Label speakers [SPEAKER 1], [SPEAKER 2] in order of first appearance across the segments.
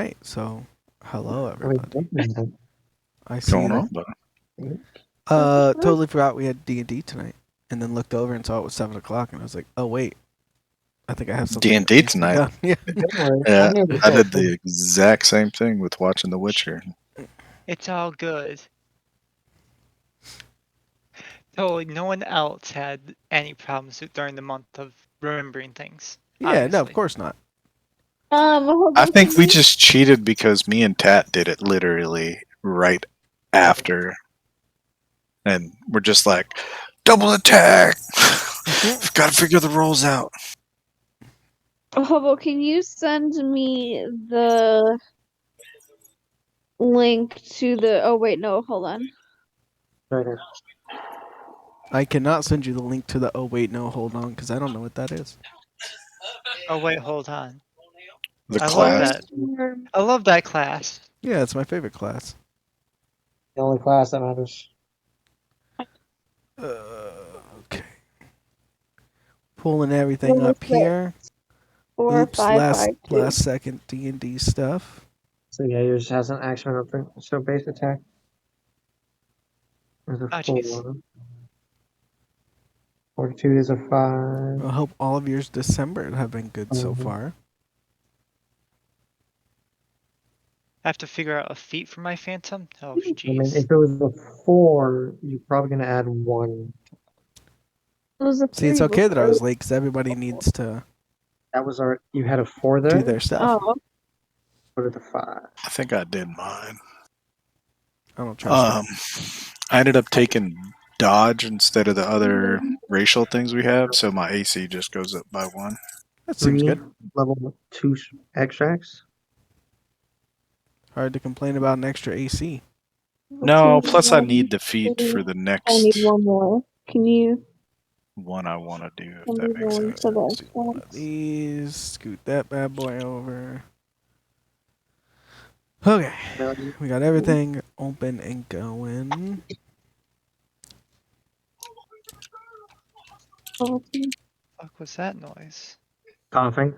[SPEAKER 1] right, so hello everybody. I see
[SPEAKER 2] Going
[SPEAKER 1] you.
[SPEAKER 2] on, but
[SPEAKER 1] Totally forgot we had D&D tonight, and then looked over and saw it was 7 o'clock, and I was like, oh wait, I think I have something that
[SPEAKER 2] D&D
[SPEAKER 1] needs to be
[SPEAKER 2] tonight.
[SPEAKER 1] done. Yeah.
[SPEAKER 2] Yeah, I did the exact same thing with watching The Witcher.
[SPEAKER 3] It's all good. Totally, no one else had any problems during the month of remembering things.
[SPEAKER 1] Yeah, no, of
[SPEAKER 3] obviously.
[SPEAKER 1] course not.
[SPEAKER 4] Hold
[SPEAKER 2] I
[SPEAKER 4] on,
[SPEAKER 2] think
[SPEAKER 4] can
[SPEAKER 2] we
[SPEAKER 4] you-
[SPEAKER 2] just cheated because me and Tat did it literally right after. And we're just like, double attack! Gotta figure the rolls out.
[SPEAKER 4] Hobo, can you send me the link to the? Oh wait, no, hold on.
[SPEAKER 1] I cannot send you the link to the oh wait, no, hold on, because I don't know what that is.
[SPEAKER 3] Oh wait, hold on.
[SPEAKER 2] The
[SPEAKER 3] I
[SPEAKER 2] class.
[SPEAKER 3] love that. I love that class.
[SPEAKER 1] Yeah, it's my favorite class.
[SPEAKER 5] The only class that matters.
[SPEAKER 1] Okay. Pulling everything
[SPEAKER 4] What
[SPEAKER 1] up
[SPEAKER 4] was that?
[SPEAKER 1] here.
[SPEAKER 4] 4,
[SPEAKER 1] Oops,
[SPEAKER 4] 5,
[SPEAKER 1] last
[SPEAKER 4] 5, 2.
[SPEAKER 1] last second D&D stuff.
[SPEAKER 5] So yeah, yours has an action up there. So base attack. There's a
[SPEAKER 3] Oh, jeez.
[SPEAKER 5] 4. Fortitude is a 5.
[SPEAKER 1] I hope all of yours December have been good so far.
[SPEAKER 3] I have to figure out a feat for my phantom. Oh,
[SPEAKER 5] I mean,
[SPEAKER 3] jeez.
[SPEAKER 5] if it was a 4, you're probably gonna add 1.
[SPEAKER 4] It was a 3
[SPEAKER 1] See, it's okay that I
[SPEAKER 4] before.
[SPEAKER 1] was late because everybody needs to
[SPEAKER 5] That was our. You had a 4 there.
[SPEAKER 1] do their stuff.
[SPEAKER 4] Oh,
[SPEAKER 5] What are the 5?
[SPEAKER 2] I think I did mine.
[SPEAKER 1] I don't trust
[SPEAKER 2] I ended up taking dodge instead of the other racial things we have, so my AC just goes up by 1.
[SPEAKER 1] That seems
[SPEAKER 5] 3
[SPEAKER 1] good.
[SPEAKER 5] level 2 extracts.
[SPEAKER 1] Hard to complain about an extra AC.
[SPEAKER 2] No,
[SPEAKER 4] okay,
[SPEAKER 2] plus I
[SPEAKER 4] well,
[SPEAKER 2] need the feat for the
[SPEAKER 4] I need
[SPEAKER 2] next
[SPEAKER 4] one more. Can you
[SPEAKER 2] one I want to do, if
[SPEAKER 4] send me
[SPEAKER 2] that
[SPEAKER 4] the
[SPEAKER 2] makes
[SPEAKER 4] link
[SPEAKER 2] sense.
[SPEAKER 4] to the
[SPEAKER 1] Let's do one of
[SPEAKER 4] extracts?
[SPEAKER 1] these. Scoot that bad boy over. Okay, we got everything open and going.
[SPEAKER 4] Oh,
[SPEAKER 3] Fuck was that noise?
[SPEAKER 5] Coughing.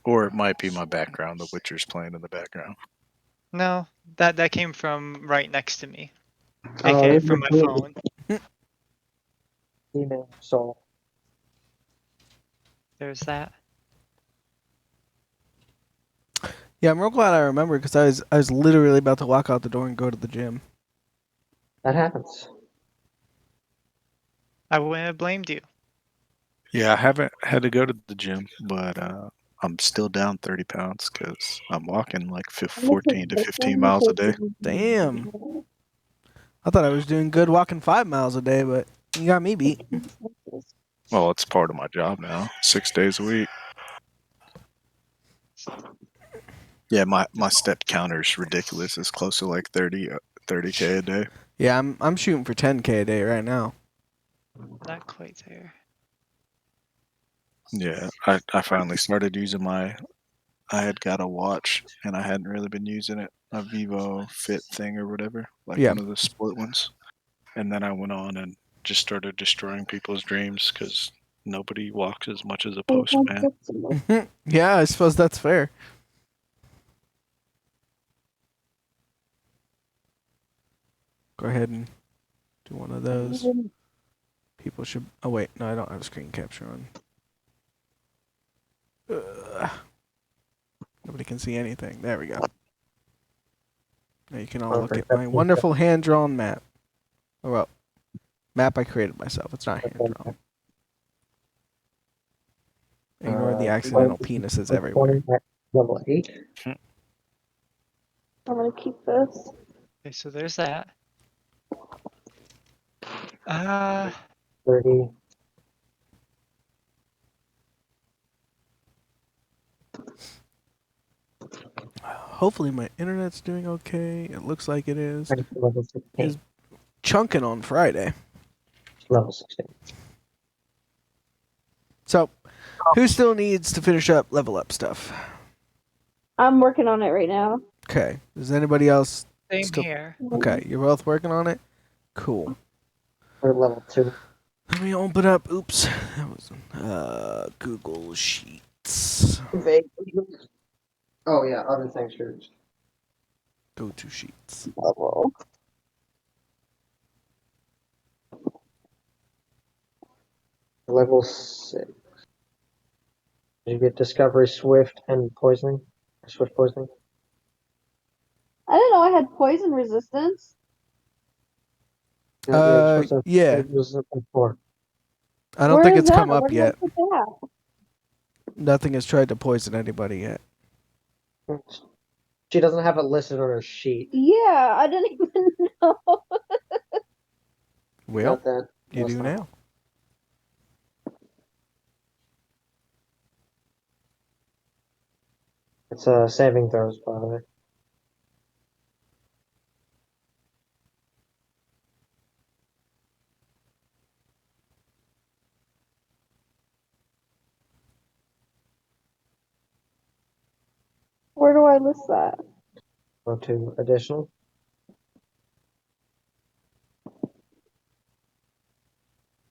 [SPEAKER 2] Or it might be my background, The Witcher's playing in the background.
[SPEAKER 3] No, that came from right next to me.
[SPEAKER 5] Oh,
[SPEAKER 3] AKA
[SPEAKER 5] it's
[SPEAKER 3] from my phone.
[SPEAKER 5] Demon soul.
[SPEAKER 3] There's that.
[SPEAKER 1] Yeah, I'm real glad I remembered because I was literally about to walk out the door and go to the gym.
[SPEAKER 5] That happens.
[SPEAKER 3] I wouldn't have blamed you.
[SPEAKER 2] Yeah, I haven't had to go to the gym, but I'm still down 30 pounds because I'm walking like 14 to 15 miles a day.
[SPEAKER 1] Damn. I thought I was doing good walking 5 miles a day, but you got me beat.
[SPEAKER 2] Well, it's part of my job now, 6 days a week. Yeah, my step counter's ridiculous. It's close to like 30K a day.
[SPEAKER 1] Yeah, I'm shooting for 10K a day right now.
[SPEAKER 3] Not quite there.
[SPEAKER 2] Yeah, I finally started using I had got a watch and I hadn't really been using it, a Vivo Fit thing or whatever, like
[SPEAKER 1] Yeah.
[SPEAKER 2] one of the sport ones. And then I went on and just started destroying people's dreams because nobody walks as much as a postman.
[SPEAKER 1] Yeah, I suppose that's fair. Go ahead and do one of those. People should... Oh, wait. No, I don't have screen capture on. Nobody can see anything. There we go. Now you can all look at my wonderful hand-drawn map. Oh, well, map I created myself. It's not hand-drawn. Ignore the accidental penises everywhere.
[SPEAKER 5] Level 8.
[SPEAKER 4] I'm gonna keep this.
[SPEAKER 3] Okay, so there's that.
[SPEAKER 5] 30.
[SPEAKER 1] Hopefully my internet's doing okay. It looks like it is.
[SPEAKER 5] Level 16.
[SPEAKER 1] Is chunking on Friday.
[SPEAKER 5] Level 16.
[SPEAKER 1] So, who still needs to finish up level up stuff?
[SPEAKER 4] I'm working on it right now.
[SPEAKER 1] Okay. Does anybody else?
[SPEAKER 3] Same
[SPEAKER 1] Still-
[SPEAKER 3] here.
[SPEAKER 1] Okay, you're both working on it? Cool.
[SPEAKER 5] We're level 2.
[SPEAKER 1] Let me open up. Oops. That was Google Sheets.
[SPEAKER 5] Oh yeah, other things here.
[SPEAKER 1] Go to sheets.
[SPEAKER 4] Level.
[SPEAKER 5] Level 6. You get Discovery, Swift, and Poisoning. Swift Poisoning.
[SPEAKER 4] I didn't know I had poison resistance.
[SPEAKER 5] Yeah, you're supposed to have
[SPEAKER 1] Yeah.
[SPEAKER 5] resistance before.
[SPEAKER 1] I don't
[SPEAKER 4] Where
[SPEAKER 1] think
[SPEAKER 4] is
[SPEAKER 1] it's
[SPEAKER 4] that?
[SPEAKER 1] come up
[SPEAKER 4] Where did I
[SPEAKER 1] yet.
[SPEAKER 4] put that?
[SPEAKER 1] Nothing has tried to poison anybody yet.
[SPEAKER 5] She doesn't have it listed on her sheet.
[SPEAKER 4] Yeah, I didn't even know.
[SPEAKER 1] Well,
[SPEAKER 5] Got that?
[SPEAKER 1] you do now.
[SPEAKER 5] It's saving throws, by the way.
[SPEAKER 4] Where do I list that?
[SPEAKER 5] Go to additional.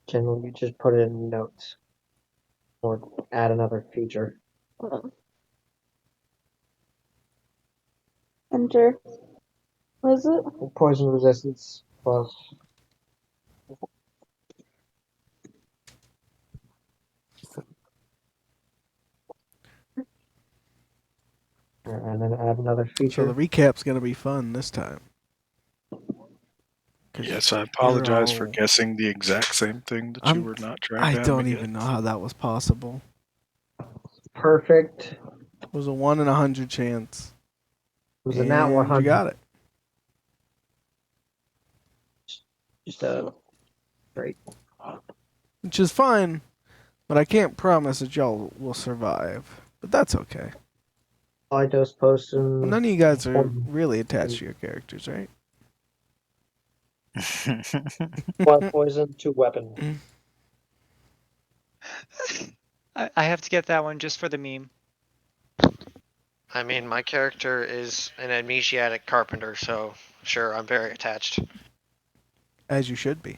[SPEAKER 5] Generally, you just put it in notes or add another feature.
[SPEAKER 4] Enter. What is it?
[SPEAKER 5] Poison resistance plus. And then add another
[SPEAKER 1] So
[SPEAKER 5] feature.
[SPEAKER 1] the recap's gonna be fun this time.
[SPEAKER 2] Yes, I apologize for
[SPEAKER 1] all-
[SPEAKER 2] guessing the exact same thing that you
[SPEAKER 1] I'm-
[SPEAKER 2] were not trying
[SPEAKER 1] I
[SPEAKER 2] to have
[SPEAKER 1] don't
[SPEAKER 2] me
[SPEAKER 1] even know
[SPEAKER 2] guess.
[SPEAKER 1] how that was possible.
[SPEAKER 5] Perfect.
[SPEAKER 1] It was a 1 in 100 chance.
[SPEAKER 5] It was a nat
[SPEAKER 1] And
[SPEAKER 5] 100.
[SPEAKER 1] you got it.
[SPEAKER 5] Just a great.
[SPEAKER 1] Which is fine, but I can't promise that y'all will survive. But that's okay.
[SPEAKER 5] High dose potion.
[SPEAKER 1] Well, none of you guys are really attached to your characters, right?
[SPEAKER 5] Blood poison to weapon.
[SPEAKER 3] I have to get that one just for the meme.
[SPEAKER 6] I mean, my character is an amnesiac carpenter, so sure, I'm very attached.
[SPEAKER 1] As you should be.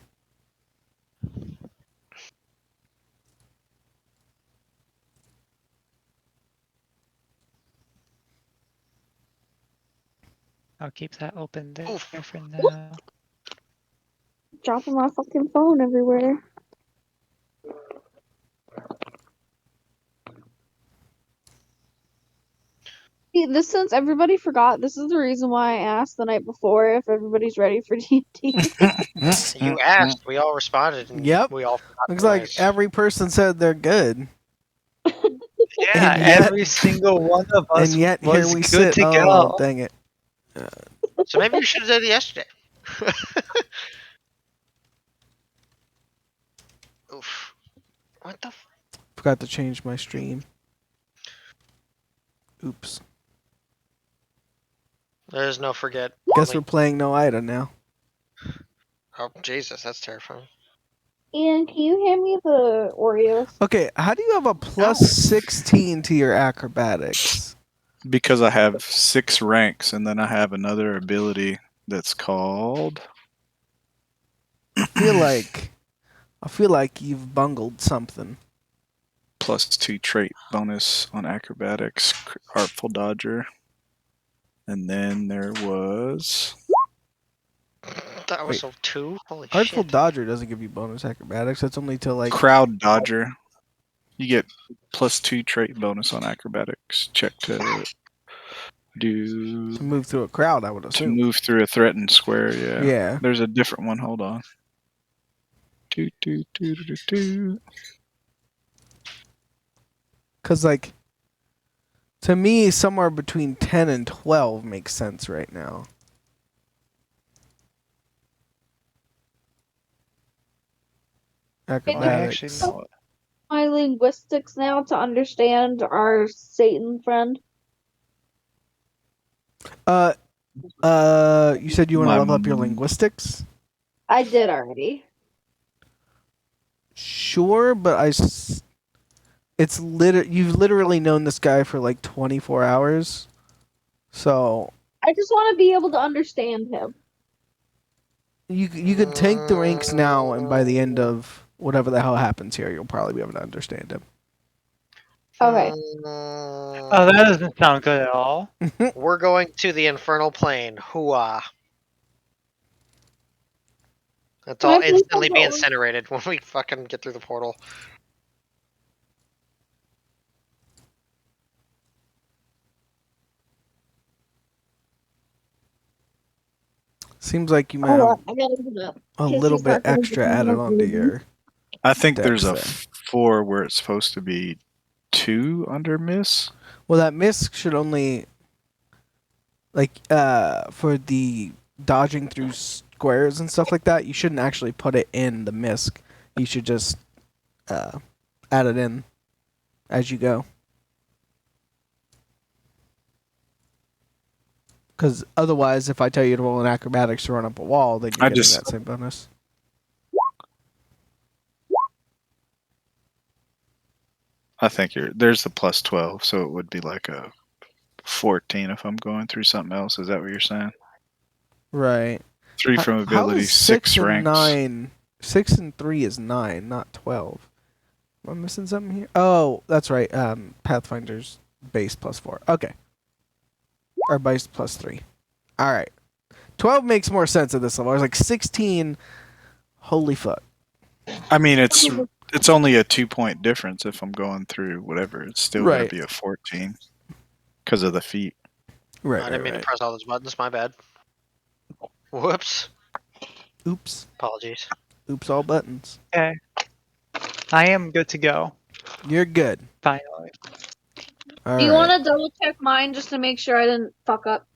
[SPEAKER 3] I'll keep that open there
[SPEAKER 6] Oof.
[SPEAKER 3] for now.
[SPEAKER 4] Dropping my fucking phone everywhere. See, this since everybody forgot, this is the reason why I asked the night before if everybody's ready for D&D.
[SPEAKER 6] You asked, we all responded, and
[SPEAKER 1] Yep.
[SPEAKER 6] we all forgot
[SPEAKER 1] Looks
[SPEAKER 6] the
[SPEAKER 1] like
[SPEAKER 6] rest.
[SPEAKER 1] every person said they're good.
[SPEAKER 3] Yeah,
[SPEAKER 1] And yet-
[SPEAKER 3] every single one of us
[SPEAKER 1] And yet
[SPEAKER 3] was
[SPEAKER 1] here we
[SPEAKER 3] good
[SPEAKER 1] sit.
[SPEAKER 3] to
[SPEAKER 1] Oh,
[SPEAKER 3] go.
[SPEAKER 1] dang it.
[SPEAKER 6] So maybe you should have done it yesterday. Oof. What the f-
[SPEAKER 1] Forgot to change my stream. Oops.
[SPEAKER 6] There's no forget.
[SPEAKER 1] Guess
[SPEAKER 6] Only-
[SPEAKER 1] we're playing no Ida now.
[SPEAKER 6] Oh, Jesus, that's terrifying.
[SPEAKER 4] Ian, can you hand me the Oreos?
[SPEAKER 1] Okay, how do you have a plus 16 to your acrobatics?
[SPEAKER 2] Because I have 6 ranks, and then I have another ability that's called.
[SPEAKER 1] I feel like you've bungled something.
[SPEAKER 2] +2 trait bonus on acrobatics, Artful Dodger. And then there was.
[SPEAKER 6] That was
[SPEAKER 1] Wait.
[SPEAKER 6] a 2? Holy
[SPEAKER 1] Artful
[SPEAKER 6] shit.
[SPEAKER 1] Dodger doesn't give you bonus acrobatics. That's only till like
[SPEAKER 2] Crowd Dodger. You get +2 trait bonus on acrobatics. Check to do.
[SPEAKER 1] to move through a crowd, I would
[SPEAKER 2] To
[SPEAKER 1] assume.
[SPEAKER 2] move through a threatened square, yeah.
[SPEAKER 1] Yeah.
[SPEAKER 2] There's a different one. Hold on. Do.
[SPEAKER 1] Because, like, to me, somewhere between 10 and 12 makes sense right now.
[SPEAKER 3] I
[SPEAKER 1] Acrobatics.
[SPEAKER 3] actually know it.
[SPEAKER 4] My linguistics now to understand our Satan friend.
[SPEAKER 1] You said you want to level up your linguistics?
[SPEAKER 4] I did already.
[SPEAKER 1] Sure, but you've literally known this guy for like 24 hours. So
[SPEAKER 4] I just want to be able to understand him.
[SPEAKER 1] you could take the ranks now, and by the end of whatever the hell happens here, you'll probably be able to understand him.
[SPEAKER 4] Okay.
[SPEAKER 3] Oh, that doesn't sound good at all.
[SPEAKER 6] We're going to the infernal plane. Hooah. Let's
[SPEAKER 4] Can I
[SPEAKER 6] all
[SPEAKER 4] please
[SPEAKER 6] instantly
[SPEAKER 4] have
[SPEAKER 6] be
[SPEAKER 4] the
[SPEAKER 6] incinerated when we fucking get through the portal.
[SPEAKER 1] Seems like you might
[SPEAKER 4] Hold
[SPEAKER 1] have
[SPEAKER 4] on, I gotta get up.
[SPEAKER 1] a
[SPEAKER 4] Cause
[SPEAKER 1] little
[SPEAKER 4] he's not
[SPEAKER 1] bit
[SPEAKER 4] gonna
[SPEAKER 1] extra
[SPEAKER 4] get me
[SPEAKER 1] added
[SPEAKER 4] enough
[SPEAKER 1] onto
[SPEAKER 4] reading.
[SPEAKER 1] your
[SPEAKER 2] I think
[SPEAKER 1] dex
[SPEAKER 2] there's a
[SPEAKER 1] there.
[SPEAKER 2] 4 where it's supposed to be 2 under miss.
[SPEAKER 1] Well, that miss should only for the dodging through squares and stuff like that. You shouldn't actually put it in the misc. You should just add it in as you go. Because otherwise, if I tell you to roll an acrobatics to run up a wall, then you're getting that same bonus.
[SPEAKER 2] I think there's the plus 12, so it would be like a 14 if I'm going through something else. Is that what you're saying?
[SPEAKER 1] Right.
[SPEAKER 2] 3 from
[SPEAKER 1] How
[SPEAKER 2] ability,
[SPEAKER 1] is
[SPEAKER 2] 6
[SPEAKER 1] and
[SPEAKER 2] ranks.
[SPEAKER 1] 9? 6 and 3 is 9, not 12. Am I missing something here? Oh, that's right. Pathfinder's base plus 4. Okay. Or base plus 3. All right. 12 makes more sense at this level. I was like 16. Holy fuck.
[SPEAKER 2] I mean, it's only a 2-point difference if I'm going through whatever. It's still going
[SPEAKER 1] Right.
[SPEAKER 2] to be a 14 because of the feet.
[SPEAKER 1] Right.
[SPEAKER 6] I didn't mean to press all those buttons. My bad. Whoops.
[SPEAKER 1] Oops.
[SPEAKER 6] Apologies.
[SPEAKER 1] Oops, all buttons.
[SPEAKER 3] Okay. I am good to go.
[SPEAKER 1] You're good.
[SPEAKER 3] Finally.
[SPEAKER 1] All
[SPEAKER 4] Do you
[SPEAKER 1] right.
[SPEAKER 4] want to double check mine just to make sure I didn't fuck up?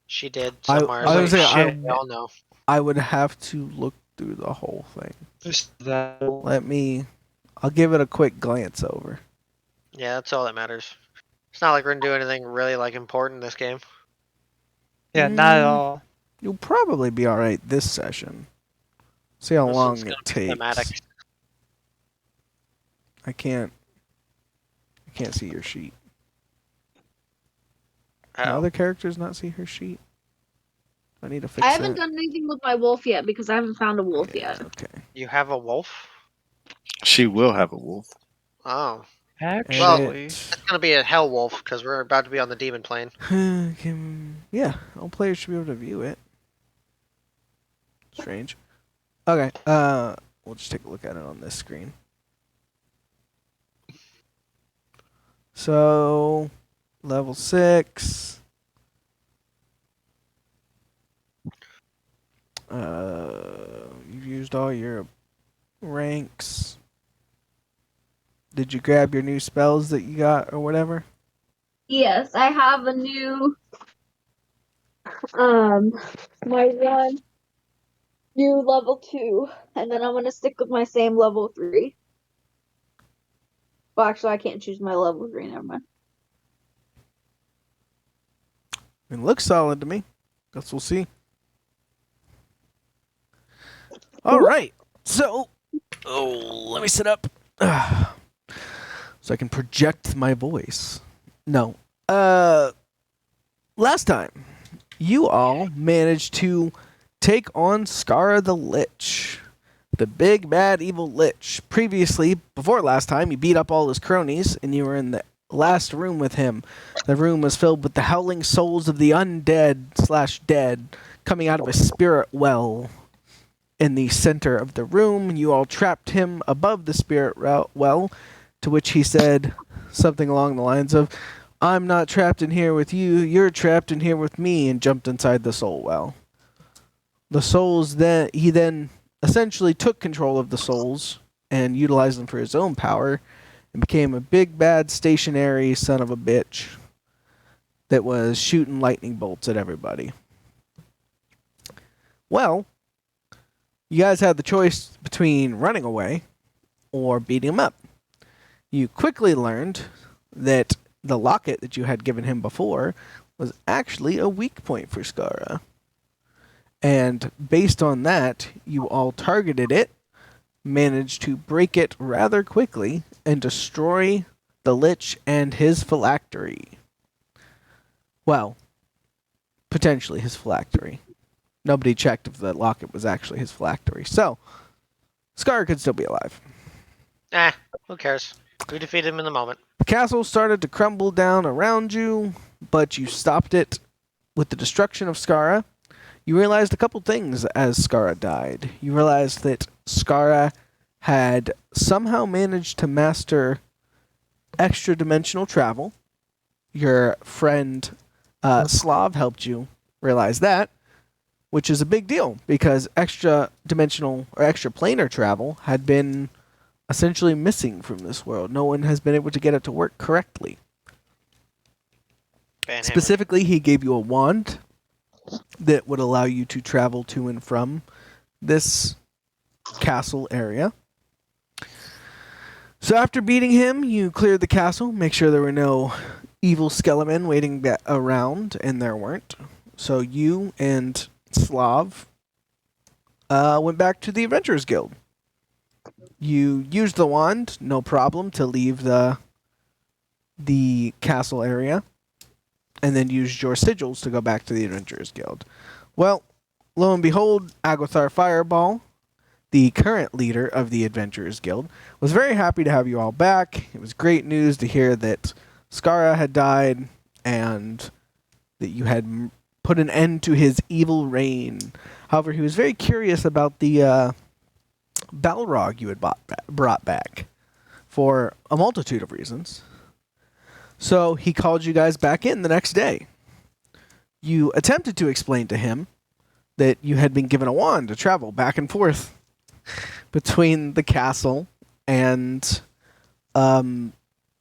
[SPEAKER 6] She did
[SPEAKER 1] I
[SPEAKER 6] somewhere.
[SPEAKER 1] was gonna say,
[SPEAKER 6] Shit, we all know.
[SPEAKER 1] I would have to look through the whole thing.
[SPEAKER 3] Just that.
[SPEAKER 1] I'll give it a quick glance over.
[SPEAKER 6] Yeah, that's all that matters. It's not like we're gonna do anything really like important in this game.
[SPEAKER 3] Yeah, not at all.
[SPEAKER 1] You'll probably be all right this session. See how
[SPEAKER 6] This
[SPEAKER 1] long
[SPEAKER 6] one's
[SPEAKER 1] it
[SPEAKER 6] gonna be
[SPEAKER 1] takes.
[SPEAKER 6] thematic.
[SPEAKER 1] I can't see your sheet. Can
[SPEAKER 6] Oh.
[SPEAKER 1] other characters not see her sheet? I need to fix
[SPEAKER 4] I
[SPEAKER 1] that.
[SPEAKER 4] haven't done anything with my wolf yet because I haven't found a wolf
[SPEAKER 1] Yeah,
[SPEAKER 4] yet.
[SPEAKER 1] okay.
[SPEAKER 6] You have a wolf?
[SPEAKER 2] She will have a wolf.
[SPEAKER 6] Oh.
[SPEAKER 3] Actually.
[SPEAKER 6] It's gonna be a hell wolf because we're about to be on the demon plane.
[SPEAKER 1] Yeah, all players should be able to view it. Strange. Okay, we'll just take a look at it on this screen. So, level 6. You've used all your ranks. Did you grab your new spells that you got or whatever?
[SPEAKER 4] Yes, I have a new my one new level 2, and then I'm gonna stick with my same level 3. Well, actually, I can't choose my level 3. Never mind.
[SPEAKER 1] It looks solid to me. Guess we'll see. All right. So, let me sit up so I can project my voice. No. Last time, you all managed to take on Scar the Lich, the big bad evil Lich. Previously, before last time, you beat up all his cronies, and you were in the last room with him. The room was filled with the howling souls of the undead/dead coming out of a spirit well. In the center of the room, you all trapped him above the spirit well, to which he said something along the lines of, "I'm not trapped in here with you, you're trapped in here with me," and jumped inside the soul well. The souls he then essentially took control of the souls and utilized them for his own power and became a big bad stationary son of a bitch that was shooting lightning bolts at everybody. Well, you guys had the choice between running away or beating him up. You quickly learned that the locket that you had given him before was actually a weak point for Skara. And based on that, you all targeted it, managed to break it rather quickly, and destroy the Lich and his phylactery. Well, potentially his phylactery. Nobody checked if the locket was actually his phylactery. So, Scar could still be alive.
[SPEAKER 6] Who cares? We defeated him in the moment.
[SPEAKER 1] The castle started to crumble down around you, but you stopped it with the destruction of Skara. You realized a couple things as Skara died. You realized that Skara had somehow managed to master extra-dimensional travel. Your friend Slav helped you realize that, which is a big deal because extra-dimensional or extra-planar travel had been essentially missing from this world. No one has been able to get it to work correctly.
[SPEAKER 6] Banhammer.
[SPEAKER 1] Specifically, he gave you a wand that would allow you to travel to and from this castle area. So after beating him, you cleared the castle, make sure there were no evil skeletmen waiting around, and there weren't. So you and Slav went back to the Adventurers Guild. You used the wand, no problem, to leave the castle area, and then used your sigils to go back to the Adventurers Guild. Well, lo and behold, Agothar Fireball, the current leader of the Adventurers Guild, was very happy to have you all back. It was great news to hear that Skara had died and that you had put an end to his evil reign. However, he was very curious about the Balrog you had brought back for a multitude of reasons. So he called you guys back in the next day. You attempted to explain to him that you had been given a wand to travel back and forth between the castle and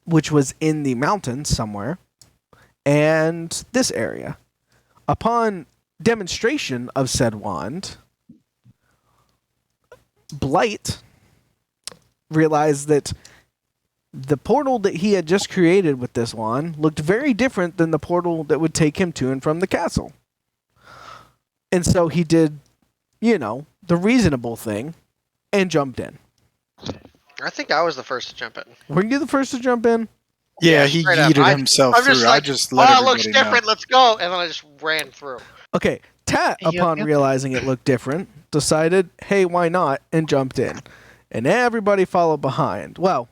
[SPEAKER 1] which was in the mountains somewhere, and this area. Upon demonstration of said wand, Blight realized that the portal that he had just created with this wand looked very different than the portal that would take him to and from the castle. And so he did, the reasonable thing and jumped in.
[SPEAKER 6] I think I was the first to jump in.
[SPEAKER 1] Were you the first to jump in?
[SPEAKER 2] Yeah, he
[SPEAKER 6] straight up.
[SPEAKER 2] yeeted himself
[SPEAKER 6] I'm just
[SPEAKER 2] through.
[SPEAKER 6] like,
[SPEAKER 2] I just let
[SPEAKER 6] it
[SPEAKER 2] everybody
[SPEAKER 6] looks
[SPEAKER 2] know.
[SPEAKER 6] different. Let's go, and then I just ran through.
[SPEAKER 1] Okay, Tat, upon realizing it looked different, decided, hey, why not, and jumped in. And everybody followed behind. Well,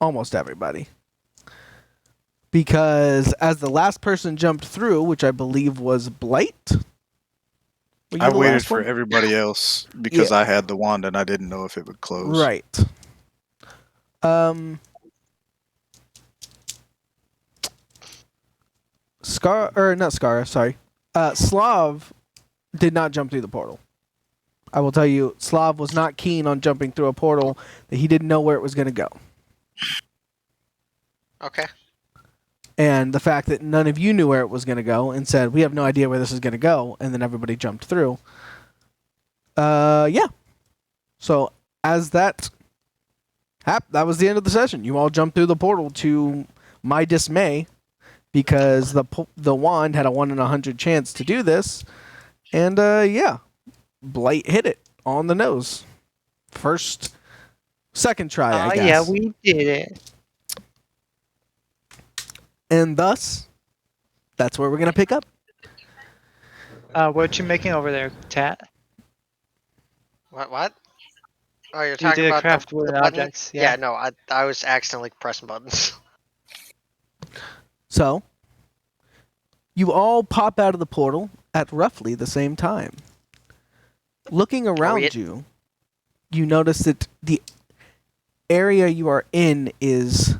[SPEAKER 1] almost everybody. Because as the last person jumped through, which I believe was Blight. Were you
[SPEAKER 2] I
[SPEAKER 1] the
[SPEAKER 2] waited
[SPEAKER 1] last
[SPEAKER 2] for
[SPEAKER 1] one?
[SPEAKER 2] everybody else because I had the wand and I didn't know if it would close.
[SPEAKER 1] Right. Slav did not jump through the portal. I will tell you, Slav was not keen on jumping through a portal that he didn't know where it was going to go.
[SPEAKER 6] Okay.
[SPEAKER 1] And the fact that none of you knew where it was going to go and said, we have no idea where this is going to go, and then everybody jumped through. Yeah. So, as that was the end of the session. You all jumped through the portal to my dismay, because the wand had a 1 in 100 chance to do this. And, Blight hit it on the nose. Second try, I guess.
[SPEAKER 3] Yeah, we did it.
[SPEAKER 1] And thus, that's where we're going to pick up.
[SPEAKER 3] What you making over there, Tat?
[SPEAKER 6] What? Oh, you're
[SPEAKER 3] You
[SPEAKER 6] talking
[SPEAKER 3] did
[SPEAKER 6] about
[SPEAKER 3] craft
[SPEAKER 6] the
[SPEAKER 3] wooden
[SPEAKER 6] button?
[SPEAKER 3] objects.
[SPEAKER 6] Yeah, no, I was accidentally pressing buttons.
[SPEAKER 1] So, you all pop out of the portal at roughly the same time. Looking around you, you notice that the area you are in is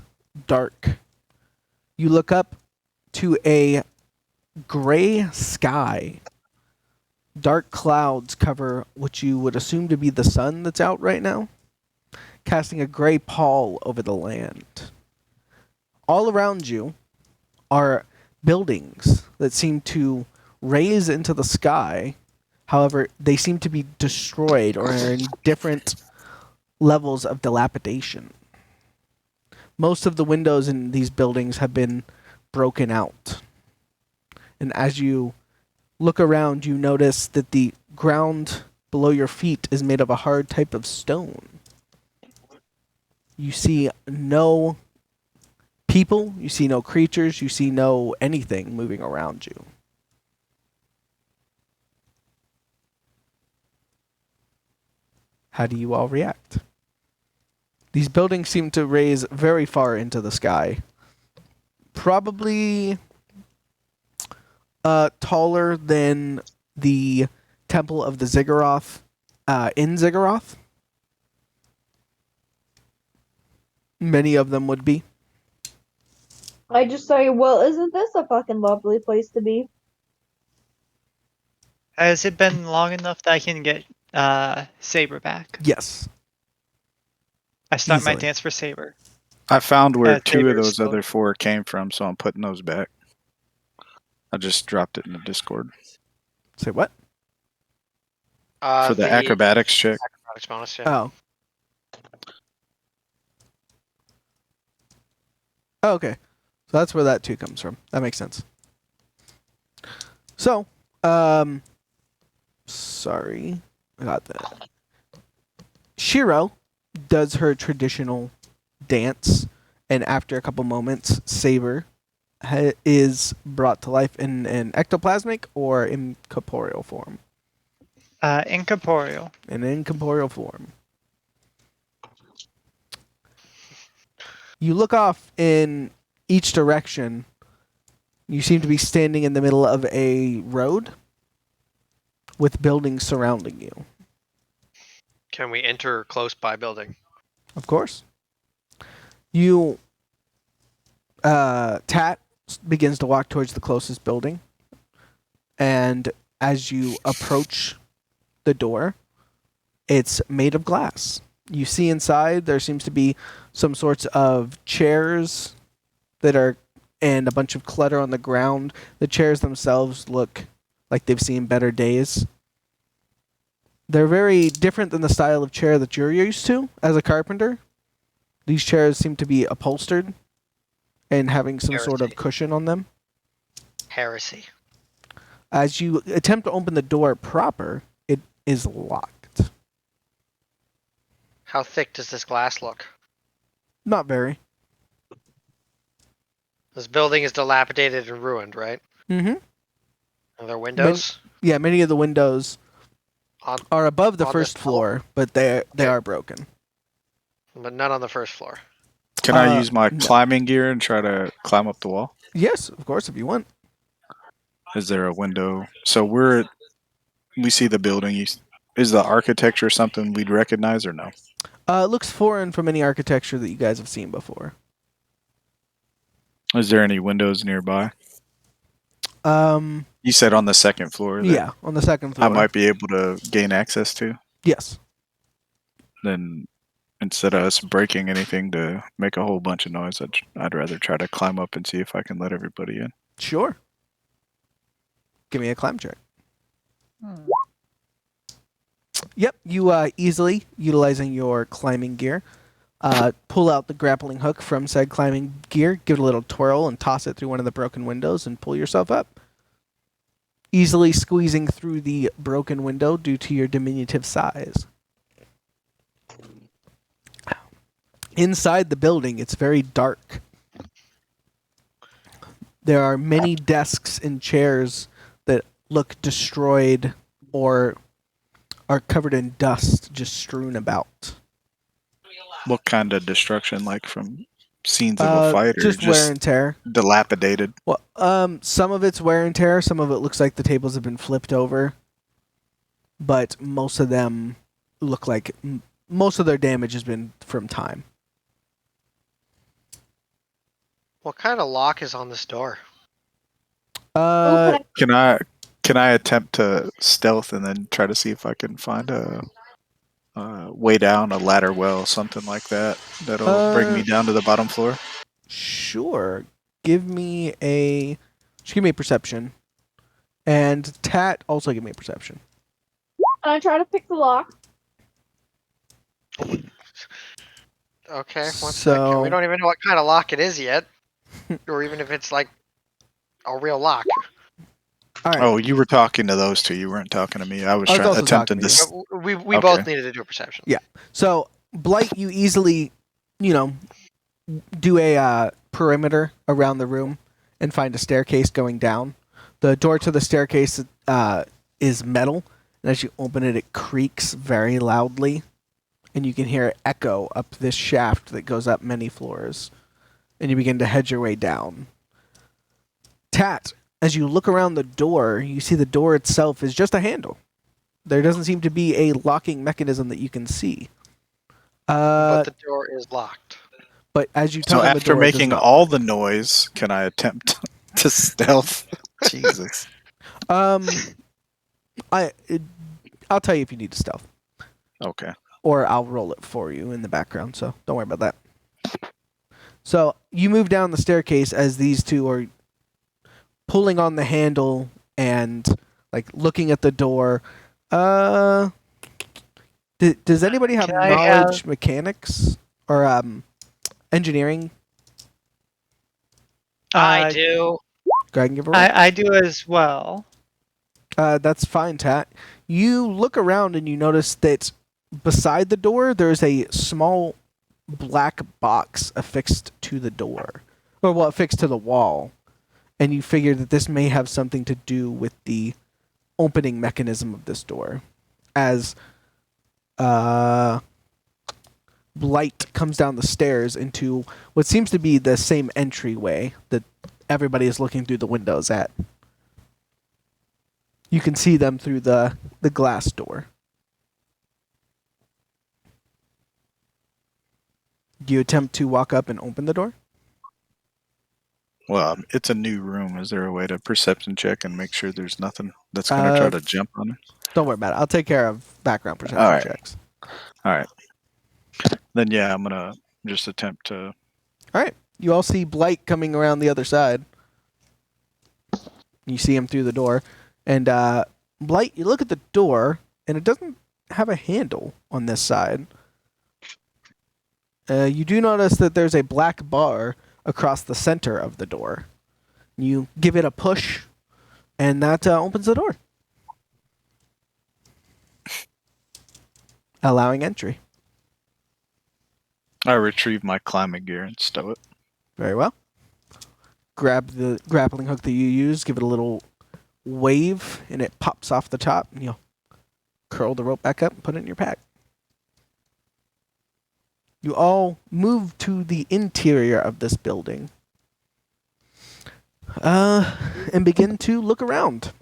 [SPEAKER 1] dark. You look up to a gray sky. Dark clouds cover what you would assume to be the sun that's out right now, casting a gray pall over the land. All around you are buildings that seem to raise into the sky. However, they seem to be destroyed or are in different levels of dilapidation. Most of the windows in these buildings have been broken out. And as you look around, you notice that the ground below your feet is made of a hard type of stone. You see no people, you see no creatures, you see no anything moving around you. How do you all react? These buildings seem to raise very far into the sky. Probably taller than the Temple of the Ziggurat in Ziggurat. Many of them would be.
[SPEAKER 4] I just say, well, isn't this a fucking lovely place to be?
[SPEAKER 3] Has it been long enough that I can get Saber back?
[SPEAKER 1] Yes.
[SPEAKER 3] I start my
[SPEAKER 1] Easily.
[SPEAKER 3] dance for Saber.
[SPEAKER 2] I found where two of
[SPEAKER 3] Saber's
[SPEAKER 2] those
[SPEAKER 3] still-
[SPEAKER 2] other 4 came from, so I'm putting those back. I just dropped it in the Discord
[SPEAKER 1] Say what?
[SPEAKER 2] for the acrobatics check.
[SPEAKER 6] Acrobatics bonus, yeah.
[SPEAKER 1] Oh. Oh, okay. So that's where that 2 comes from. That makes sense. So, sorry. I got that. Shiro does her traditional dance, and after a couple moments, Saber is brought to life in an ectoplasmic or incorporeal form.
[SPEAKER 3] Incorporeal.
[SPEAKER 1] In incorporeal form. You look off in each direction. You seem to be standing in the middle of a road with buildings surrounding you.
[SPEAKER 6] Can we enter close by building?
[SPEAKER 1] Of course. You, Tat begins to walk towards the closest building. And as you approach the door, it's made of glass. You see inside, there seems to be some sorts of chairs that are, and a bunch of clutter on the ground. The chairs themselves look like they've seen better days. They're very different than the style of chair that you're used to as a carpenter. These chairs seem to be upholstered and having some sort of
[SPEAKER 6] Heresy.
[SPEAKER 1] cushion on them.
[SPEAKER 6] Heresy.
[SPEAKER 1] As you attempt to open the door proper, it is locked.
[SPEAKER 6] How thick does this glass look?
[SPEAKER 1] Not very.
[SPEAKER 6] This building is dilapidated and ruined, right?
[SPEAKER 1] Mm-hmm.
[SPEAKER 6] Are there windows?
[SPEAKER 1] Yeah, many of the windows
[SPEAKER 6] On,
[SPEAKER 1] are above the
[SPEAKER 6] on
[SPEAKER 1] first
[SPEAKER 6] this
[SPEAKER 1] floor, but they are broken.
[SPEAKER 6] but none on the first floor.
[SPEAKER 2] Can I use my
[SPEAKER 1] no.
[SPEAKER 2] climbing gear and try to climb up the wall?
[SPEAKER 1] Yes, of course, if you want.
[SPEAKER 2] Is there a window? So we see the building. Is the architecture something we'd recognize or no?
[SPEAKER 1] It looks foreign from any architecture that you guys have seen before.
[SPEAKER 2] Is there any windows nearby?
[SPEAKER 1] Um,
[SPEAKER 2] You said on the second floor that
[SPEAKER 1] yeah, on the second floor.
[SPEAKER 2] I might be able to gain access to.
[SPEAKER 1] Yes.
[SPEAKER 2] Then instead of us breaking anything to make a whole bunch of noise, I'd rather try to climb up and see if I can let everybody in.
[SPEAKER 1] Sure. Give me a climb check. Yep, you easily, utilizing your climbing gear, pull out the grappling hook from said climbing gear, give it a little twirl, and toss it through one of the broken windows and pull yourself up. Easily squeezing through the broken window due to your diminutive size. Inside the building, it's very dark. There are many desks and chairs that look destroyed or are covered in dust just strewn about.
[SPEAKER 2] What kind of destruction? Like from scenes of a fight, or
[SPEAKER 1] just wear and tear.
[SPEAKER 2] dilapidated?
[SPEAKER 1] Well, some of it's wear and tear. Some of it looks like the tables have been flipped over. But most of them look like most of their damage has been from time.
[SPEAKER 6] What kind of lock is on this door?
[SPEAKER 1] Uh,
[SPEAKER 2] Can I attempt to stealth and then try to see if I can find a way down, a ladder well, something like that, that'll bring me down to the bottom floor?
[SPEAKER 1] sure. Give me a perception. And Tat, also give me a perception.
[SPEAKER 4] And I try to pick the lock.
[SPEAKER 6] Okay, one
[SPEAKER 1] So-
[SPEAKER 6] second. We don't even know what kind of lock it is yet. Or even if it's like a real lock.
[SPEAKER 1] All right.
[SPEAKER 2] Oh, you were talking to those two. You weren't talking to me. I was
[SPEAKER 1] I was also
[SPEAKER 2] attempting
[SPEAKER 1] talking to
[SPEAKER 2] to.
[SPEAKER 1] you.
[SPEAKER 6] But we
[SPEAKER 2] Okay.
[SPEAKER 6] both needed to do a perception.
[SPEAKER 1] So, Blight, you easily, do a perimeter around the room and find a staircase going down. The door to the staircase is metal, and as you open it, it creaks very loudly and you can hear it echo up this shaft that goes up many floors. And you begin to head your way down. Tat, as you look around the door, you see the door itself is just a handle. There doesn't seem to be a locking mechanism that you can see.
[SPEAKER 6] But the door is locked.
[SPEAKER 1] But as you
[SPEAKER 2] So
[SPEAKER 1] tug on the
[SPEAKER 2] after
[SPEAKER 1] door, it does
[SPEAKER 2] making
[SPEAKER 1] not
[SPEAKER 2] all
[SPEAKER 1] lock.
[SPEAKER 2] the noise, can I attempt to stealth? Jesus.
[SPEAKER 1] I'll tell you if you need to stealth,
[SPEAKER 2] Okay.
[SPEAKER 1] or I'll roll it for you in the background. So don't worry about that. So you move down the staircase as these two are pulling on the handle and like looking at the door. Does anybody have
[SPEAKER 3] Can I
[SPEAKER 1] knowledge
[SPEAKER 3] have-
[SPEAKER 1] mechanics or engineering?
[SPEAKER 6] I do.
[SPEAKER 1] Go ahead and give a roll.
[SPEAKER 3] I do as well.
[SPEAKER 1] That's fine, Tat. You look around and you notice that beside the door there's a small black box affixed to the door, or well, affixed to the wall, and you figure that this may have something to do with the opening mechanism of this door. As light comes down the stairs into what seems to be the same entryway that everybody is looking through the windows at. You can see them through the glass door. Do you attempt to walk up and open the door?
[SPEAKER 2] Well, it's a new room. Is there a way to perception check and make sure there's nothing that's going to try to jump on it?
[SPEAKER 1] Don't worry about it. I'll take care of background perception
[SPEAKER 2] All right.
[SPEAKER 1] checks.
[SPEAKER 2] All right. Then, yeah, I'm going to just attempt to...
[SPEAKER 1] All right. You all see Blight coming around the other side. You see him through the door. And Blight, you look at the door, and it doesn't have a handle on this side. You do notice that there's a black bar across the center of the door. You give it a push, and that opens the door, allowing entry.
[SPEAKER 2] I retrieve my climbing gear and stow it.
[SPEAKER 1] Very well. Grab the grappling hook that you use, give it a little wave, and it pops off the top, and you'll curl the rope back up and put it in your pack. You all move to the interior of this building and begin to look around.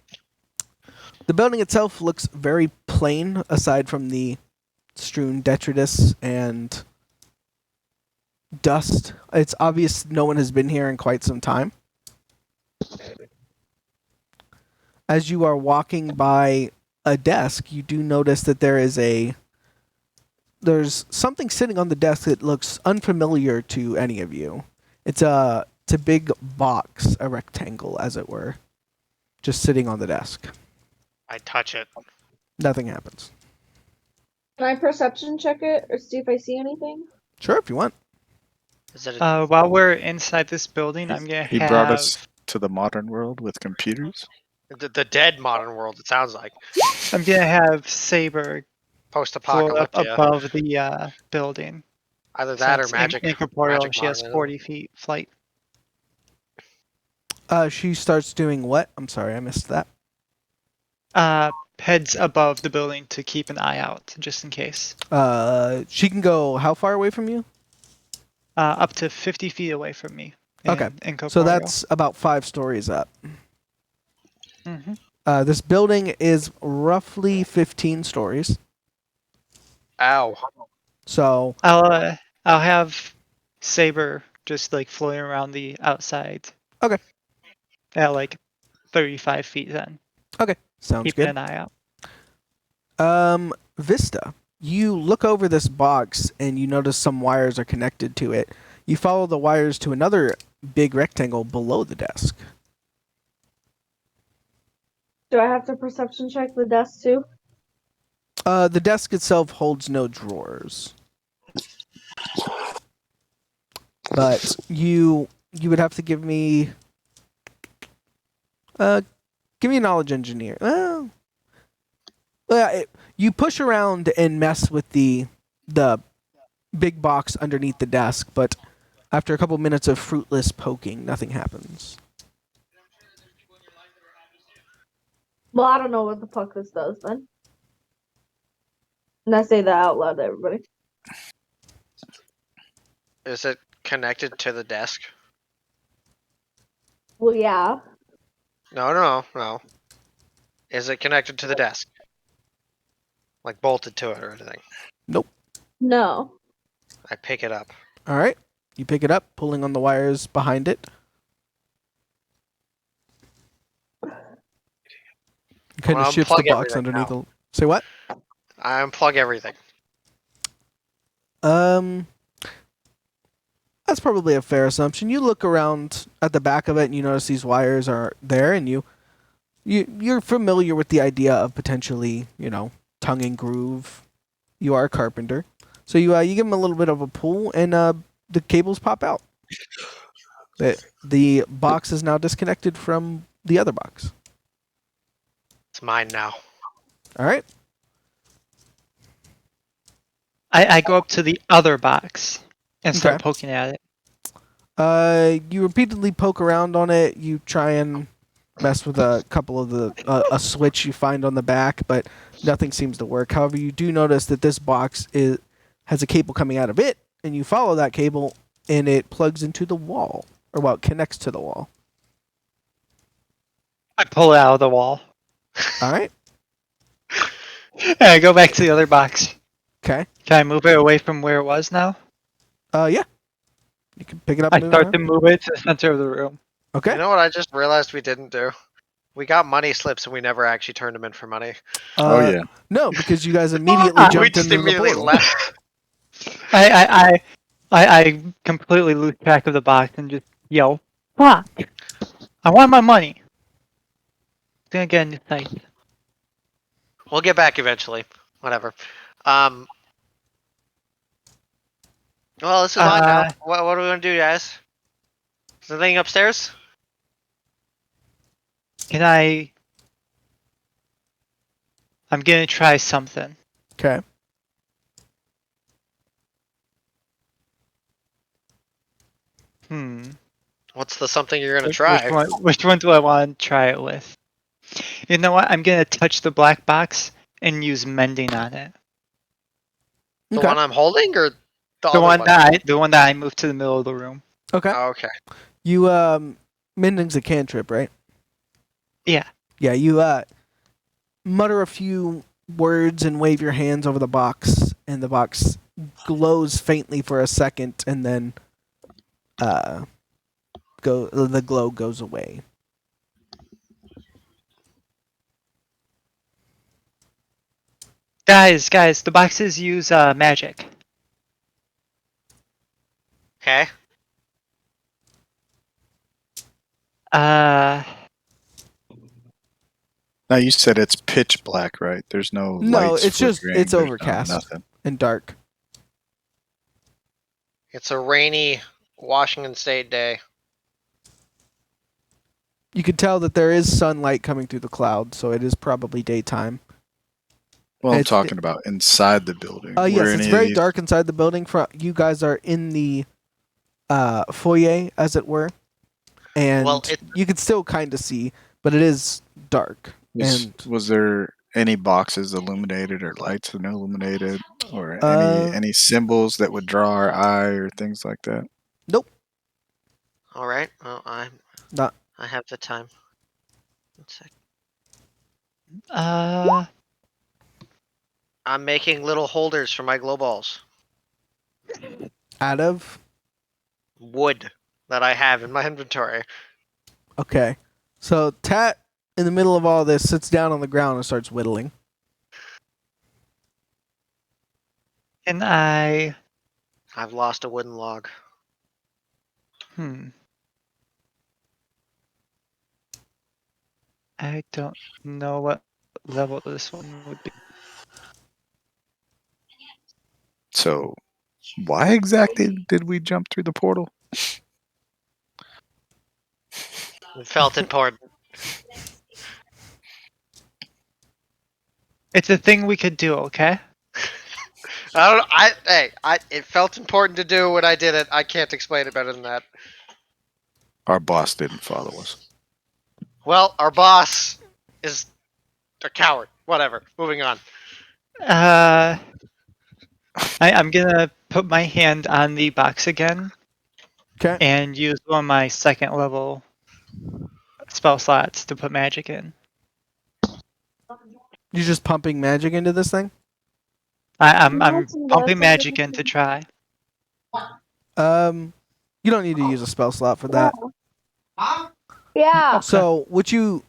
[SPEAKER 1] The building itself looks very plain, aside from the strewn detritus and dust. It's obvious no one has been here in quite some time. As you are walking by a desk, you do notice that there's something sitting on the desk that looks unfamiliar to any of you. It's a big box, a rectangle, as it were, just sitting on the desk.
[SPEAKER 6] I touch it.
[SPEAKER 1] Nothing happens.
[SPEAKER 4] Can I perception check it or see if I see anything?
[SPEAKER 1] Sure, if you want.
[SPEAKER 6] Is it a,
[SPEAKER 3] While we're inside this building, I'm gonna
[SPEAKER 2] He
[SPEAKER 3] have.
[SPEAKER 2] brought us to the modern world with computers.
[SPEAKER 6] the dead modern world? It sounds like
[SPEAKER 3] I'm gonna have Saber float up
[SPEAKER 6] post-apocalypse. Yeah.
[SPEAKER 3] above the building.
[SPEAKER 6] Either that or
[SPEAKER 3] Since
[SPEAKER 6] magic.
[SPEAKER 3] incorporeal,
[SPEAKER 6] magic
[SPEAKER 3] she has
[SPEAKER 6] modern.
[SPEAKER 3] 40 feet flight.
[SPEAKER 1] She starts doing what? I'm sorry, I missed that.
[SPEAKER 3] Heads above the building to keep an eye out, just in case.
[SPEAKER 1] She can go how far away from you?
[SPEAKER 3] Up to 50 feet away from me.
[SPEAKER 1] Okay.
[SPEAKER 3] Incorporeal.
[SPEAKER 1] So that's about 5 stories up.
[SPEAKER 3] Mm-hmm.
[SPEAKER 1] This building is roughly 15 stories.
[SPEAKER 6] Ow.
[SPEAKER 1] So
[SPEAKER 3] I'll have Saber just like floating around the outside.
[SPEAKER 1] Okay.
[SPEAKER 3] At like 35 feet then.
[SPEAKER 1] okay, sounds
[SPEAKER 3] Keeping
[SPEAKER 1] good.
[SPEAKER 3] an eye out.
[SPEAKER 1] Vista, you look over this box and you notice some wires are connected to it. You follow the wires to another big rectangle below the desk.
[SPEAKER 4] Do I have to perception check the desk too?
[SPEAKER 1] The desk itself holds no drawers. But you would have to give me a knowledge engineer. You push around and mess with the big box underneath the desk, but after a couple minutes of fruitless poking, nothing happens.
[SPEAKER 4] Well, I don't know what the fuck this does then. And I say that out loud to everybody.
[SPEAKER 6] Is it connected to the desk?
[SPEAKER 4] Well, yeah.
[SPEAKER 6] No. Is it connected to the desk? Like bolted to it or anything?
[SPEAKER 4] No.
[SPEAKER 6] I pick it up.
[SPEAKER 1] All right. You pick it up, pulling on the wires behind it. You kind
[SPEAKER 6] Well,
[SPEAKER 1] of shifts the
[SPEAKER 6] unplug
[SPEAKER 1] box
[SPEAKER 6] everything
[SPEAKER 1] underneath.
[SPEAKER 6] now.
[SPEAKER 1] Say what?
[SPEAKER 6] I unplug everything.
[SPEAKER 1] That's probably a fair assumption. You look around at the back of it and you notice these wires are there, and you're familiar with the idea of potentially, tongue and groove. You are a carpenter, so you give them a little bit of a pull, and the cables pop out. The box is now disconnected from the other box.
[SPEAKER 6] It's mine now.
[SPEAKER 1] All right.
[SPEAKER 3] I go up to the other box and start
[SPEAKER 1] Okay.
[SPEAKER 3] poking at it.
[SPEAKER 1] You repeatedly poke around on it. You try and mess with a couple of a switch you find on the back, but nothing seems to work. However, you do notice that this box has a cable coming out of it, and you follow that cable, and it plugs into the wall, or well, it connects to the wall.
[SPEAKER 3] I pull it out of the wall.
[SPEAKER 1] All right.
[SPEAKER 3] And I go back to the other box.
[SPEAKER 1] Okay.
[SPEAKER 3] Can I move it away from where it was now?
[SPEAKER 1] Yeah. You can pick it up.
[SPEAKER 3] I
[SPEAKER 1] And move it
[SPEAKER 3] start
[SPEAKER 1] around.
[SPEAKER 3] to move it to the center of the room.
[SPEAKER 1] Okay.
[SPEAKER 6] You know what I just realized we didn't do? We got money slips and we never actually turned them in for money.
[SPEAKER 2] Oh yeah.
[SPEAKER 1] No, because you guys immediately
[SPEAKER 3] We
[SPEAKER 1] jumped
[SPEAKER 6] just
[SPEAKER 1] into the
[SPEAKER 6] immediately
[SPEAKER 1] portal.
[SPEAKER 6] left.
[SPEAKER 3] I completely lose track of the box and just yell, "Fuck! I want my money!" It's gonna get into sight.
[SPEAKER 6] We'll get back eventually. Whatever. Well, this is mine now. What are we gonna do, guys? Is there anything upstairs?
[SPEAKER 3] Can I? I'm gonna try something.
[SPEAKER 1] Okay.
[SPEAKER 6] What's the something you're gonna
[SPEAKER 3] Which
[SPEAKER 6] try?
[SPEAKER 3] which one do I want to try it with? You know what? I'm gonna touch the black box and use mending on it.
[SPEAKER 6] The
[SPEAKER 1] Okay.
[SPEAKER 6] one I'm holding, or the
[SPEAKER 3] The
[SPEAKER 6] other
[SPEAKER 3] one
[SPEAKER 6] one?
[SPEAKER 3] the one that I moved to the middle of the room.
[SPEAKER 1] Okay.
[SPEAKER 6] Oh, okay.
[SPEAKER 1] You mending's a cantrip, right?
[SPEAKER 3] Yeah.
[SPEAKER 1] Yeah, you mutter a few words and wave your hands over the box, and the box glows faintly for a second, and then the glow goes away.
[SPEAKER 3] Guys, the boxes use magic.
[SPEAKER 6] Okay.
[SPEAKER 2] Now you said it's pitch black, right? There's no
[SPEAKER 1] No,
[SPEAKER 2] lights.
[SPEAKER 1] it's just
[SPEAKER 2] flickering,
[SPEAKER 1] it's
[SPEAKER 2] there's
[SPEAKER 1] overcast
[SPEAKER 2] nothing.
[SPEAKER 1] and dark.
[SPEAKER 6] It's a rainy Washington State day.
[SPEAKER 1] You can tell that there is sunlight coming through the clouds, so it is probably daytime.
[SPEAKER 2] Well, I'm
[SPEAKER 1] It's-
[SPEAKER 2] talking about inside the building.
[SPEAKER 1] Yes,
[SPEAKER 2] Were
[SPEAKER 1] it's
[SPEAKER 2] any
[SPEAKER 1] very
[SPEAKER 2] of these-
[SPEAKER 1] dark inside the building. You guys are in the foyer, as it were, and
[SPEAKER 6] Well,
[SPEAKER 1] you can still kind of see, but it is dark.
[SPEAKER 2] Was there any boxes illuminated or lights illuminated or
[SPEAKER 1] Uh,
[SPEAKER 2] any symbols that would draw our eye or things like that?
[SPEAKER 6] All right. Well, I have the time. 1 sec. I'm making little holders for my glow balls.
[SPEAKER 1] Out of
[SPEAKER 6] Wood that I have in my inventory.
[SPEAKER 1] okay, so Tat in the middle of all this sits down on the ground and starts whittling.
[SPEAKER 3] Can I?
[SPEAKER 6] I've lost a wooden log.
[SPEAKER 3] I don't know what level this one would be.
[SPEAKER 2] So, why exactly did we jump through the portal?
[SPEAKER 6] It felt important.
[SPEAKER 3] It's a thing we could do, okay?
[SPEAKER 6] It felt important to do when I did it. I can't explain it better than that.
[SPEAKER 2] Our boss didn't follow us.
[SPEAKER 6] Well, our boss is a coward. Whatever. Moving on.
[SPEAKER 3] I'm gonna put my hand on the box again
[SPEAKER 1] Okay.
[SPEAKER 3] and use one of my second level spell slots to put magic in.
[SPEAKER 1] You're just pumping magic into this thing?
[SPEAKER 3] I'm
[SPEAKER 4] That's
[SPEAKER 3] pumping magic in to try.
[SPEAKER 1] You don't need to use a spell slot for that.
[SPEAKER 4] Yeah.
[SPEAKER 3] Okay.
[SPEAKER 1] So,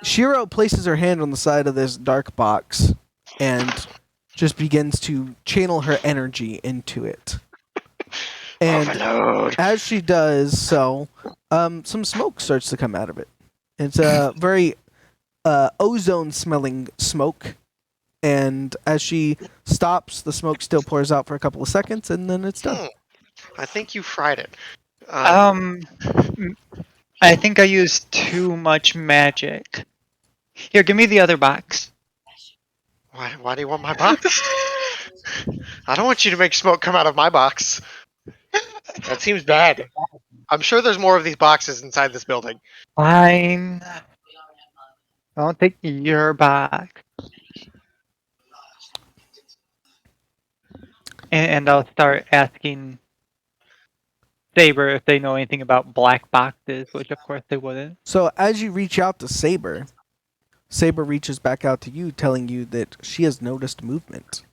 [SPEAKER 1] Shiro places her hand on the side of this dark box and just begins to channel her energy into it. And
[SPEAKER 6] Overload.
[SPEAKER 1] as she does so, some smoke starts to come out of it. It's a very ozone-smelling smoke. And as she stops, the smoke still pours out for a couple of seconds, and then it's done.
[SPEAKER 6] I think you fried it.
[SPEAKER 3] I think I used too much magic. Here, give me the other box.
[SPEAKER 6] Why do you want my box? I don't want you to make smoke come out of my box. That seems bad. I'm sure there's more of these boxes inside this building.
[SPEAKER 3] Fine. I'll take your box. And I'll start asking Saber if they know anything about black boxes, which of course they wouldn't.
[SPEAKER 1] So as you reach out to Saber, Saber reaches back out to you, telling you that she has noticed movement.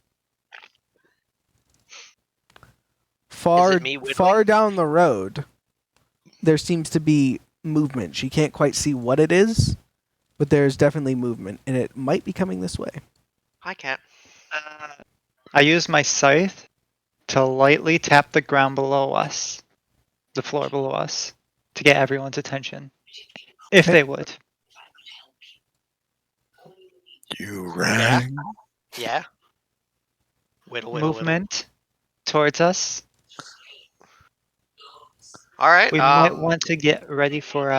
[SPEAKER 1] Far,
[SPEAKER 6] Is it me whittling?
[SPEAKER 1] far down the road, there seems to be movement. She can't quite see what it is, but there's definitely movement, and it might be coming this way.
[SPEAKER 6] Hi, cat.
[SPEAKER 3] I use my scythe to lightly tap the ground below us, the floor below us, to get everyone's attention. If
[SPEAKER 1] Okay.
[SPEAKER 3] they would.
[SPEAKER 2] You rang.
[SPEAKER 6] Yeah. Whittle, whittle, whittle.
[SPEAKER 3] Movement towards us.
[SPEAKER 6] All right.
[SPEAKER 3] We might want to get ready for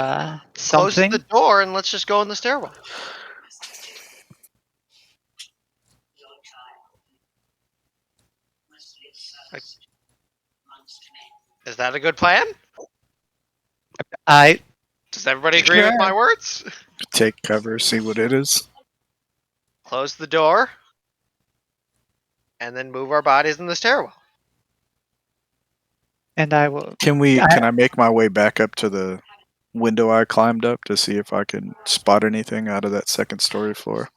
[SPEAKER 6] close
[SPEAKER 3] something.
[SPEAKER 6] the door and let's just go in the stairwell. Is that a good plan? Does everybody agree with my words?
[SPEAKER 2] Take cover, see what it is.
[SPEAKER 6] Close the door. And then move our bodies in the stairwell.
[SPEAKER 3] And I will.
[SPEAKER 2] Can I make my way back up to the window I climbed up to see if I can spot anything out of that second story floor?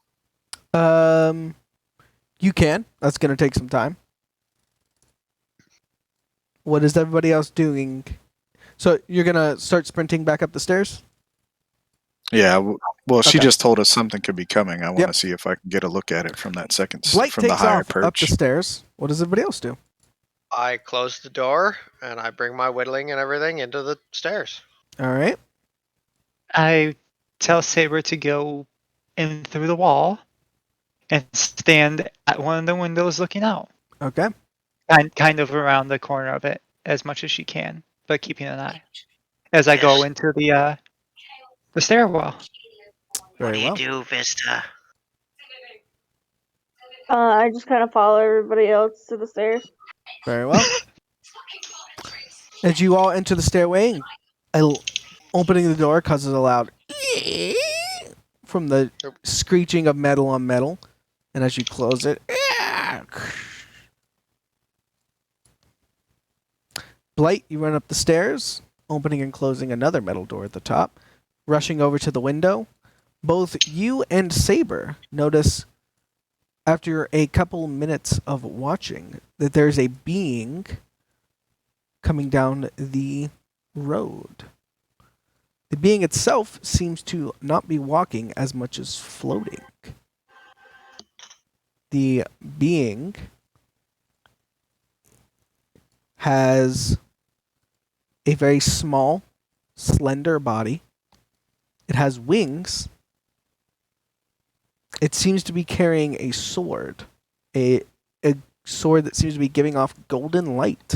[SPEAKER 1] You can. That's going to take some time. What is everybody else doing? So you're going to start sprinting back up the stairs?
[SPEAKER 2] Yeah, well, she
[SPEAKER 1] Okay.
[SPEAKER 2] just told us something could be coming. I want
[SPEAKER 1] Yep.
[SPEAKER 2] to see if I can get a look at it from that second,
[SPEAKER 1] Blight
[SPEAKER 2] from the
[SPEAKER 1] takes
[SPEAKER 2] higher
[SPEAKER 1] off up the
[SPEAKER 2] perch.
[SPEAKER 1] stairs. What does everybody else do?
[SPEAKER 6] I close the door and I bring my whittling and everything into the stairs.
[SPEAKER 1] All right.
[SPEAKER 3] I tell Saber to go in through the wall and stand at one of the windows looking out.
[SPEAKER 1] Okay.
[SPEAKER 3] Kind of around the corner of it as much as she can, but keeping an eye as I go into the stairwell.
[SPEAKER 1] Very well.
[SPEAKER 6] do, Vista?
[SPEAKER 4] I just kind of follow everybody else to the stairs.
[SPEAKER 1] Very well. As you all enter the stairway, opening the door causes a loud from the screeching of metal on metal. And as you close it, Blight, you run up the stairs, opening and closing another metal door at the top, rushing over to the window. Both you and Saber notice, after a couple minutes of watching, that there's a being coming down the road. The being itself seems to not be walking as much as floating. The being has a very small, slender body. It has wings. It seems to be carrying a sword. A sword that seems to be giving off golden light.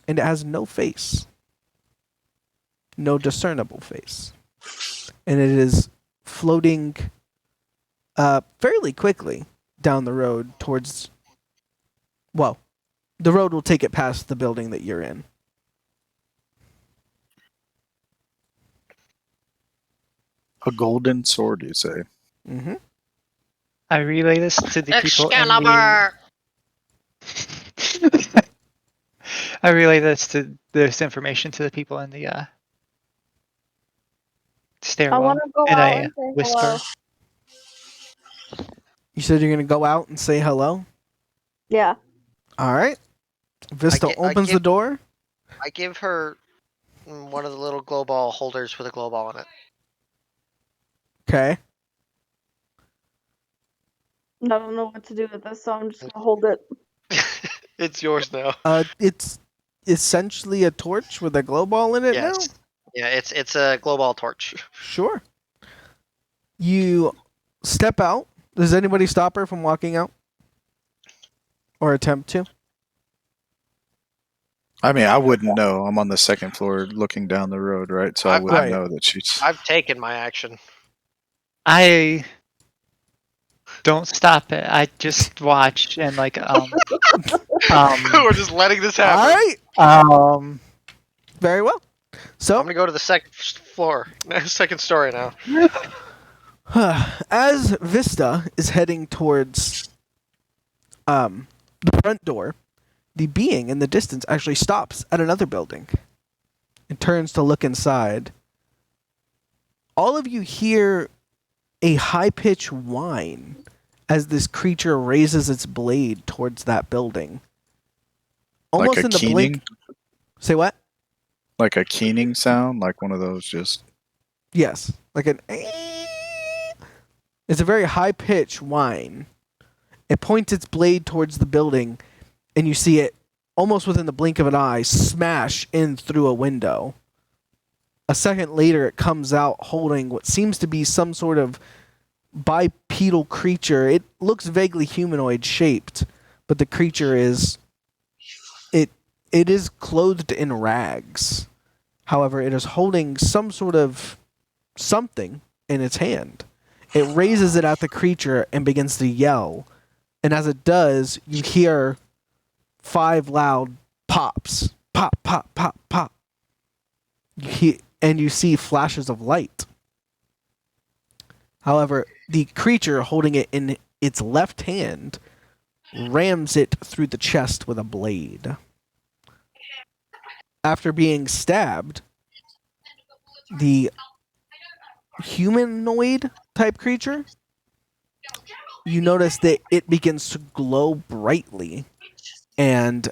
[SPEAKER 1] And it has no face. No discernible face. And it is floating fairly quickly down the road towards... Well, the road will take it past the building that you're in.
[SPEAKER 2] A golden sword, you say?
[SPEAKER 1] Mm-hmm.
[SPEAKER 3] I relay this to the people in the...
[SPEAKER 6] Excalibur!
[SPEAKER 3] I relay this information to the people in the
[SPEAKER 4] I
[SPEAKER 3] stairwell
[SPEAKER 4] want to go
[SPEAKER 3] in
[SPEAKER 4] out
[SPEAKER 3] a
[SPEAKER 4] and say
[SPEAKER 3] whisper.
[SPEAKER 4] hello.
[SPEAKER 1] You said you're gonna go out and say hello.
[SPEAKER 4] Yeah.
[SPEAKER 1] All right. Vista
[SPEAKER 6] I
[SPEAKER 1] opens the
[SPEAKER 6] give-
[SPEAKER 1] door.
[SPEAKER 6] I give her one of the little glow ball holders with a glow ball in it.
[SPEAKER 1] Okay.
[SPEAKER 4] I don't know what to do with this, so I'm just gonna hold it.
[SPEAKER 6] It's yours now.
[SPEAKER 1] It's essentially a torch with a glow ball in it now.
[SPEAKER 6] Yes. Yeah, it's a glow ball torch.
[SPEAKER 1] Sure. You step out. Does anybody stop her from walking out? Or attempt to?
[SPEAKER 2] I mean, I wouldn't know. I'm on the second floor looking down the road, right? So I wouldn't
[SPEAKER 1] Right.
[SPEAKER 2] know that she's.
[SPEAKER 6] I've taken my action.
[SPEAKER 3] I don't stop it. I just watch and like
[SPEAKER 6] We're just letting this
[SPEAKER 1] All
[SPEAKER 6] happen.
[SPEAKER 1] right. Very well.
[SPEAKER 6] I'm
[SPEAKER 1] So,
[SPEAKER 6] gonna go to the second floor, second story now.
[SPEAKER 1] as Vista is heading towards the front door, the being in the distance actually stops at another building and turns to look inside. All of you hear a high-pitched whine as this creature raises its blade towards that building. Almost
[SPEAKER 2] Like a
[SPEAKER 1] in the
[SPEAKER 2] keening?
[SPEAKER 1] blink. Say what?
[SPEAKER 2] Like a keening sound, like one of those just.
[SPEAKER 1] Yes, like an. It's a very high-pitched whine. It points its blade towards the building, and you see it almost within the blink of an eye smash in through a window. A second later, it comes out holding what seems to be some sort of bipedal creature. It looks vaguely humanoid shaped, but the creature is it is clothed in rags. However, it is holding some sort of something in its hand. It raises it at the creature and begins to yell. And as it does, you hear 5 loud pops. Pop, pop, pop, pop. And you see flashes of light. However, the creature holding it in its left hand rams it through the chest with a blade. After being stabbed, the humanoid type creature, you notice that it begins to glow brightly and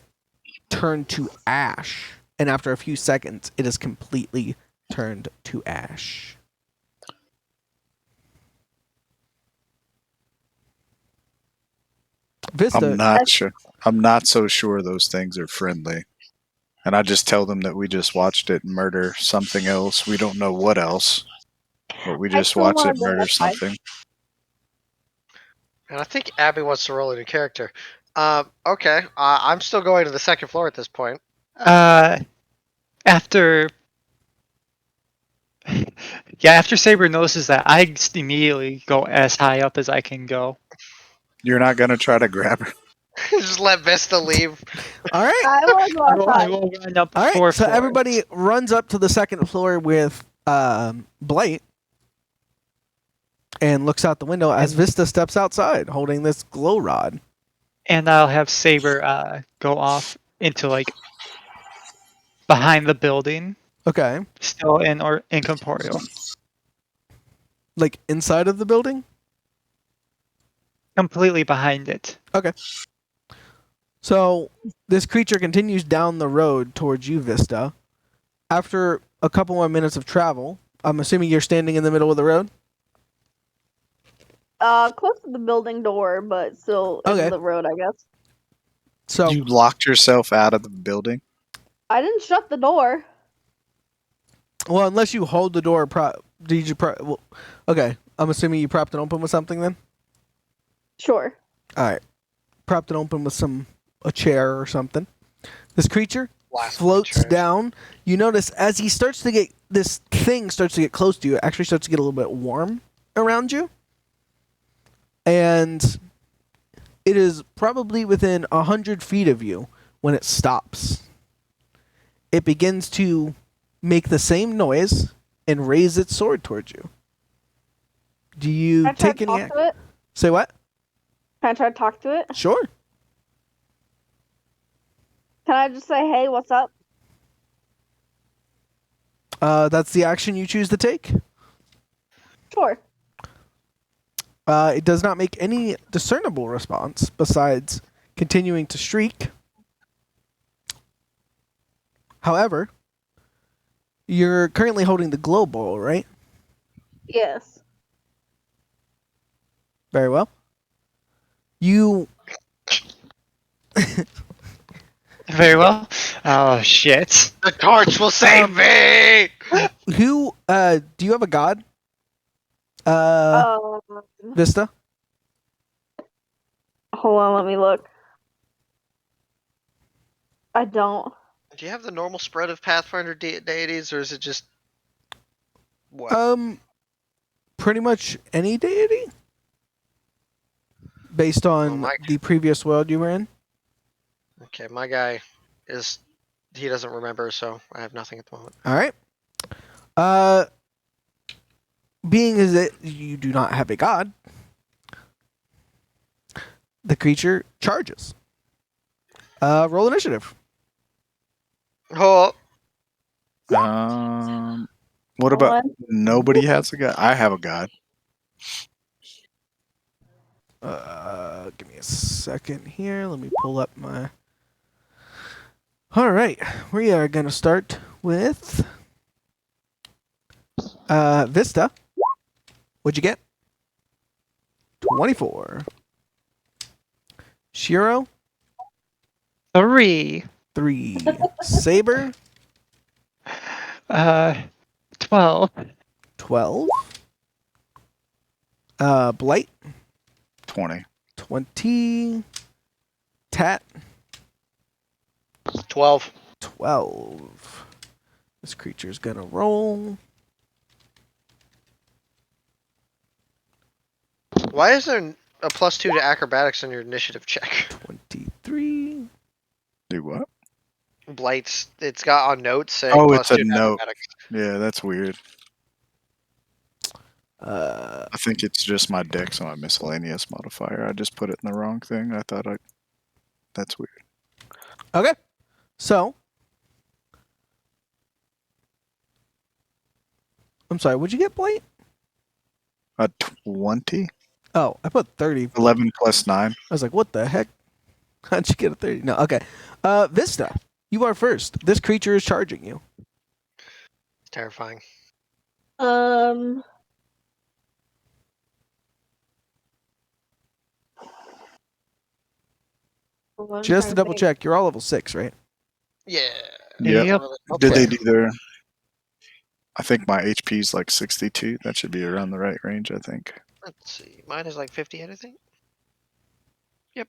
[SPEAKER 1] turn to ash. And after a few seconds, it is completely turned to ash. Vista,
[SPEAKER 2] I'm not sure. I'm not so sure those things are friendly. And I just tell them that we just watched it murder something else. We don't know what else, but we
[SPEAKER 4] I
[SPEAKER 2] just
[SPEAKER 4] still
[SPEAKER 2] watched
[SPEAKER 4] wanna
[SPEAKER 2] it
[SPEAKER 4] go
[SPEAKER 2] murder
[SPEAKER 4] outside.
[SPEAKER 2] something.
[SPEAKER 6] And I think Abby wants to roll a new character. Okay. I'm still going to the second floor at this point.
[SPEAKER 3] After after Saber notices that, I just immediately go as high up as I can go.
[SPEAKER 2] You're not gonna try to grab her.
[SPEAKER 6] Just let Vista leave.
[SPEAKER 1] all right.
[SPEAKER 4] I want to go
[SPEAKER 3] I
[SPEAKER 4] outside.
[SPEAKER 3] will run up
[SPEAKER 1] All right,
[SPEAKER 3] 4
[SPEAKER 1] so
[SPEAKER 3] floors.
[SPEAKER 1] everybody runs up to the second floor with Blight and looks out the window as Vista steps outside holding this glow rod.
[SPEAKER 3] And I'll have Saber go off into like behind the building,
[SPEAKER 1] Okay.
[SPEAKER 3] still in incorporeal,
[SPEAKER 1] Like inside of the building?
[SPEAKER 3] completely behind it.
[SPEAKER 1] So this creature continues down the road towards you, Vista. After a couple more minutes of travel, I'm assuming you're standing in the middle of the road?
[SPEAKER 4] Close to the building door, but still
[SPEAKER 1] Okay.
[SPEAKER 4] in the road, I guess.
[SPEAKER 1] So
[SPEAKER 2] You locked yourself out of the building.
[SPEAKER 4] I didn't shut the door.
[SPEAKER 1] well, unless you hold the door okay, I'm assuming you propped it open with something then?
[SPEAKER 4] Sure.
[SPEAKER 1] All right. Propped it open with a chair or something. This creature
[SPEAKER 6] Blast
[SPEAKER 1] floats
[SPEAKER 6] the chairs.
[SPEAKER 1] down. You notice as this thing starts to get close to you, it actually starts to get a little bit warm around you. And it is probably within 100 feet of you when it stops. It begins to make the same noise and raise its sword towards you. Do you
[SPEAKER 4] Can I try
[SPEAKER 1] take
[SPEAKER 4] to
[SPEAKER 1] any
[SPEAKER 4] talk to it?
[SPEAKER 1] Say what?
[SPEAKER 4] Can I try to talk to it?
[SPEAKER 1] Sure.
[SPEAKER 4] Can I just say, hey, what's up?
[SPEAKER 1] That's the action you choose to take.
[SPEAKER 4] Sure.
[SPEAKER 1] It does not make any discernible response besides continuing to shriek. However, you're currently holding the glow ball, right?
[SPEAKER 4] Yes.
[SPEAKER 1] Very well. You
[SPEAKER 3] Very well. Oh shit.
[SPEAKER 6] The torch will save me.
[SPEAKER 1] do you have a god?
[SPEAKER 4] Um,
[SPEAKER 1] Vista?
[SPEAKER 4] hold on, let me look. I don't.
[SPEAKER 6] Do you have the normal spread of Pathfinder deities, or is it just what?
[SPEAKER 1] Pretty much any deity based on
[SPEAKER 6] my-
[SPEAKER 1] the previous world you were in.
[SPEAKER 6] Okay, my guy he doesn't remember, so I have nothing at the moment.
[SPEAKER 1] All right. Being as that you do not have a god, the creature charges. Roll initiative.
[SPEAKER 6] Oh,
[SPEAKER 2] What about
[SPEAKER 4] One.
[SPEAKER 2] nobody has a god? I have a god.
[SPEAKER 1] Give me a second here. Let me pull up my. All right, we are gonna start with Vista. What'd you get? 24. Shiro,
[SPEAKER 3] 3.
[SPEAKER 1] 3. Saber,
[SPEAKER 3] 12.
[SPEAKER 1] 12. Blight,
[SPEAKER 2] 20.
[SPEAKER 1] 20. Tat,
[SPEAKER 6] 12.
[SPEAKER 1] 12. This creature's gonna roll.
[SPEAKER 6] Why is there a +2 to acrobatics on your initiative check?
[SPEAKER 1] 23.
[SPEAKER 2] Do what?
[SPEAKER 6] Blight's, it's got on notes saying
[SPEAKER 2] Oh,
[SPEAKER 6] +2
[SPEAKER 2] it's a
[SPEAKER 6] to
[SPEAKER 2] note.
[SPEAKER 6] acrobatics.
[SPEAKER 2] Yeah, that's weird.
[SPEAKER 1] Uh,
[SPEAKER 2] I think it's just my dex on my miscellaneous modifier. I just put it in the wrong thing. That's weird.
[SPEAKER 1] okay. So, I'm sorry, what'd you get, Blight?
[SPEAKER 2] A 20?
[SPEAKER 1] Oh, I put 30.
[SPEAKER 2] 11 plus 9.
[SPEAKER 1] I was like, what the heck? How'd you get a 30? No, okay. Vista, you are first. This creature is charging you.
[SPEAKER 6] It's terrifying.
[SPEAKER 4] Um. hold on,
[SPEAKER 1] Just
[SPEAKER 4] trying
[SPEAKER 1] to double
[SPEAKER 4] think.
[SPEAKER 1] check, you're all level 6, right?
[SPEAKER 6] Yeah.
[SPEAKER 2] Yep.
[SPEAKER 3] Yep.
[SPEAKER 2] Did they
[SPEAKER 1] Okay.
[SPEAKER 2] do their... I think my HP is like 62. That should be around the right range, I think.
[SPEAKER 6] Let's see. Mine is like 58, I think. Yep.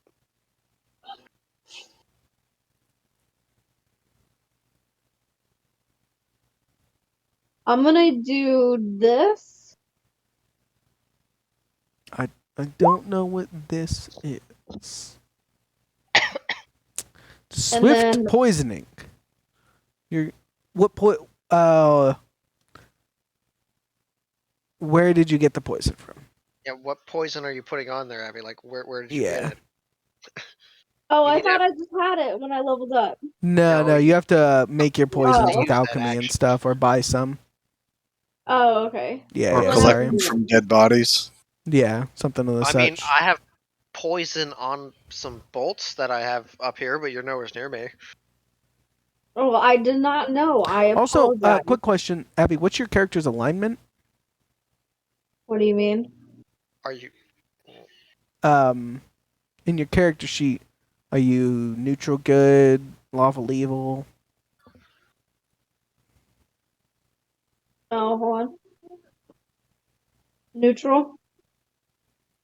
[SPEAKER 4] I'm gonna do this.
[SPEAKER 1] I don't know what this is. Swift
[SPEAKER 4] then-
[SPEAKER 1] poisoning. Where did you get the poison from?
[SPEAKER 6] Yeah, what poison are you putting on there, Abby? Like, where did you
[SPEAKER 1] Yeah.
[SPEAKER 6] get it?
[SPEAKER 4] Oh,
[SPEAKER 6] You
[SPEAKER 4] I
[SPEAKER 6] need to
[SPEAKER 4] thought I just had it when I leveled up.
[SPEAKER 1] No,
[SPEAKER 6] No,
[SPEAKER 1] you have to make your poisons
[SPEAKER 4] Oh.
[SPEAKER 1] with
[SPEAKER 6] Use that
[SPEAKER 1] alchemy and
[SPEAKER 6] action.
[SPEAKER 1] stuff, or buy some.
[SPEAKER 4] Oh, okay.
[SPEAKER 1] Yeah,
[SPEAKER 2] Or
[SPEAKER 1] yeah,
[SPEAKER 4] collect
[SPEAKER 1] sorry.
[SPEAKER 2] collecting from dead bodies.
[SPEAKER 1] Yeah, something of the
[SPEAKER 6] I
[SPEAKER 1] such.
[SPEAKER 6] mean, I have poison on some bolts that I have up here, but you're nowhere near me.
[SPEAKER 4] Oh, I did not know. I
[SPEAKER 1] Also,
[SPEAKER 4] apologize.
[SPEAKER 1] quick question, Abby, what's your character's alignment?
[SPEAKER 4] What do you mean?
[SPEAKER 6] Are you?
[SPEAKER 1] In your character sheet, are you neutral good, lawful evil?
[SPEAKER 4] Oh, hold on. Neutral.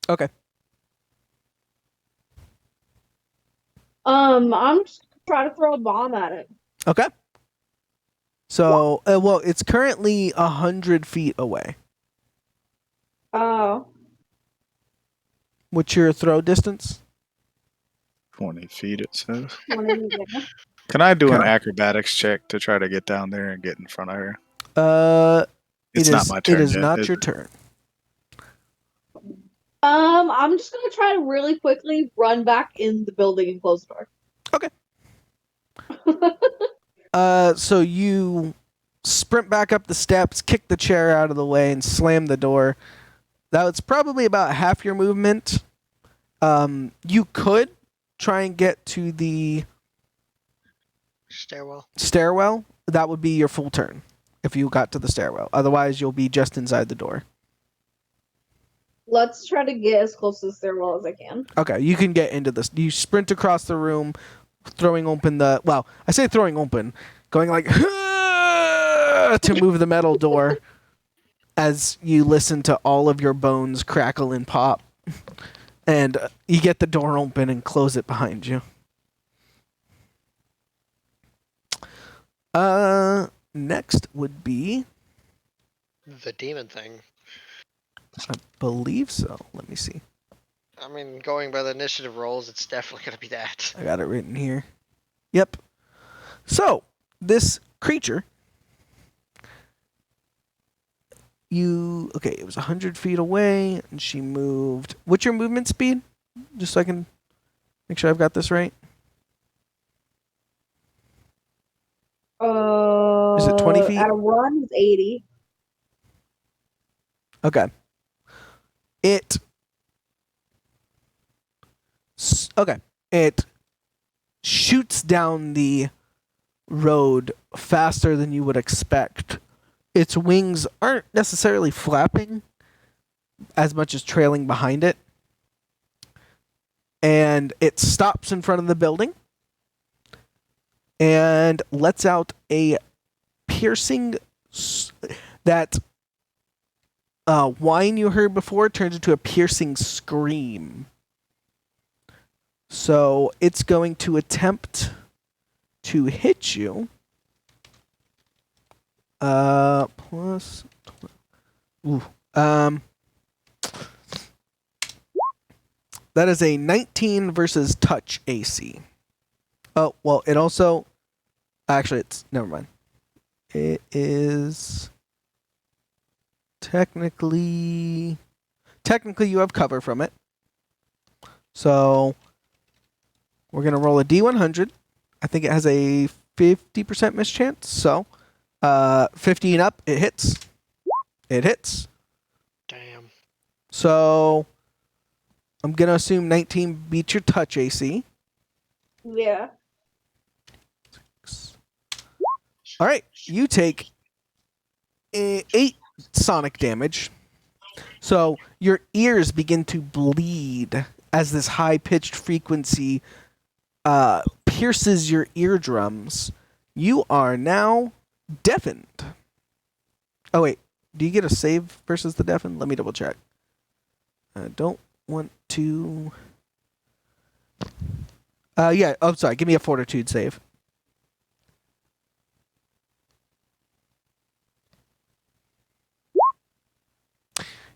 [SPEAKER 1] Okay.
[SPEAKER 4] I'm just trying to throw a bomb at it.
[SPEAKER 1] Okay. So, well, it's currently 100 feet away.
[SPEAKER 4] Oh.
[SPEAKER 1] What's your throw distance?
[SPEAKER 2] 20 feet, it says.
[SPEAKER 4] What is it?
[SPEAKER 2] Can I do an
[SPEAKER 1] Okay.
[SPEAKER 2] acrobatics check to try to get down there and get in front of her?
[SPEAKER 1] It's
[SPEAKER 2] It's not my turn
[SPEAKER 1] It is
[SPEAKER 2] yet,
[SPEAKER 1] not
[SPEAKER 2] is
[SPEAKER 1] your
[SPEAKER 2] it?
[SPEAKER 1] turn.
[SPEAKER 4] I'm just gonna try to really quickly run back in the building and close the door.
[SPEAKER 1] So you sprint back up the steps, kick the chair out of the way, and slam the door. That's probably about half your movement. You could try and get to the stairwell. That would be your full turn if you got to the stairwell. Otherwise, you'll be just inside the door.
[SPEAKER 4] Let's try to get as close to the stairwell as I can.
[SPEAKER 1] Okay, you can get into this. You sprint across the room, throwing open the... Well, I say throwing open, going like... to move the metal door as you listen to all of your bones crackle and pop. And you get the door open and close it behind you. Next would be...
[SPEAKER 6] The demon thing.
[SPEAKER 1] I believe so. Let me see.
[SPEAKER 6] I mean, going by the initiative rolls, it's definitely going to be that.
[SPEAKER 1] I got it written here. Yep. So, this creature... Okay, it was 100 feet away, and she moved... What's your movement speed? Just so I can make sure I've got this right. Is it 20 feet?
[SPEAKER 4] At a run, it's 80.
[SPEAKER 1] Okay. It shoots down the road faster than you would expect. Its wings aren't necessarily flapping as much as trailing behind it. And it stops in front of the building and lets out a piercing... That whine you heard before turns into a piercing scream. So it's going to attempt to hit you. Plus... Ooh. That is a 19 versus touch AC. Oh, well, it also... Actually, it's... Never mind. It is... Technically, you have cover from it. So, we're going to roll a D100. I think it has a 50% mischance. So, 15 up, it hits. It hits.
[SPEAKER 6] Damn.
[SPEAKER 1] So, I'm going to assume 19 beats your touch AC.
[SPEAKER 4] Yeah.
[SPEAKER 1] All right, you take 8 sonic damage. So your ears begin to bleed as this high-pitched frequency pierces your eardrums. You are now deafened. Oh, wait. Do you get a save versus the deafened? Let me double check. I don't want to... yeah. Oh, sorry. Give me a fortitude save.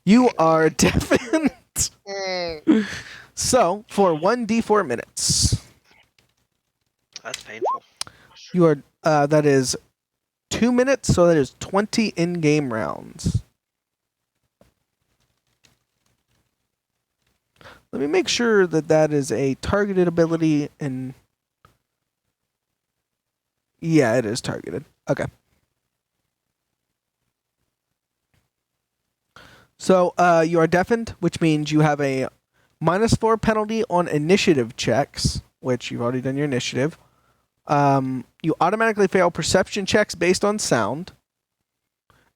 [SPEAKER 1] You are deafened. So, for 1d4 minutes.
[SPEAKER 6] That's painful.
[SPEAKER 1] You are, that is 2 minutes, so that is 20 in-game rounds. Let me make sure that that is a targeted ability and... Yeah, it is targeted. Okay. So, you are deafened, which means you have a -4 penalty on initiative checks, which you've already done your initiative. You automatically fail perception checks based on sound.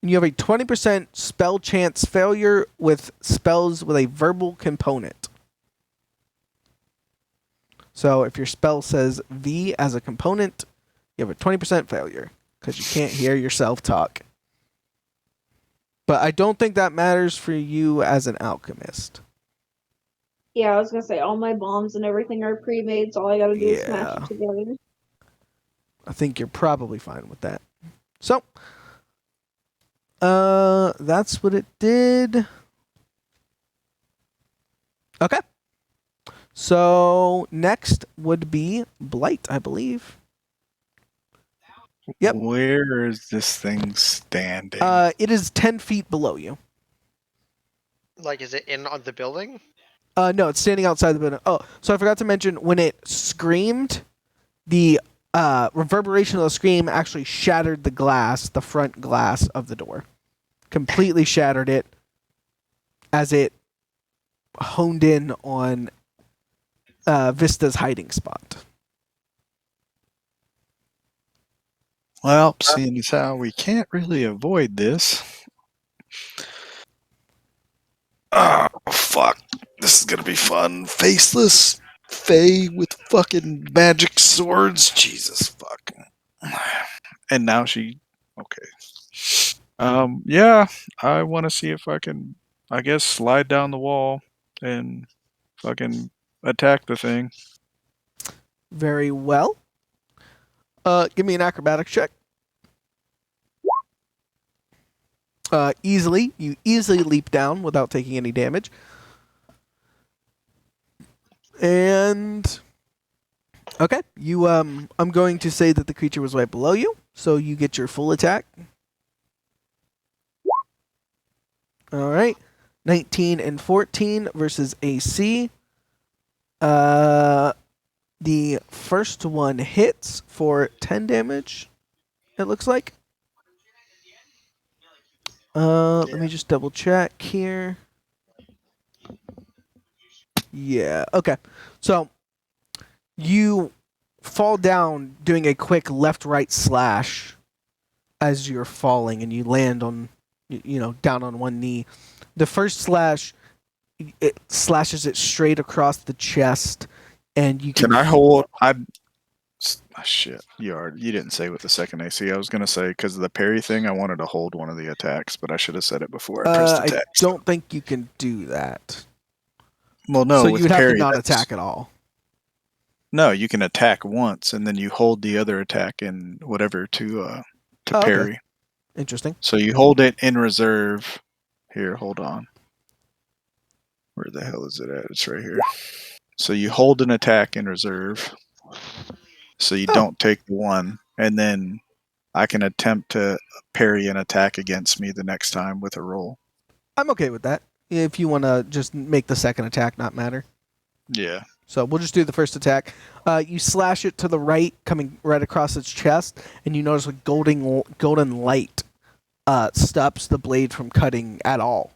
[SPEAKER 1] And you have a 20% spell chance failure with spells with a verbal component. So, if your spell says V as a component, you have a 20% failure, because you can't hear yourself talk. But I don't think that matters for you as an alchemist.
[SPEAKER 4] Yeah, I was gonna say all my bombs and everything are pre-made, so all I gotta do is smash
[SPEAKER 1] Yeah.
[SPEAKER 4] it together.
[SPEAKER 1] I think you're probably fine with that. So, that's what it did. Okay. So, next would be Blight, I believe. Yep.
[SPEAKER 2] Where is this thing standing?
[SPEAKER 1] It is 10 feet below you.
[SPEAKER 6] Like, is it in on the building?
[SPEAKER 1] No, it's standing outside the building. Oh, so I forgot to mention, when it screamed, the reverberation of the scream actually shattered the glass, the front glass of the door. Completely shattered it as it honed in on Vista's hiding spot.
[SPEAKER 2] Well, seeing as how we can't really avoid this. Oh, fuck. This is gonna be fun. Faceless Fae with fucking magic swords. Jesus fuck. And now she. Okay. Yeah, I want to see if I can, I guess, slide down the wall and fucking attack the thing.
[SPEAKER 1] Very well. Give me an acrobatics check. You easily leap down without taking any damage. And okay, I'm going to say that the creature was right below you, so you get your full attack. All right. 19 and 14 versus AC. The first one hits for 10 damage. It looks like. Let me just double check here. Yeah. Okay. So you fall down doing a quick left-right slash as you're falling, and you land on, down on one knee. The first slash, it slashes it straight across the chest, and you
[SPEAKER 2] Can I hold? Shit. You didn't say with the second AC. I was gonna say because of the parry thing, I wanted to hold one of the attacks, but I should have said it before I pressed
[SPEAKER 1] I
[SPEAKER 2] attack.
[SPEAKER 1] don't think you can do that.
[SPEAKER 2] Well, no.
[SPEAKER 1] So
[SPEAKER 2] with
[SPEAKER 1] you'd have
[SPEAKER 2] parry,
[SPEAKER 1] to not
[SPEAKER 2] that's-
[SPEAKER 1] attack at all.
[SPEAKER 2] No, you can attack once, and then you hold the other attack in whatever to
[SPEAKER 1] Oh, okay.
[SPEAKER 2] parry.
[SPEAKER 1] Interesting.
[SPEAKER 2] So you hold it in reserve. Here, hold on. Where the hell is it at? It's right here. So you hold an attack in reserve. So you don't take the one, and then I can attempt to parry an attack against me the next time with a roll.
[SPEAKER 1] I'm okay with that. If you want to just make the second attack not matter.
[SPEAKER 2] Yeah.
[SPEAKER 1] So we'll just do the first attack. You slash it to the right, coming right across its chest, and you notice a golden light stops the blade from cutting at all.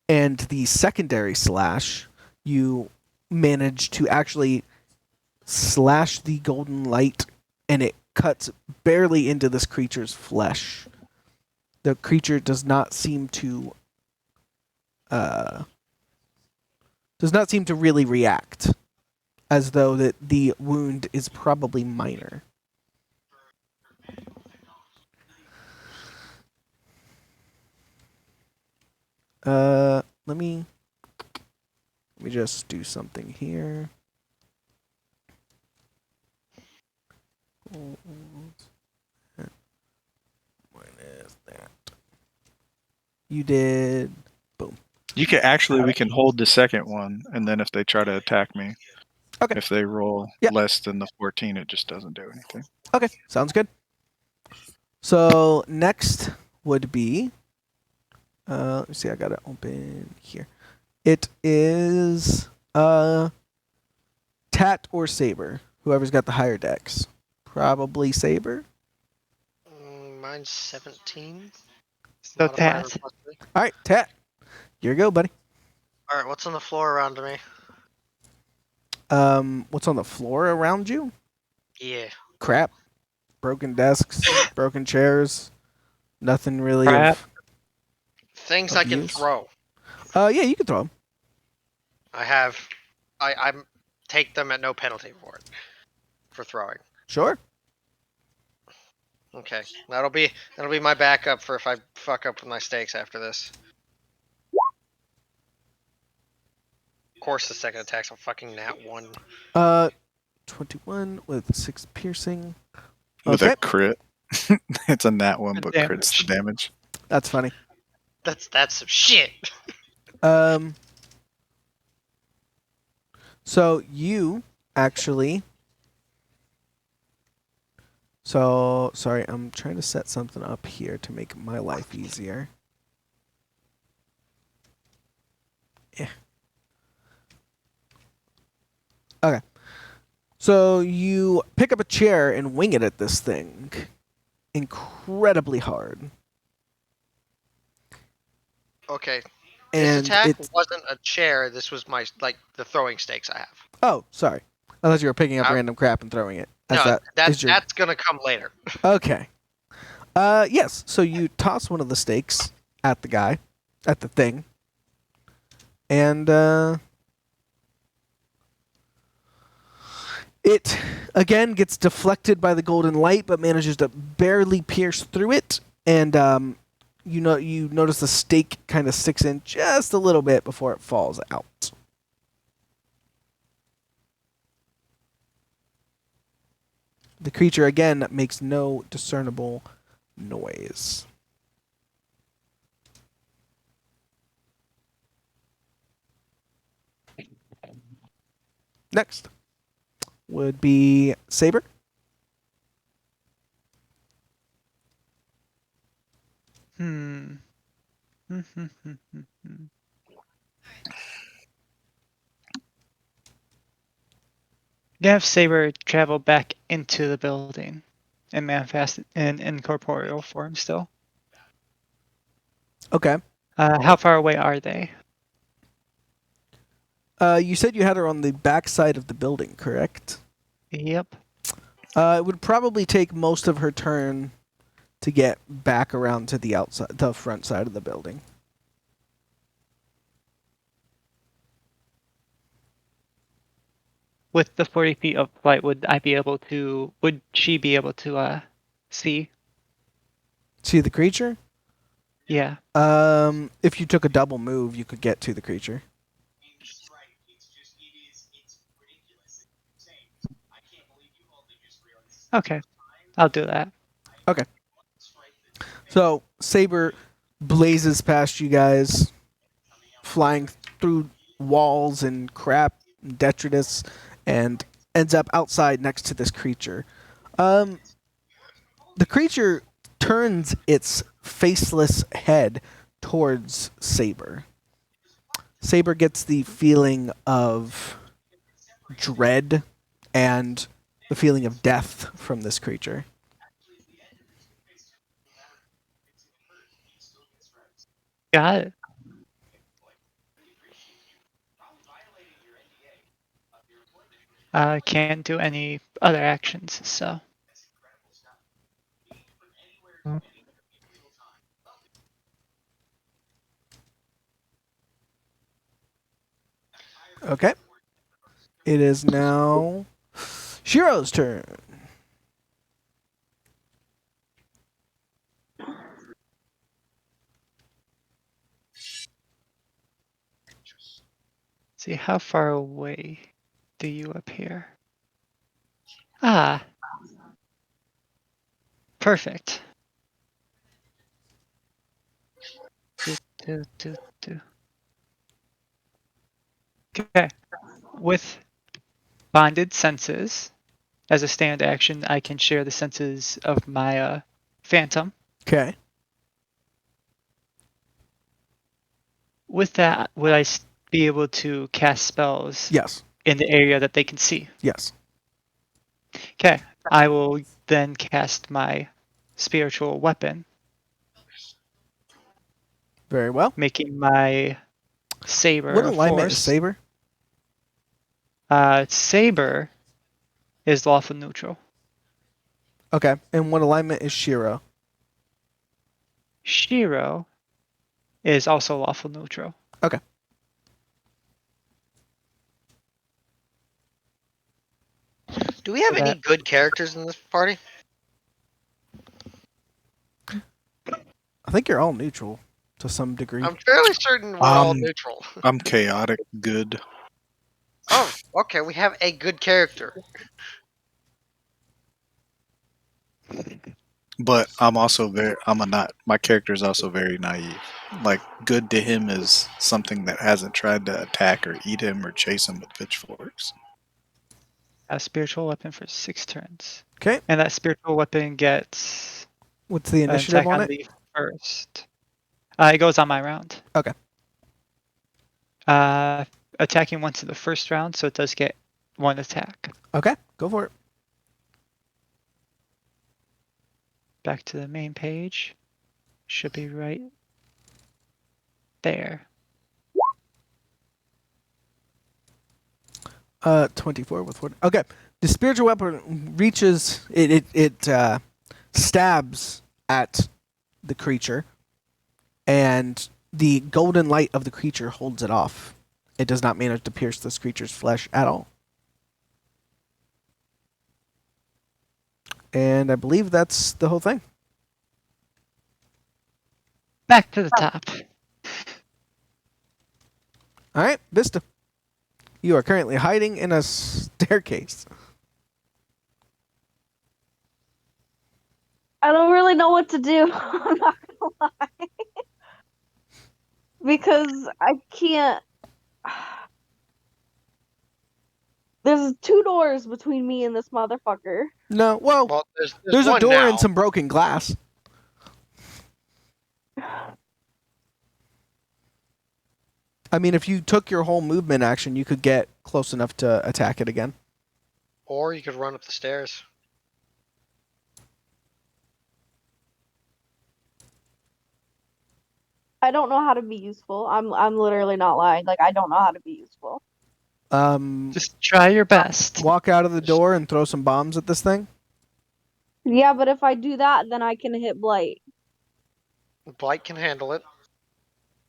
[SPEAKER 1] And the secondary slash, you manage to actually slash the golden light, and it cuts barely into this creature's flesh. The creature does not seem to really react, as though that the wound is probably minor. Let me just do something here. Minus that. You did. Boom.
[SPEAKER 2] We can hold the second one, and then if they try to attack me,
[SPEAKER 1] Okay.
[SPEAKER 2] if they roll
[SPEAKER 1] Yep.
[SPEAKER 2] less than the 14, it just doesn't do anything.
[SPEAKER 1] Okay, sounds good. So next would be, let's see, I got it open here. It is Tat or Saber, whoever's got the higher dex. Probably Saber.
[SPEAKER 6] Mine's 17.
[SPEAKER 3] So
[SPEAKER 6] Modifier
[SPEAKER 3] Tat.
[SPEAKER 6] +3.
[SPEAKER 1] All right, Tat, here you go, buddy.
[SPEAKER 6] All right, what's on the floor around me?
[SPEAKER 1] What's on the floor around you?
[SPEAKER 6] Yeah.
[SPEAKER 1] Crap. Broken desks, broken chairs. Nothing really.
[SPEAKER 3] Crap.
[SPEAKER 6] Things
[SPEAKER 1] Of
[SPEAKER 6] I can
[SPEAKER 1] use?
[SPEAKER 6] throw.
[SPEAKER 1] Yeah, you can throw them.
[SPEAKER 6] I take them at no penalty for throwing.
[SPEAKER 1] Sure.
[SPEAKER 6] Okay, that'll be my backup for if I fuck up with my stakes after this. Of course, the second attack's a fucking nat 1.
[SPEAKER 1] 21 with 6 piercing.
[SPEAKER 2] With
[SPEAKER 1] Okay,
[SPEAKER 2] a crit. It's a nat one,
[SPEAKER 3] Good
[SPEAKER 2] but
[SPEAKER 3] damage.
[SPEAKER 2] crits the damage.
[SPEAKER 1] that's funny.
[SPEAKER 6] That's some shit.
[SPEAKER 1] So you actually. So sorry, I'm trying to set something up here to make my life easier. Yeah. Okay. So you pick up a chair and wing it at this thing. Incredibly hard.
[SPEAKER 6] Okay.
[SPEAKER 1] And
[SPEAKER 6] This attack
[SPEAKER 1] it's...
[SPEAKER 6] wasn't a chair. This was my the throwing stakes I have.
[SPEAKER 1] Oh, sorry. I thought you were picking up
[SPEAKER 6] I-
[SPEAKER 1] random crap and throwing it.
[SPEAKER 6] No,
[SPEAKER 1] Is your...
[SPEAKER 6] that's gonna come later.
[SPEAKER 1] Okay. Yes. So you toss one of the stakes at the guy, at the thing, and it again gets deflected by the golden light, but manages to barely pierce through it. And you notice the stake kind of sticks in just a little bit before it falls out. The creature again makes no discernible noise. Next would be Saber.
[SPEAKER 3] Hmm. You have Saber travel back into the building and manifest in incorporeal form still.
[SPEAKER 1] Okay.
[SPEAKER 3] How far away are they?
[SPEAKER 1] You said you had her on the back side of the building, correct?
[SPEAKER 3] Yep.
[SPEAKER 1] It would probably take most of her turn to get back around to the front side of the building.
[SPEAKER 3] With the 40 feet of flight, would she be able to see?
[SPEAKER 1] See the creature?
[SPEAKER 3] Yeah.
[SPEAKER 1] If you took a double move, you could get to the creature.
[SPEAKER 3] Okay. I'll do that.
[SPEAKER 1] Okay. So Saber blazes past you guys, flying through walls and crap and detritus, and ends up outside next to this creature. The creature turns its faceless head towards Saber. Saber gets the feeling of dread and the feeling of death from this creature.
[SPEAKER 3] Got it. Can't do any other actions, so.
[SPEAKER 1] Okay. It is now Shiro's turn.
[SPEAKER 3] See, how far away do you appear? Ah. Perfect. Okay. With bonded senses, as a stand action, I can share the senses of my phantom.
[SPEAKER 1] Okay.
[SPEAKER 3] With that, would I be able to cast spells
[SPEAKER 1] Yes.
[SPEAKER 3] in the area that they can see?
[SPEAKER 1] Yes.
[SPEAKER 3] Okay. I will then cast my spiritual weapon,
[SPEAKER 1] Very well.
[SPEAKER 3] making my saber
[SPEAKER 1] What
[SPEAKER 3] a
[SPEAKER 1] alignment
[SPEAKER 3] force.
[SPEAKER 1] is Saber?
[SPEAKER 3] Saber is lawful neutral.
[SPEAKER 1] Okay. And what alignment is Shiro?
[SPEAKER 3] Shiro is also lawful neutral.
[SPEAKER 1] Okay.
[SPEAKER 6] Do we have any good characters in this party?
[SPEAKER 1] I think you're all neutral to some degree.
[SPEAKER 6] I'm fairly certain we're all neutral.
[SPEAKER 2] I'm chaotic good.
[SPEAKER 6] Oh, okay. We have a good character.
[SPEAKER 2] But I'm also my character is also very naive. Like, good to him is something that hasn't tried to attack or eat him or chase him with pitchforks.
[SPEAKER 3] A spiritual weapon for 6 turns.
[SPEAKER 1] Okay.
[SPEAKER 3] And that spiritual weapon gets
[SPEAKER 1] What's the
[SPEAKER 3] an
[SPEAKER 1] initiative
[SPEAKER 3] attack
[SPEAKER 1] on it?
[SPEAKER 3] the first. It goes on my round.
[SPEAKER 1] Okay.
[SPEAKER 3] Attacking once in the first round, so it does get one attack.
[SPEAKER 1] Okay, go for it.
[SPEAKER 3] Back to the main page. Should be right there.
[SPEAKER 1] 24 with 40. Okay. The spiritual weapon reaches it stabs at the creature, and the golden light of the creature holds it off. It does not manage to pierce this creature's flesh at all. And I believe that's the whole thing.
[SPEAKER 3] Back to the top.
[SPEAKER 1] All right, Vista. You are currently hiding in a staircase.
[SPEAKER 4] I don't really know what to do. I'm not gonna lie. Because I can't. There's 2 doors between me and this motherfucker.
[SPEAKER 1] No, well,
[SPEAKER 6] Well,
[SPEAKER 1] there's a
[SPEAKER 6] one
[SPEAKER 1] door
[SPEAKER 6] now.
[SPEAKER 1] and some broken glass. I mean, if you took your whole movement action, you could get close enough to attack it again.
[SPEAKER 6] Or you could run up the stairs.
[SPEAKER 4] I don't know how to be useful. I'm literally not lying. Like, I don't know how to be useful.
[SPEAKER 3] Just try your best.
[SPEAKER 1] Walk out of the door and throw some bombs at this thing.
[SPEAKER 4] Yeah, but if I do that, then I can hit Blight.
[SPEAKER 6] Blight can handle it.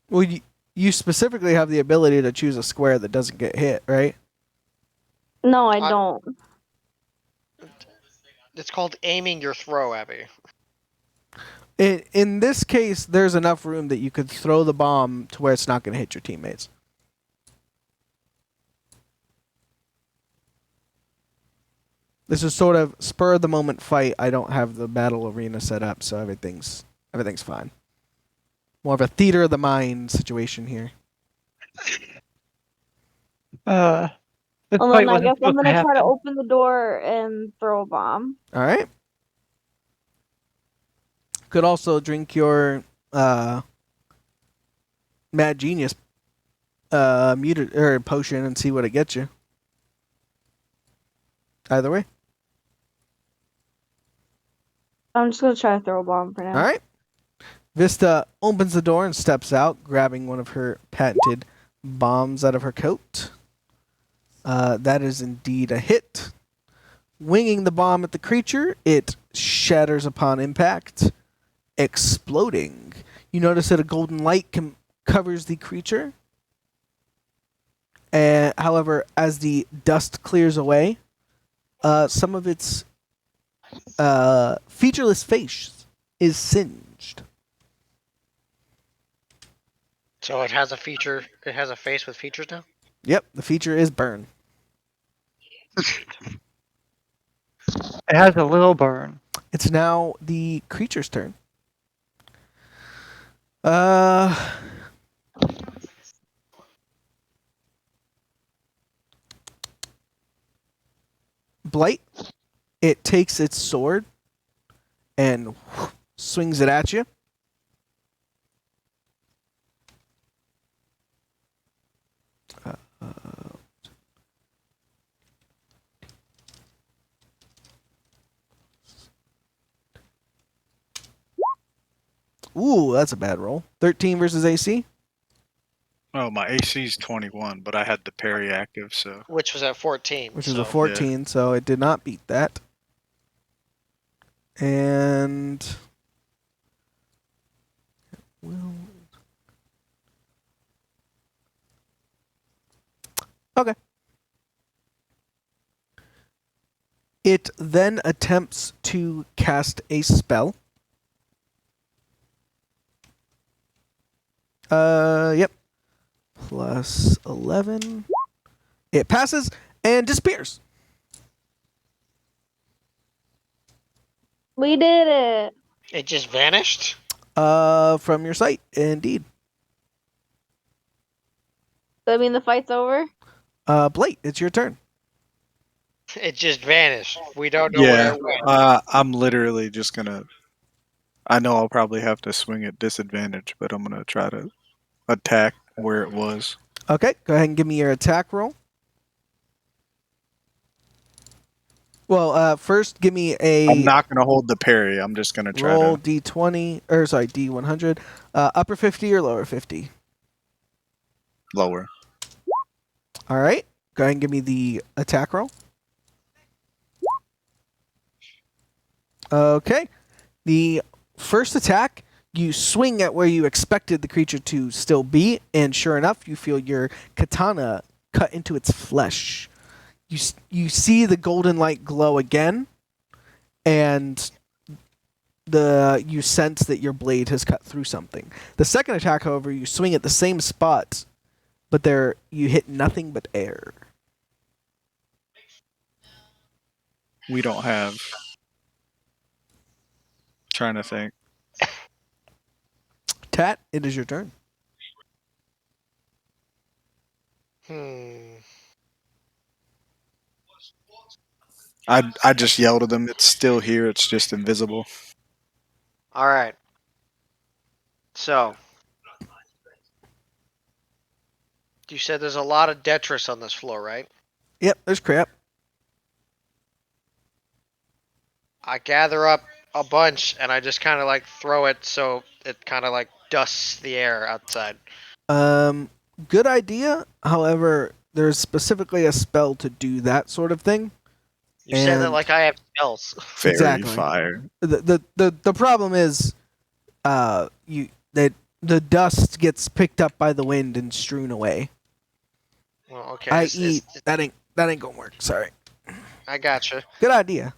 [SPEAKER 1] Well, you specifically have the ability to choose a square that doesn't get hit, right?
[SPEAKER 4] No, I don't.
[SPEAKER 6] It's called aiming your throw, Abby.
[SPEAKER 1] In this case, there's enough room that you could throw the bomb to where it's not going to hit your teammates. This is sort of spur of the moment fight. I don't have the battle arena set up, so everything's fine. More of a theater of the mind situation here.
[SPEAKER 3] This
[SPEAKER 4] Well,
[SPEAKER 3] fight
[SPEAKER 4] then I
[SPEAKER 3] wasn't
[SPEAKER 4] guess I'm
[SPEAKER 3] supposed to
[SPEAKER 4] gonna try to
[SPEAKER 3] happen.
[SPEAKER 4] open the door and throw a bomb.
[SPEAKER 1] All right. Could also drink your Mad Genius muted or potion and see what it gets you. Either way.
[SPEAKER 4] I'm just gonna try to throw a bomb for now.
[SPEAKER 1] All right. Vista opens the door and steps out, grabbing one of her patented bombs out of her coat. That is indeed a hit. Winging the bomb at the creature, it shatters upon impact, exploding. You notice that a golden light covers the creature. However, as the dust clears away, some of its featureless face is singed.
[SPEAKER 6] So it has a feature. It has a face with features now.
[SPEAKER 1] Yep, the feature is burn.
[SPEAKER 3] It has a little burn.
[SPEAKER 1] It's now the creature's turn. Blight, it takes its sword and swings it at you. Ooh, that's a bad roll. 13 versus AC.
[SPEAKER 2] Oh, my AC's 21, but I had the parry active, so
[SPEAKER 6] Which was at 14.
[SPEAKER 1] Which is
[SPEAKER 6] so.
[SPEAKER 1] a 14, so it did not beat that. And okay. It then attempts to cast a spell. Yep. Plus 11. It passes and disappears.
[SPEAKER 4] We did it.
[SPEAKER 6] It just vanished.
[SPEAKER 1] From your sight, indeed.
[SPEAKER 4] Does that mean the fight's over?
[SPEAKER 1] Blake, it's your turn.
[SPEAKER 6] It just vanished. We don't know where
[SPEAKER 2] yeah.
[SPEAKER 6] it went.
[SPEAKER 2] I'm literally just gonna. I know I'll probably have to swing at disadvantage, but I'm gonna try to attack where it was.
[SPEAKER 1] Okay, go ahead and give me your attack roll. Well, first give me
[SPEAKER 2] I'm
[SPEAKER 1] a
[SPEAKER 2] not gonna hold the parry. I'm just gonna try
[SPEAKER 1] roll
[SPEAKER 2] to.
[SPEAKER 1] D20, or sorry, D100. Upper 50 or lower 50?
[SPEAKER 2] Lower.
[SPEAKER 1] All right. Go ahead and give me the attack roll. Okay. The first attack, you swing at where you expected the creature to still be, and sure enough, you feel your katana cut into its flesh. You see the golden light glow again, and you sense that your blade has cut through something. The second attack, however, you swing at the same spot, but there you hit nothing but air.
[SPEAKER 2] We don't have. Trying to think.
[SPEAKER 1] Tat, it is your turn.
[SPEAKER 2] I just yelled at them. It's still here. It's just invisible.
[SPEAKER 6] All right. So, you said there's a lot of detritus on this floor, right?
[SPEAKER 1] Yep, there's crap.
[SPEAKER 6] I gather up a bunch and I just kind of like throw it so it kind of like dusts the air outside.
[SPEAKER 1] Good idea. However, there's specifically a spell to do that sort of thing.
[SPEAKER 6] You said that
[SPEAKER 1] And-
[SPEAKER 6] like I have spells.
[SPEAKER 2] Fairy
[SPEAKER 1] Exactly.
[SPEAKER 2] fire.
[SPEAKER 1] The problem is, the dust gets picked up by the wind and strewn away.
[SPEAKER 6] Well, okay.
[SPEAKER 1] I.e., that ain't gonna work. Sorry.
[SPEAKER 6] I gotcha.
[SPEAKER 1] Good idea.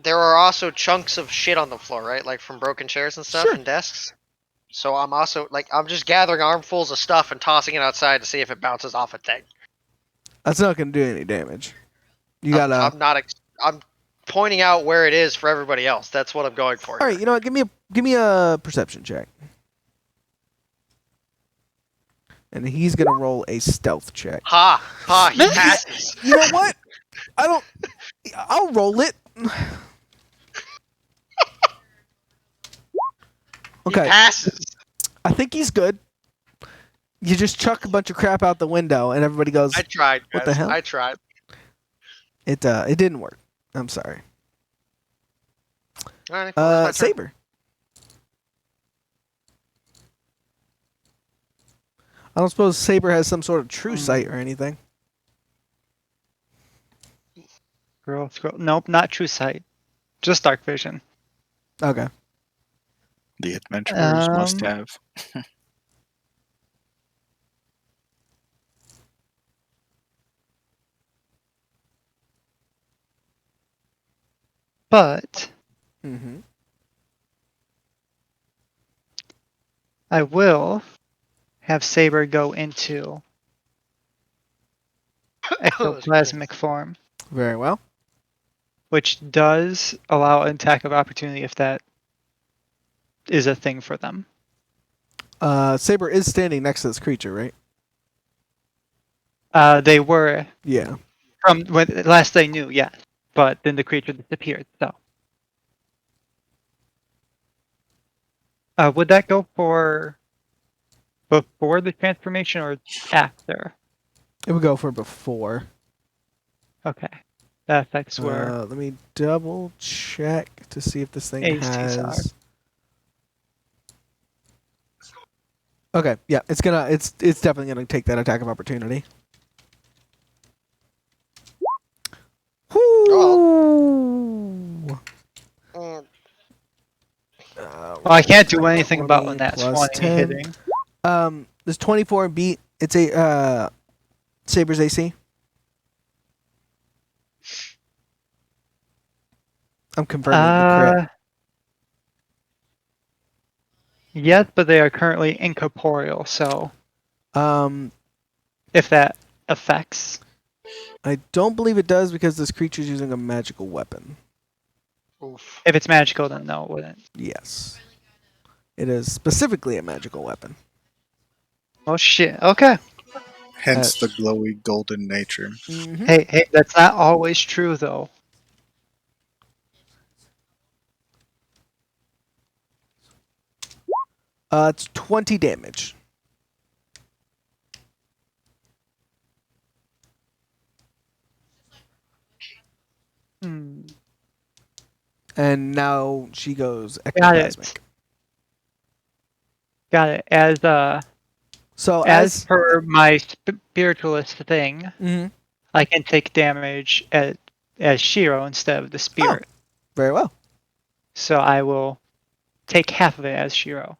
[SPEAKER 6] There are also chunks of shit on the floor, right? Like from broken chairs and stuff
[SPEAKER 1] Sure.
[SPEAKER 6] and desks. So I'm also like I'm just gathering armfuls of stuff and tossing it outside to see if it bounces off a thing.
[SPEAKER 1] That's not gonna do any damage. You gotta.
[SPEAKER 6] I'm not. I'm pointing out where it is for everybody else. That's what I'm going for.
[SPEAKER 1] All right. You know what? Give me a perception check. And he's gonna roll a stealth check.
[SPEAKER 6] Ha! He passes.
[SPEAKER 1] You know what? I'll roll it.
[SPEAKER 6] He
[SPEAKER 1] Okay.
[SPEAKER 6] passes.
[SPEAKER 1] I think he's good. You just chuck a bunch of crap out the window, and everybody goes,
[SPEAKER 6] I tried.
[SPEAKER 1] What the
[SPEAKER 6] guys.
[SPEAKER 1] hell?
[SPEAKER 6] I tried.
[SPEAKER 1] It didn't work. I'm sorry.
[SPEAKER 6] All right, well, that's my turn.
[SPEAKER 1] Saber. I don't suppose Saber has some sort of true sight or anything.
[SPEAKER 3] Scroll. Nope, not true sight. Just dark vision.
[SPEAKER 1] Okay.
[SPEAKER 2] The adventurers must
[SPEAKER 3] Um,
[SPEAKER 2] have.
[SPEAKER 3] But
[SPEAKER 1] Mm-hmm.
[SPEAKER 3] I will have Saber go into ectoplasmic form,
[SPEAKER 1] Very well.
[SPEAKER 3] which does allow an attack of opportunity if that is a thing for them.
[SPEAKER 1] Saber is standing next to this creature, right?
[SPEAKER 3] They were
[SPEAKER 1] Yeah.
[SPEAKER 3] from when last they knew, yes, but then the creature disappeared. So, would that go for before the transformation or after?
[SPEAKER 1] It would go for before.
[SPEAKER 3] Okay, that affects where.
[SPEAKER 1] Let me double check to see if this thing
[SPEAKER 3] ACs
[SPEAKER 1] has. Okay, yeah, it's definitely gonna take that attack of opportunity. Whoo!
[SPEAKER 3] Well, I can't do anything about when
[SPEAKER 1] 20
[SPEAKER 3] that's
[SPEAKER 1] plus
[SPEAKER 3] 20
[SPEAKER 1] 10.
[SPEAKER 3] hitting.
[SPEAKER 1] There's 24 beat. It's a Saber's AC. I'm confirming the crit.
[SPEAKER 3] Yes, but they are currently incorporeal, so if that affects.
[SPEAKER 1] I don't believe it does because this creature's using a magical weapon.
[SPEAKER 6] Oof.
[SPEAKER 3] If it's magical, then no, it wouldn't.
[SPEAKER 1] Yes. It is specifically a magical weapon.
[SPEAKER 3] Oh shit. Okay.
[SPEAKER 2] Hence the glowy golden nature.
[SPEAKER 1] Mm-hmm.
[SPEAKER 3] Hey, that's not always true though.
[SPEAKER 1] It's 20 damage.
[SPEAKER 3] Hmm.
[SPEAKER 1] And now she goes
[SPEAKER 3] Got
[SPEAKER 1] ectoplasmic.
[SPEAKER 3] it. Got it.
[SPEAKER 1] So
[SPEAKER 3] As per my spiritualist thing,
[SPEAKER 1] Mhm.
[SPEAKER 3] I can take damage as Shiro instead of the spirit.
[SPEAKER 1] Very well.
[SPEAKER 3] So I will take half of it as Shiro.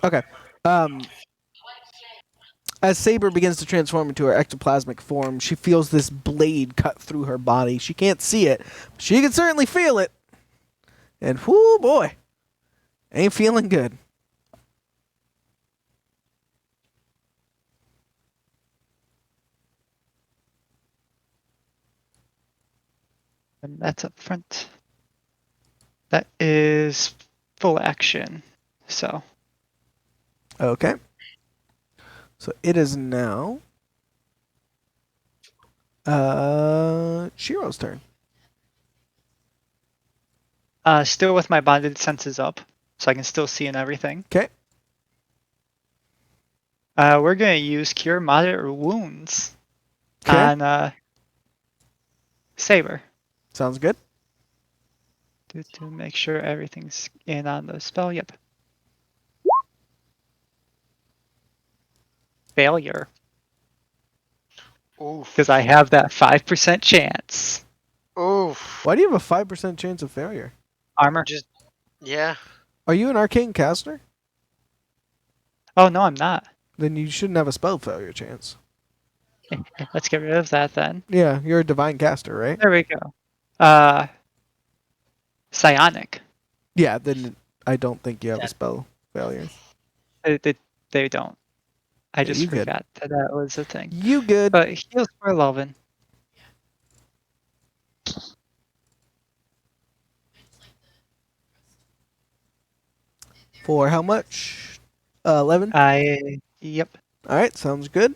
[SPEAKER 1] Okay. As Saber begins to transform into her ectoplasmic form, she feels this blade cut through her body. She can't see it, but she can certainly feel it. And whoo boy, ain't feeling good.
[SPEAKER 3] And that's up front. That is full action. So
[SPEAKER 1] Okay. So it is now Shiro's turn.
[SPEAKER 3] still with my bonded senses up, so I can still see and everything.
[SPEAKER 1] Okay.
[SPEAKER 3] We're gonna use Cure Moderate Wounds on Saber
[SPEAKER 1] Sounds good.
[SPEAKER 3] to make sure everything's in on the spell. Yep. Failure,
[SPEAKER 6] Oof.
[SPEAKER 3] because I have that 5% chance.
[SPEAKER 6] Oof.
[SPEAKER 1] Why do you have a 5% chance of failure?
[SPEAKER 3] Armor.
[SPEAKER 6] Just yeah.
[SPEAKER 1] Are you an arcane caster?
[SPEAKER 3] Oh no, I'm not.
[SPEAKER 1] Then you shouldn't have a spell failure chance.
[SPEAKER 3] Let's get rid of that then.
[SPEAKER 1] Yeah, you're a divine caster, right?
[SPEAKER 3] There we go. Psionic.
[SPEAKER 1] Yeah, then I don't think you have a spell failure.
[SPEAKER 3] They don't. I
[SPEAKER 1] Yeah,
[SPEAKER 3] just
[SPEAKER 1] you good.
[SPEAKER 3] forgot that was a thing.
[SPEAKER 1] You good.
[SPEAKER 3] But heals for 11.
[SPEAKER 1] For how much? 11?
[SPEAKER 3] Yep.
[SPEAKER 1] Alright, sounds good.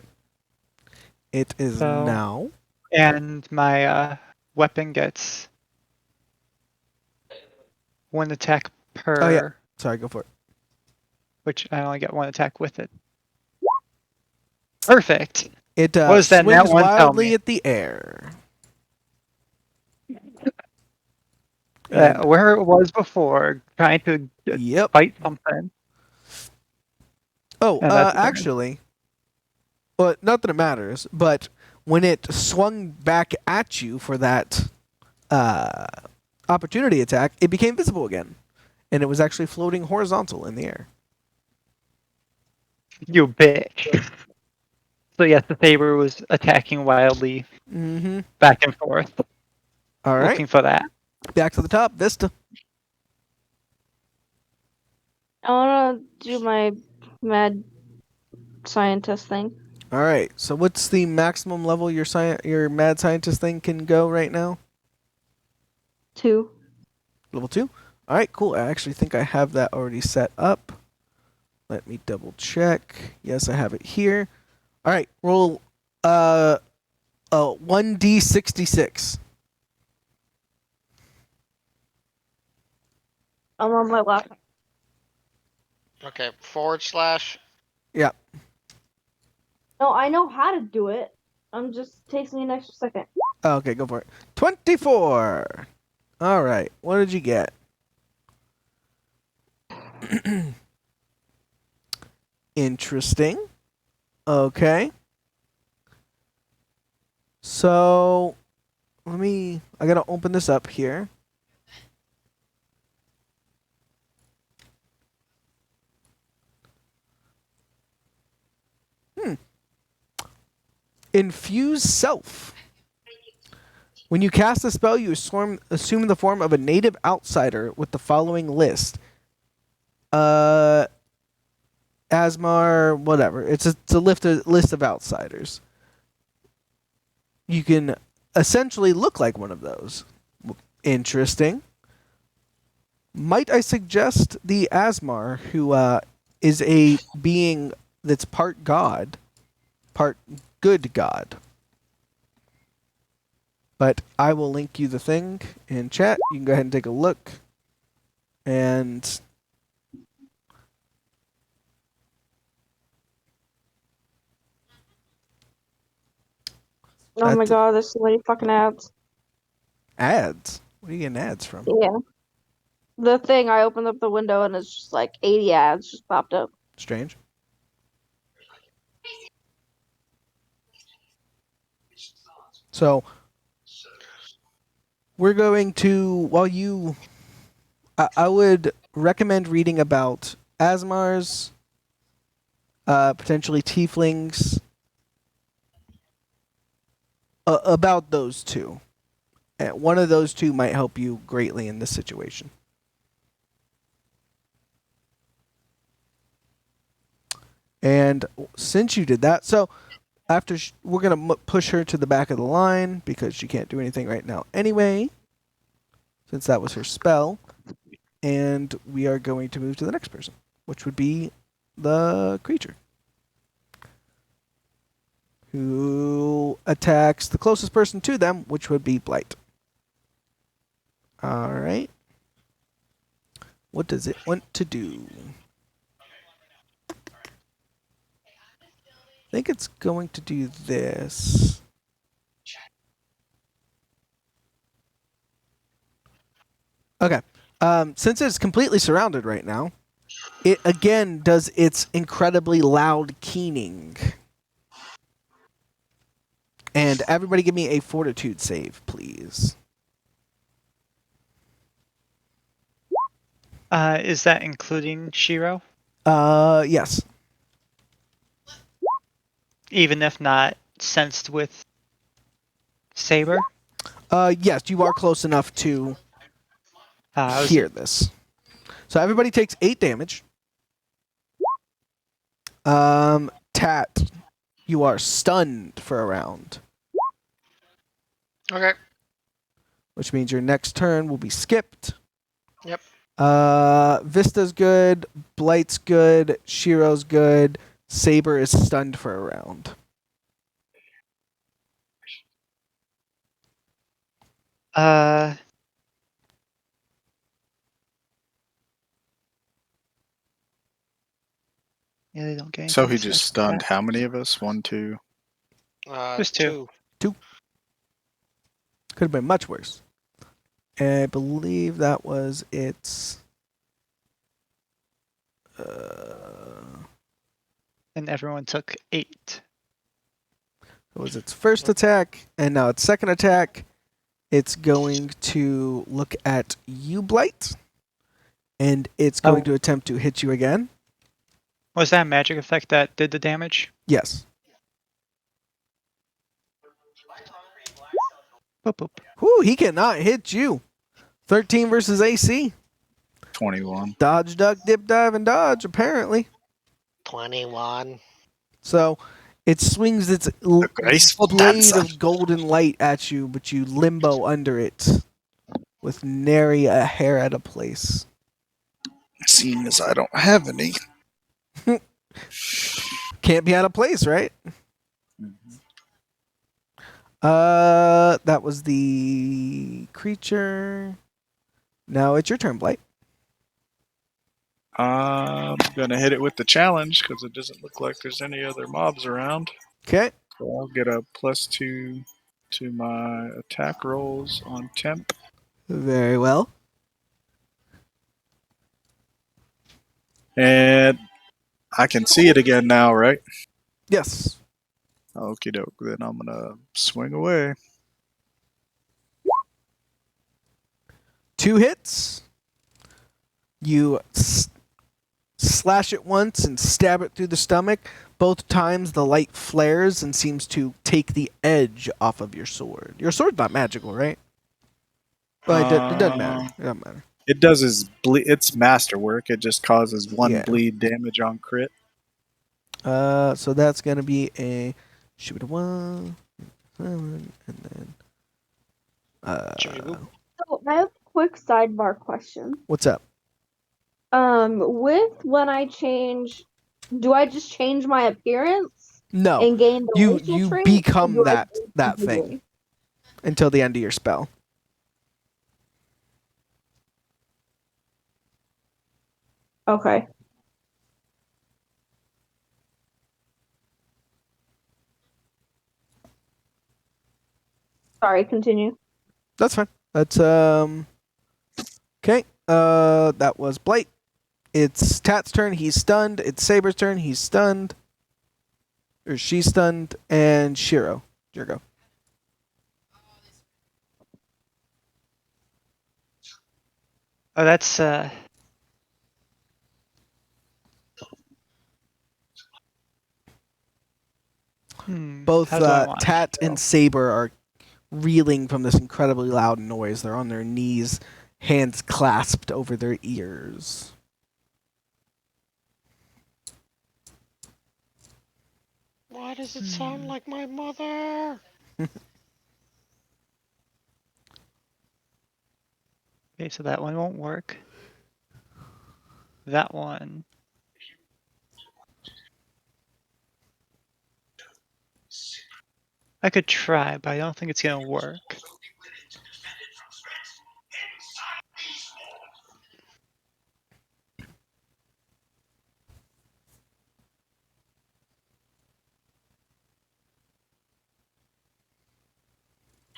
[SPEAKER 1] It is
[SPEAKER 3] So-
[SPEAKER 1] now.
[SPEAKER 3] And my weapon gets 1 attack per.
[SPEAKER 1] Oh, yeah. Sorry, go for it.
[SPEAKER 3] Which I only get 1 attack with it. Perfect.
[SPEAKER 1] It
[SPEAKER 3] What was that
[SPEAKER 1] swings
[SPEAKER 3] nat one tell
[SPEAKER 1] wildly
[SPEAKER 3] me?
[SPEAKER 1] at the air. And-
[SPEAKER 3] Where it was before, trying to
[SPEAKER 1] Yep.
[SPEAKER 3] fight something.
[SPEAKER 1] Oh,
[SPEAKER 3] And that's the turn.
[SPEAKER 1] actually, well, not that it matters, but when it swung back at you for that opportunity attack, it became visible again, and it was actually floating horizontal in the air.
[SPEAKER 3] You bitch. So yes, the saber was attacking wildly
[SPEAKER 1] Mm-hmm.
[SPEAKER 3] back and forth,
[SPEAKER 1] All right,
[SPEAKER 3] looking for that.
[SPEAKER 1] back to the top, Vista.
[SPEAKER 4] I wanna do my mad scientist thing.
[SPEAKER 1] All right, so what's the maximum level your mad scientist thing can go right now?
[SPEAKER 4] 2.
[SPEAKER 1] Level 2? All right, cool. I actually think I have that already set up. Let me double check. Yes, I have it here. All right, roll 1d66.
[SPEAKER 4] I'm on my lap.
[SPEAKER 6] Okay. /
[SPEAKER 1] Yeah.
[SPEAKER 4] No, I know how to do it. Just takes me an extra second.
[SPEAKER 1] Okay, go for it. 24. All right. What did you get? Interesting. Okay. So, I got to open this up here. Infuse self. When you cast a spell, you assume the form of a native outsider with the following list. Asmar, whatever. It's a list of outsiders. You can essentially look like one of those. Interesting. Might I suggest the Asmar, who is a being that's part god, part good god. But I will link you the thing in chat. You can go ahead and take a look. And
[SPEAKER 4] Oh my
[SPEAKER 1] That's-
[SPEAKER 4] god, there's so many fucking ads.
[SPEAKER 1] ads. What are you getting ads from?
[SPEAKER 4] Yeah. The thing, I opened up the window and it's just like 80 ads just popped up.
[SPEAKER 1] Strange. So we're going to, while you, I would recommend reading about Asmars, potentially Tieflings, about those two. One of those two might help you greatly in this situation. And since you did that, so after we're going to push her to the back of the line because she can't do anything right now anyway, since that was her spell. And we are going to move to the next person, which would be the creature, who attacks the closest person to them, which would be Blight. All right. What does it want to do? I think it's going to do this. Okay. Since it's completely surrounded right now, it again does its incredibly loud keening. And everybody give me a fortitude save, please.
[SPEAKER 3] Is that including Shiro?
[SPEAKER 1] Yes.
[SPEAKER 3] Even if not sensed with Saber?
[SPEAKER 1] Yes, you are close enough to hear this. So everybody takes 8 damage. Tat, you are stunned for a round,
[SPEAKER 6] Okay.
[SPEAKER 1] which means your next turn will be skipped.
[SPEAKER 6] Yep.
[SPEAKER 1] Vista's good, Blight's good, Shiro's good, Saber is stunned for a round.
[SPEAKER 3] Yeah, they don't get
[SPEAKER 2] So
[SPEAKER 3] anything
[SPEAKER 2] he
[SPEAKER 3] to
[SPEAKER 2] just
[SPEAKER 3] say.
[SPEAKER 2] stunned how many of us? 1, 2.
[SPEAKER 3] Just two.
[SPEAKER 6] Two.
[SPEAKER 1] Could have been much worse. I believe that was its.
[SPEAKER 3] And everyone took 8.
[SPEAKER 1] It was its first attack, and now its second attack. It's going to look at you, Blight, and it's going to attempt to hit you again.
[SPEAKER 3] Was that a magic effect that did the damage?
[SPEAKER 1] Yes.
[SPEAKER 3] Boop, boop.
[SPEAKER 1] Whew, he cannot hit you. 13 versus AC.
[SPEAKER 2] 21.
[SPEAKER 1] Dodge, duck, dip, dive, and dodge, apparently.
[SPEAKER 6] 21.
[SPEAKER 1] So it swings its
[SPEAKER 2] graceful
[SPEAKER 1] blade
[SPEAKER 2] dancer.
[SPEAKER 1] of golden light at you, but you limbo under it with nary a hair at a place.
[SPEAKER 2] Seeing as I don't have any.
[SPEAKER 1] Can't be out of place, right? That was the creature. Now it's your turn, Blight.
[SPEAKER 2] I'm gonna hit it with the challenge because it doesn't look like there's any other mobs around.
[SPEAKER 1] Okay.
[SPEAKER 2] So I'll get a +2 to my attack rolls on temp.
[SPEAKER 1] Very well.
[SPEAKER 2] And I can see it again now, right?
[SPEAKER 1] Yes.
[SPEAKER 2] Okie doke. Then I'm gonna swing away.
[SPEAKER 1] 2 hits. You slash it once and stab it through the stomach. Both times the light flares and seems to take the edge off of your sword. Your sword's not magical, right? But it doesn't matter. It doesn't matter.
[SPEAKER 2] It does it's masterwork. It just causes 1
[SPEAKER 1] Yeah.
[SPEAKER 2] bleed damage on crit.
[SPEAKER 1] So that's gonna be a shoot a 1, and then
[SPEAKER 4] So I have a quick sidebar question.
[SPEAKER 1] what's up?
[SPEAKER 4] With when I change, do I just change my appearance
[SPEAKER 1] No,
[SPEAKER 4] and gain the
[SPEAKER 1] you
[SPEAKER 4] racial trait, or
[SPEAKER 1] become
[SPEAKER 4] do I
[SPEAKER 1] that
[SPEAKER 4] do
[SPEAKER 1] thing
[SPEAKER 4] it?
[SPEAKER 1] until the end of your spell.
[SPEAKER 4] Okay. Sorry, continue.
[SPEAKER 1] That's fine. That's okay. That was Blight. It's Tat's turn. He's stunned. It's Saber's turn. He's stunned. Or she's stunned. And Shiro. Your go.
[SPEAKER 3] Oh, that's
[SPEAKER 1] Both
[SPEAKER 3] how do I want
[SPEAKER 1] Tat
[SPEAKER 3] to
[SPEAKER 1] and Saber are reeling from this incredibly loud noise. They're on their knees, hands clasped over their ears.
[SPEAKER 6] Why does it sound like my mother?
[SPEAKER 3] Okay, so that one won't work. That one. I could try, but I don't think it's gonna work.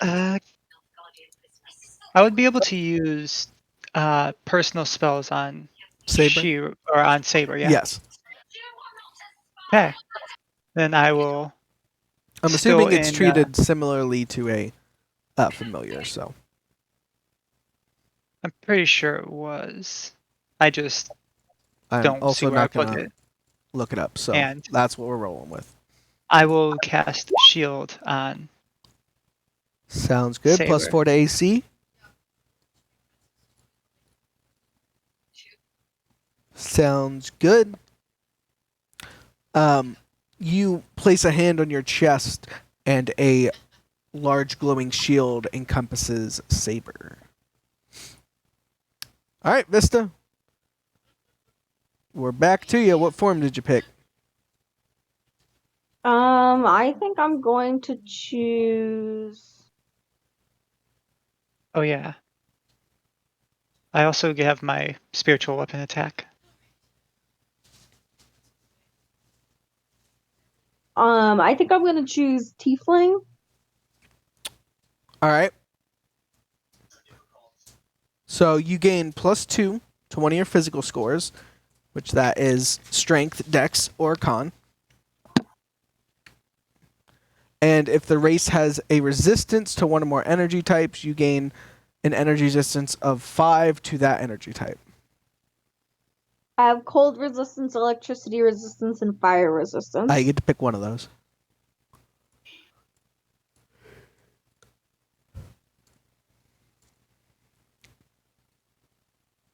[SPEAKER 3] I would be able to use personal spells on
[SPEAKER 1] Saber?
[SPEAKER 3] Shiro or on Saber, yeah.
[SPEAKER 1] Yes.
[SPEAKER 3] Okay. Then I will
[SPEAKER 1] I'm
[SPEAKER 3] still
[SPEAKER 1] assuming it's
[SPEAKER 3] in
[SPEAKER 1] treated similarly to a familiar, so.
[SPEAKER 3] I'm pretty sure it was. I just
[SPEAKER 1] I'm
[SPEAKER 3] don't see
[SPEAKER 1] also
[SPEAKER 3] where I
[SPEAKER 1] not
[SPEAKER 3] put
[SPEAKER 1] going to
[SPEAKER 3] it.
[SPEAKER 1] look it up, so
[SPEAKER 3] And
[SPEAKER 1] that's what we're rolling with.
[SPEAKER 3] I will cast shield on
[SPEAKER 1] Sounds good.
[SPEAKER 3] Saber.
[SPEAKER 1] +4 to AC. Sounds good. You place a hand on your chest, and a large glowing shield encompasses Saber. All right, Vista. We're back to you. What form did you pick?
[SPEAKER 4] I think I'm going to choose.
[SPEAKER 3] Oh yeah. I also have my spiritual weapon attack.
[SPEAKER 4] I think I'm gonna choose Tiefling.
[SPEAKER 1] All right. So you gain +2 to one of your physical scores, which that is strength, dex, or con. And if the race has a resistance to one or more energy types, you gain an energy resistance of 5 to that energy type.
[SPEAKER 4] I have cold resistance, electricity resistance, and fire resistance.
[SPEAKER 1] I get to pick one of those.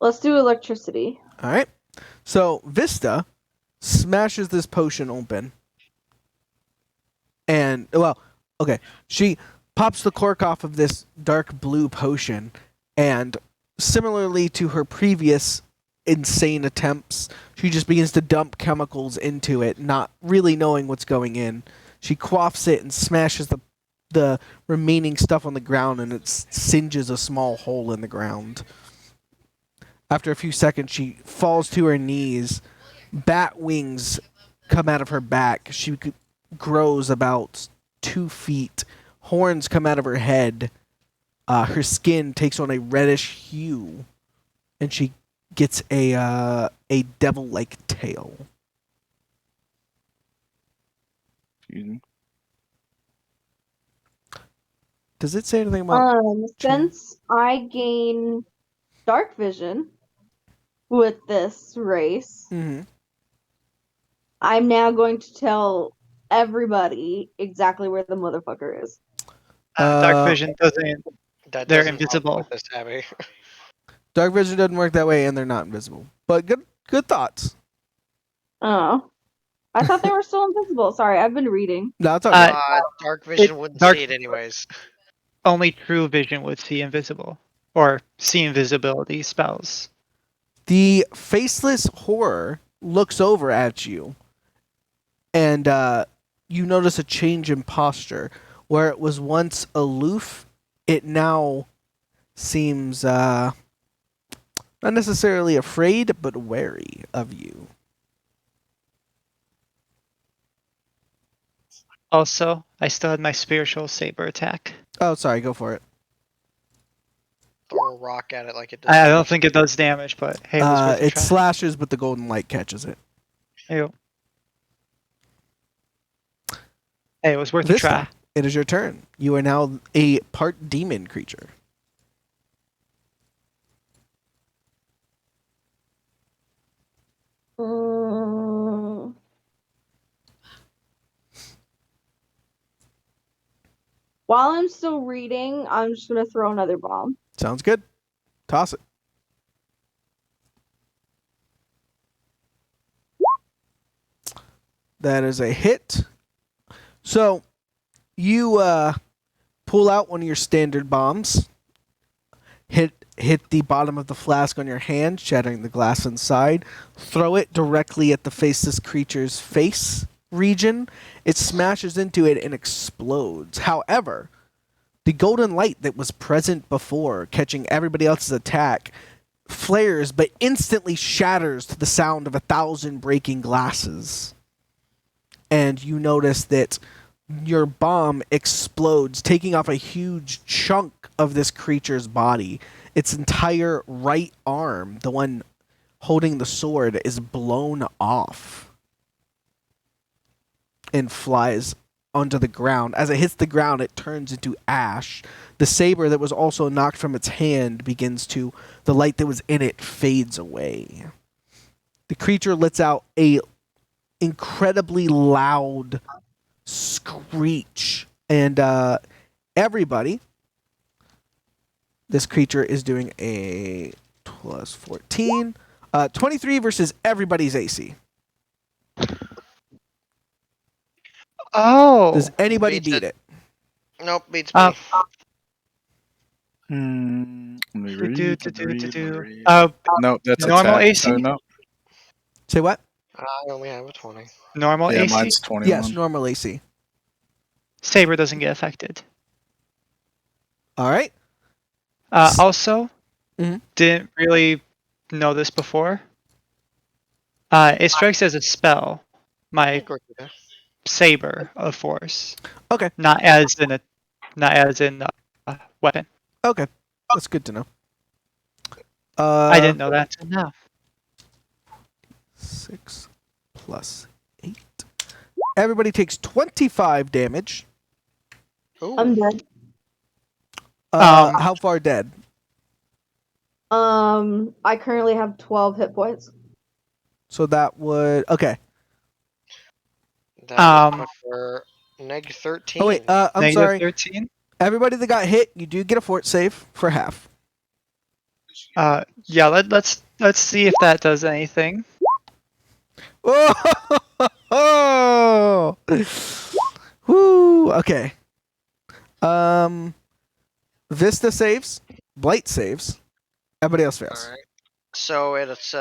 [SPEAKER 4] Let's do electricity.
[SPEAKER 1] All right. So Vista smashes this potion open. And, well, okay. She pops the cork off of this dark blue potion. And similarly to her previous insane attempts, she just begins to dump chemicals into it, not really knowing what's going in. She quaffs it and smashes the remaining stuff on the ground, and it singes a small hole in the ground. After a few seconds, she falls to her knees. Bat wings come out of her back. She grows about 2 feet. Horns come out of her head. Her skin takes on a reddish hue, and she gets a devil-like tail.
[SPEAKER 2] Excuse me.
[SPEAKER 1] Does it say anything about?
[SPEAKER 4] Since I gain dark vision with this race,
[SPEAKER 1] Mm-hmm.
[SPEAKER 4] I'm now going to tell everybody exactly where the motherfucker is.
[SPEAKER 3] Dark vision doesn't.
[SPEAKER 6] That
[SPEAKER 3] They're
[SPEAKER 6] doesn't help
[SPEAKER 3] invisible.
[SPEAKER 6] with this, Abby.
[SPEAKER 1] Dark vision doesn't work that way, and they're not invisible. But good thoughts.
[SPEAKER 4] Oh. I thought they were still invisible. Sorry, I've been reading.
[SPEAKER 1] No, it's okay.
[SPEAKER 6] Dark vision wouldn't
[SPEAKER 3] dark-
[SPEAKER 6] see it anyways.
[SPEAKER 3] Only true vision would see invisible or see invisibility spells.
[SPEAKER 1] The faceless horror looks over at you, and you notice a change in posture. Where it was once aloof, it now seems not necessarily afraid, but wary of you.
[SPEAKER 3] Also, I still had my spiritual saber attack.
[SPEAKER 1] Oh, sorry, go for it.
[SPEAKER 6] rock at it like it does.
[SPEAKER 3] I don't think it does damage, but hey, it was worth a
[SPEAKER 1] It
[SPEAKER 3] try.
[SPEAKER 1] slashes, but the golden light catches it.
[SPEAKER 3] Ew. Hey, it was worth a
[SPEAKER 1] Vista,
[SPEAKER 3] try.
[SPEAKER 1] it is your turn. You are now a part demon creature.
[SPEAKER 4] Mm. While I'm still reading, I'm just gonna throw another bomb.
[SPEAKER 1] Sounds good. Toss it. That is a hit. So you pull out one of your standard bombs, hit the bottom of the flask on your hand, shattering the glass inside, throw it directly at the faceless creature's face region. It smashes into it and explodes. However, the golden light that was present before, catching everybody else's attack, flares but instantly shatters to the sound of 1,000 breaking glasses. And you notice that your bomb explodes, taking off a huge chunk of this creature's body. Its entire right arm, the one holding the sword, is blown off and flies onto the ground. As it hits the ground, it turns into ash. The saber that was also knocked from its hand the light that was in it fades away. The creature lets out a incredibly loud screech, and everybody, this creature is doing a plus 14, 23 versus everybody's AC.
[SPEAKER 3] Oh.
[SPEAKER 1] Does anybody
[SPEAKER 6] Beats
[SPEAKER 1] beat
[SPEAKER 6] it.
[SPEAKER 1] it?
[SPEAKER 6] Nope, beats me.
[SPEAKER 2] Let me read.
[SPEAKER 3] Do,
[SPEAKER 2] Let me
[SPEAKER 3] do, do,
[SPEAKER 2] read.
[SPEAKER 3] do,
[SPEAKER 2] Let me
[SPEAKER 3] do.
[SPEAKER 2] read. No, that's
[SPEAKER 3] normal
[SPEAKER 2] attack.
[SPEAKER 3] AC?
[SPEAKER 2] No.
[SPEAKER 1] Say what?
[SPEAKER 6] I only have a 20.
[SPEAKER 3] Normal
[SPEAKER 2] Yeah,
[SPEAKER 3] AC?
[SPEAKER 2] mine's 21.
[SPEAKER 1] Yes, normal AC.
[SPEAKER 3] Saber doesn't get affected.
[SPEAKER 1] All right.
[SPEAKER 3] Also,
[SPEAKER 1] Mhm.
[SPEAKER 3] didn't really know this before. It strikes as a spell. My
[SPEAKER 6] Of course you do.
[SPEAKER 3] saber of force.
[SPEAKER 1] Okay.
[SPEAKER 3] Not as in a weapon.
[SPEAKER 1] Okay. That's good to know.
[SPEAKER 3] I didn't know that till now.
[SPEAKER 1] 6 plus 8. Everybody takes 25 damage.
[SPEAKER 6] Ooh.
[SPEAKER 4] I'm dead.
[SPEAKER 1] How far dead?
[SPEAKER 4] I currently have 12 hit points.
[SPEAKER 1] So that would... Okay.
[SPEAKER 6] That would put for neg 13.
[SPEAKER 1] Oh, wait. I'm
[SPEAKER 3] Negative
[SPEAKER 1] sorry.
[SPEAKER 3] 13.
[SPEAKER 1] Everybody that got hit, you do get a fort save for half.
[SPEAKER 3] Yeah. Let's see if that does anything.
[SPEAKER 1] Oh! Woo! Okay. Vista saves. Blight saves. Everybody else fails.
[SPEAKER 6] Alright. So it's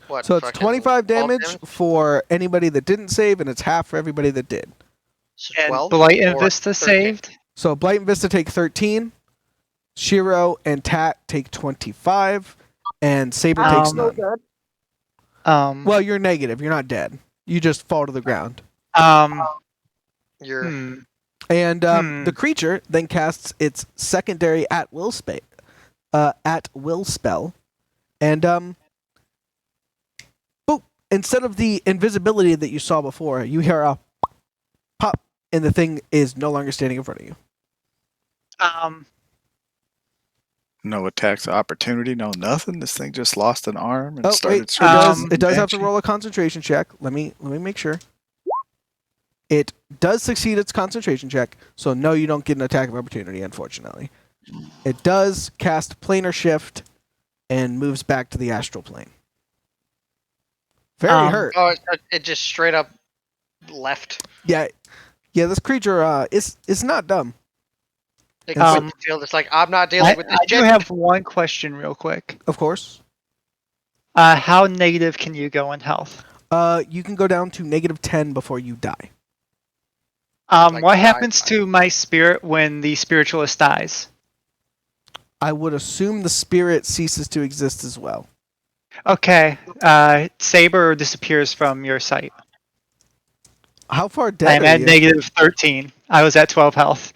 [SPEAKER 6] what?
[SPEAKER 1] So it's
[SPEAKER 6] fucking
[SPEAKER 1] 25
[SPEAKER 6] 12
[SPEAKER 1] damage for anybody that didn't save, and it's half for everybody that did.
[SPEAKER 6] So
[SPEAKER 3] And
[SPEAKER 6] 12
[SPEAKER 3] Blight and
[SPEAKER 6] or
[SPEAKER 3] Vista
[SPEAKER 6] 13?
[SPEAKER 3] saved.
[SPEAKER 1] So Blight and Vista take 13. Shiro and Tat take 25. And Saber takes
[SPEAKER 3] Um,
[SPEAKER 4] So
[SPEAKER 1] none.
[SPEAKER 4] good.
[SPEAKER 1] Well, you're negative. You're not dead. You just fall to the ground.
[SPEAKER 6] You're
[SPEAKER 1] And
[SPEAKER 3] Hmm.
[SPEAKER 1] the creature then casts its secondary at will spell. And boop! Instead of the invisibility that you saw before, you hear a pop, and the thing is no longer standing in front of you.
[SPEAKER 2] No attacks of opportunity, no nothing. This thing just lost an arm and
[SPEAKER 1] Oh
[SPEAKER 2] started
[SPEAKER 1] wait,
[SPEAKER 2] screaming.
[SPEAKER 1] it does have to
[SPEAKER 2] Banshee.
[SPEAKER 1] roll a concentration check. Let me make sure. It does succeed its concentration check, so no, you don't get an attack of opportunity, unfortunately. It does cast planar shift and moves back to the astral plane. Very hurt.
[SPEAKER 6] oh, it just straight up left.
[SPEAKER 1] Yeah, this creature is not dumb.
[SPEAKER 6] It
[SPEAKER 1] Um,
[SPEAKER 6] quit the field. It's like I'm not dealing with this
[SPEAKER 3] I do
[SPEAKER 6] shit.
[SPEAKER 3] have one question real quick.
[SPEAKER 1] Of course.
[SPEAKER 3] How negative can you go in health?
[SPEAKER 1] You can go down to -10 before you die.
[SPEAKER 6] Like
[SPEAKER 3] What
[SPEAKER 6] die,
[SPEAKER 3] happens
[SPEAKER 6] die.
[SPEAKER 3] to my spirit when the spiritualist dies?
[SPEAKER 1] I would assume the spirit ceases to exist as well.
[SPEAKER 3] Okay, Saber disappears from your sight.
[SPEAKER 1] How far dead
[SPEAKER 3] I'm
[SPEAKER 1] are
[SPEAKER 3] at
[SPEAKER 1] you?
[SPEAKER 3] negative 13. I was at 12 health.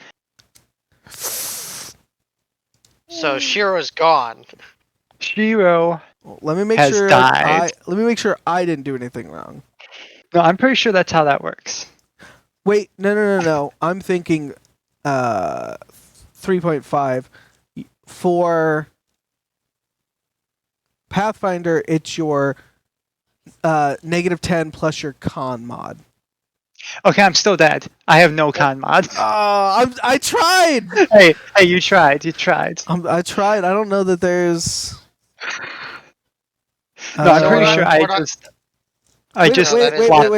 [SPEAKER 6] So Shiro's gone.
[SPEAKER 3] Shiro.
[SPEAKER 1] Well, let me make
[SPEAKER 3] Has
[SPEAKER 1] sure
[SPEAKER 3] died.
[SPEAKER 1] let me make sure I didn't do anything wrong.
[SPEAKER 3] No, I'm pretty sure that's how that works.
[SPEAKER 1] Wait, no. I'm thinking 3.5 for Pathfinder. It's your -10 plus your con mod.
[SPEAKER 3] Okay, I'm still dead. I have no con mod.
[SPEAKER 1] I tried.
[SPEAKER 3] hey, you tried. You tried.
[SPEAKER 1] I tried. I don't know that there's.
[SPEAKER 3] No, I'm pretty
[SPEAKER 6] what
[SPEAKER 3] sure
[SPEAKER 6] I-
[SPEAKER 3] I
[SPEAKER 6] what I-
[SPEAKER 3] just. I just
[SPEAKER 6] that is-
[SPEAKER 3] swapped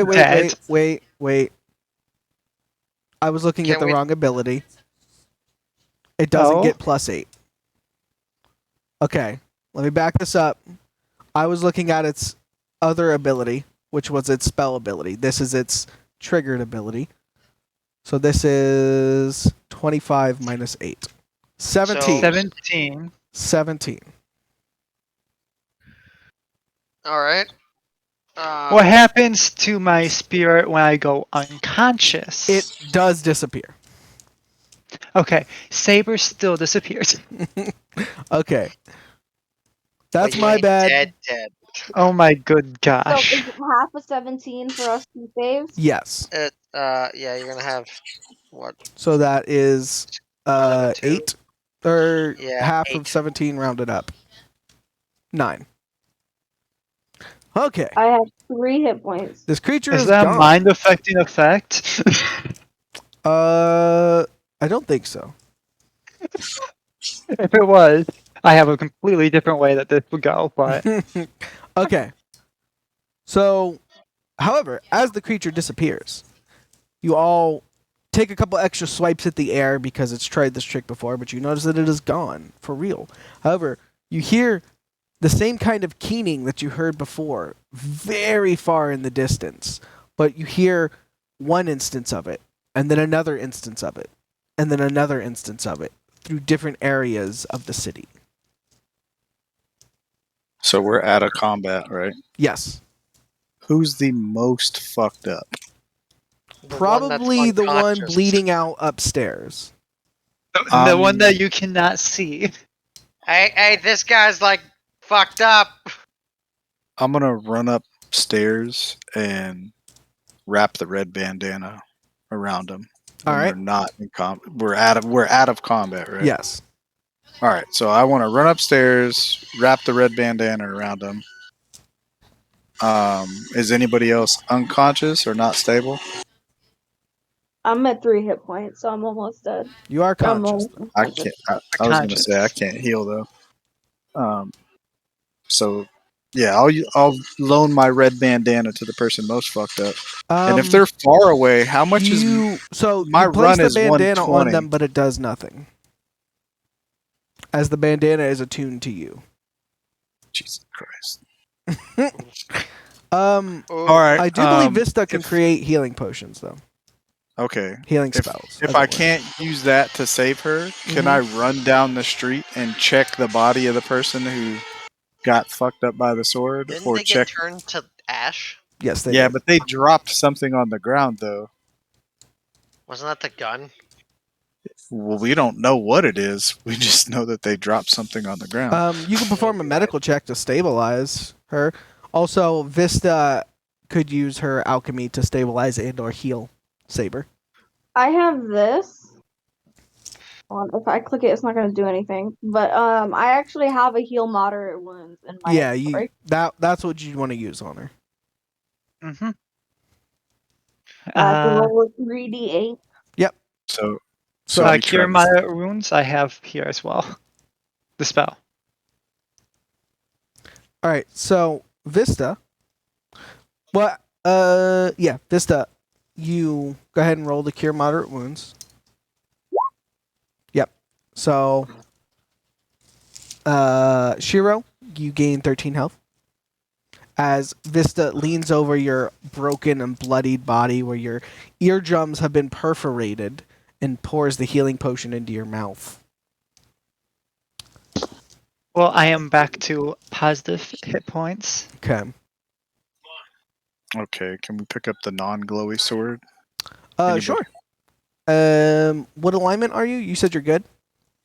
[SPEAKER 1] wait. I was looking at
[SPEAKER 6] Can
[SPEAKER 1] the
[SPEAKER 6] we-
[SPEAKER 1] wrong ability. It doesn't
[SPEAKER 3] Oh?
[SPEAKER 1] get +8. Okay, let me back this up. I was looking at its other ability, which was its spell ability. This is its triggered ability. So this is 25 minus 8. 17.
[SPEAKER 3] 17.
[SPEAKER 1] 17.
[SPEAKER 6] All right.
[SPEAKER 3] What happens to my spirit when I go unconscious?
[SPEAKER 1] It does disappear.
[SPEAKER 3] Okay, Saber still disappears.
[SPEAKER 1] Okay.
[SPEAKER 6] but
[SPEAKER 1] That's
[SPEAKER 6] you
[SPEAKER 1] my
[SPEAKER 6] ain't
[SPEAKER 1] bad.
[SPEAKER 6] Dead.
[SPEAKER 3] Oh my good
[SPEAKER 4] So
[SPEAKER 3] gosh.
[SPEAKER 4] is it half of 17 for us to save?
[SPEAKER 1] Yes.
[SPEAKER 6] Yeah, you're gonna have what?
[SPEAKER 1] So that is
[SPEAKER 6] Another 2?
[SPEAKER 1] 8 or
[SPEAKER 6] Yeah,
[SPEAKER 1] half
[SPEAKER 6] 8.
[SPEAKER 1] of 17 rounded up. 9. Okay.
[SPEAKER 4] I have 3 hit points.
[SPEAKER 1] This creature
[SPEAKER 3] Is
[SPEAKER 1] is
[SPEAKER 3] that a
[SPEAKER 1] gone.
[SPEAKER 3] mind affecting effect?
[SPEAKER 1] I don't think so.
[SPEAKER 3] If it was, I have a completely different way that this would go, but
[SPEAKER 1] Okay. So, however, as the creature disappears, you all take a couple extra swipes at the air because it's tried this trick before, but you notice that it is gone for real. However, you hear the same kind of keening that you heard before, very far in the distance, but you hear one instance of it, and then another instance of it, and then another instance of it through different areas of the city.
[SPEAKER 2] So we're out of combat, right?
[SPEAKER 1] Yes.
[SPEAKER 2] Who's the most fucked up?
[SPEAKER 1] Probably the one
[SPEAKER 6] unconscious.
[SPEAKER 1] bleeding out upstairs.
[SPEAKER 3] the one that you cannot see.
[SPEAKER 6] Hey, this guy's like fucked up.
[SPEAKER 2] I'm gonna run upstairs and wrap the red bandana around him.
[SPEAKER 1] All
[SPEAKER 2] When
[SPEAKER 1] right.
[SPEAKER 2] We're not in We're out of combat, right?
[SPEAKER 1] Yes.
[SPEAKER 2] All right. So I want to run upstairs, wrap the red bandana around him. Is anybody else unconscious or not stable?
[SPEAKER 4] I'm at 3 hit points, so I'm almost dead.
[SPEAKER 1] You are
[SPEAKER 4] I'm
[SPEAKER 1] conscious.
[SPEAKER 4] almost
[SPEAKER 2] I
[SPEAKER 4] unconscious.
[SPEAKER 2] can't. I was gonna
[SPEAKER 3] Conscious.
[SPEAKER 2] say I can't heal though. So yeah, I'll loan my red bandana to the person most fucked up. And if they're far away, how much is
[SPEAKER 1] so
[SPEAKER 2] my
[SPEAKER 1] you place
[SPEAKER 2] run
[SPEAKER 1] the
[SPEAKER 2] is
[SPEAKER 1] bandana on
[SPEAKER 2] 120.
[SPEAKER 1] them, but it does nothing, as the bandana is attuned to you.
[SPEAKER 2] Jesus Christ!
[SPEAKER 1] All
[SPEAKER 2] right,
[SPEAKER 1] I do believe Vista can
[SPEAKER 2] if-
[SPEAKER 1] create healing potions, though.
[SPEAKER 2] Okay.
[SPEAKER 1] Healing
[SPEAKER 2] If-
[SPEAKER 1] spells.
[SPEAKER 2] If
[SPEAKER 1] as
[SPEAKER 2] I
[SPEAKER 1] it were.
[SPEAKER 2] can't use that to save her, can
[SPEAKER 1] Mhm.
[SPEAKER 2] I run down the street and check the body of the person who got fucked up by the sword,
[SPEAKER 6] Didn't
[SPEAKER 2] or
[SPEAKER 6] they
[SPEAKER 2] check?
[SPEAKER 6] get turned to ash?
[SPEAKER 1] Yes, they
[SPEAKER 2] Yeah,
[SPEAKER 1] did.
[SPEAKER 2] but they dropped something on the ground though.
[SPEAKER 6] Wasn't that the gun?
[SPEAKER 2] Well, we don't know what it is. We just know that they dropped something on the ground.
[SPEAKER 1] You can perform a medical check to stabilize her. Also, Vista could use her alchemy to stabilize and/or heal Saber.
[SPEAKER 4] I have this. If I click it, it's not going to do anything. But I actually have a heal moderate wounds in my
[SPEAKER 1] Yeah,
[SPEAKER 4] inventory.
[SPEAKER 1] that's what you want to use on her.
[SPEAKER 3] Mm-hmm.
[SPEAKER 4] I have to roll a 3d8.
[SPEAKER 2] So
[SPEAKER 1] So
[SPEAKER 2] let me
[SPEAKER 3] Cure
[SPEAKER 2] try this.
[SPEAKER 3] Moderate Wounds I have here as well. The spell.
[SPEAKER 1] All right, so Vista. Vista. You go ahead and roll to cure moderate wounds. Yep. So, Shiro, you gain 13 health. As Vista leans over your broken and bloodied body, where your eardrums have been perforated, and pours the healing potion into your mouth.
[SPEAKER 3] Well, I am back to positive hit points.
[SPEAKER 1] Okay.
[SPEAKER 2] Okay, can we pick up the non-glowy sword? Anybody?
[SPEAKER 1] Sure. What alignment are you? You said you're good.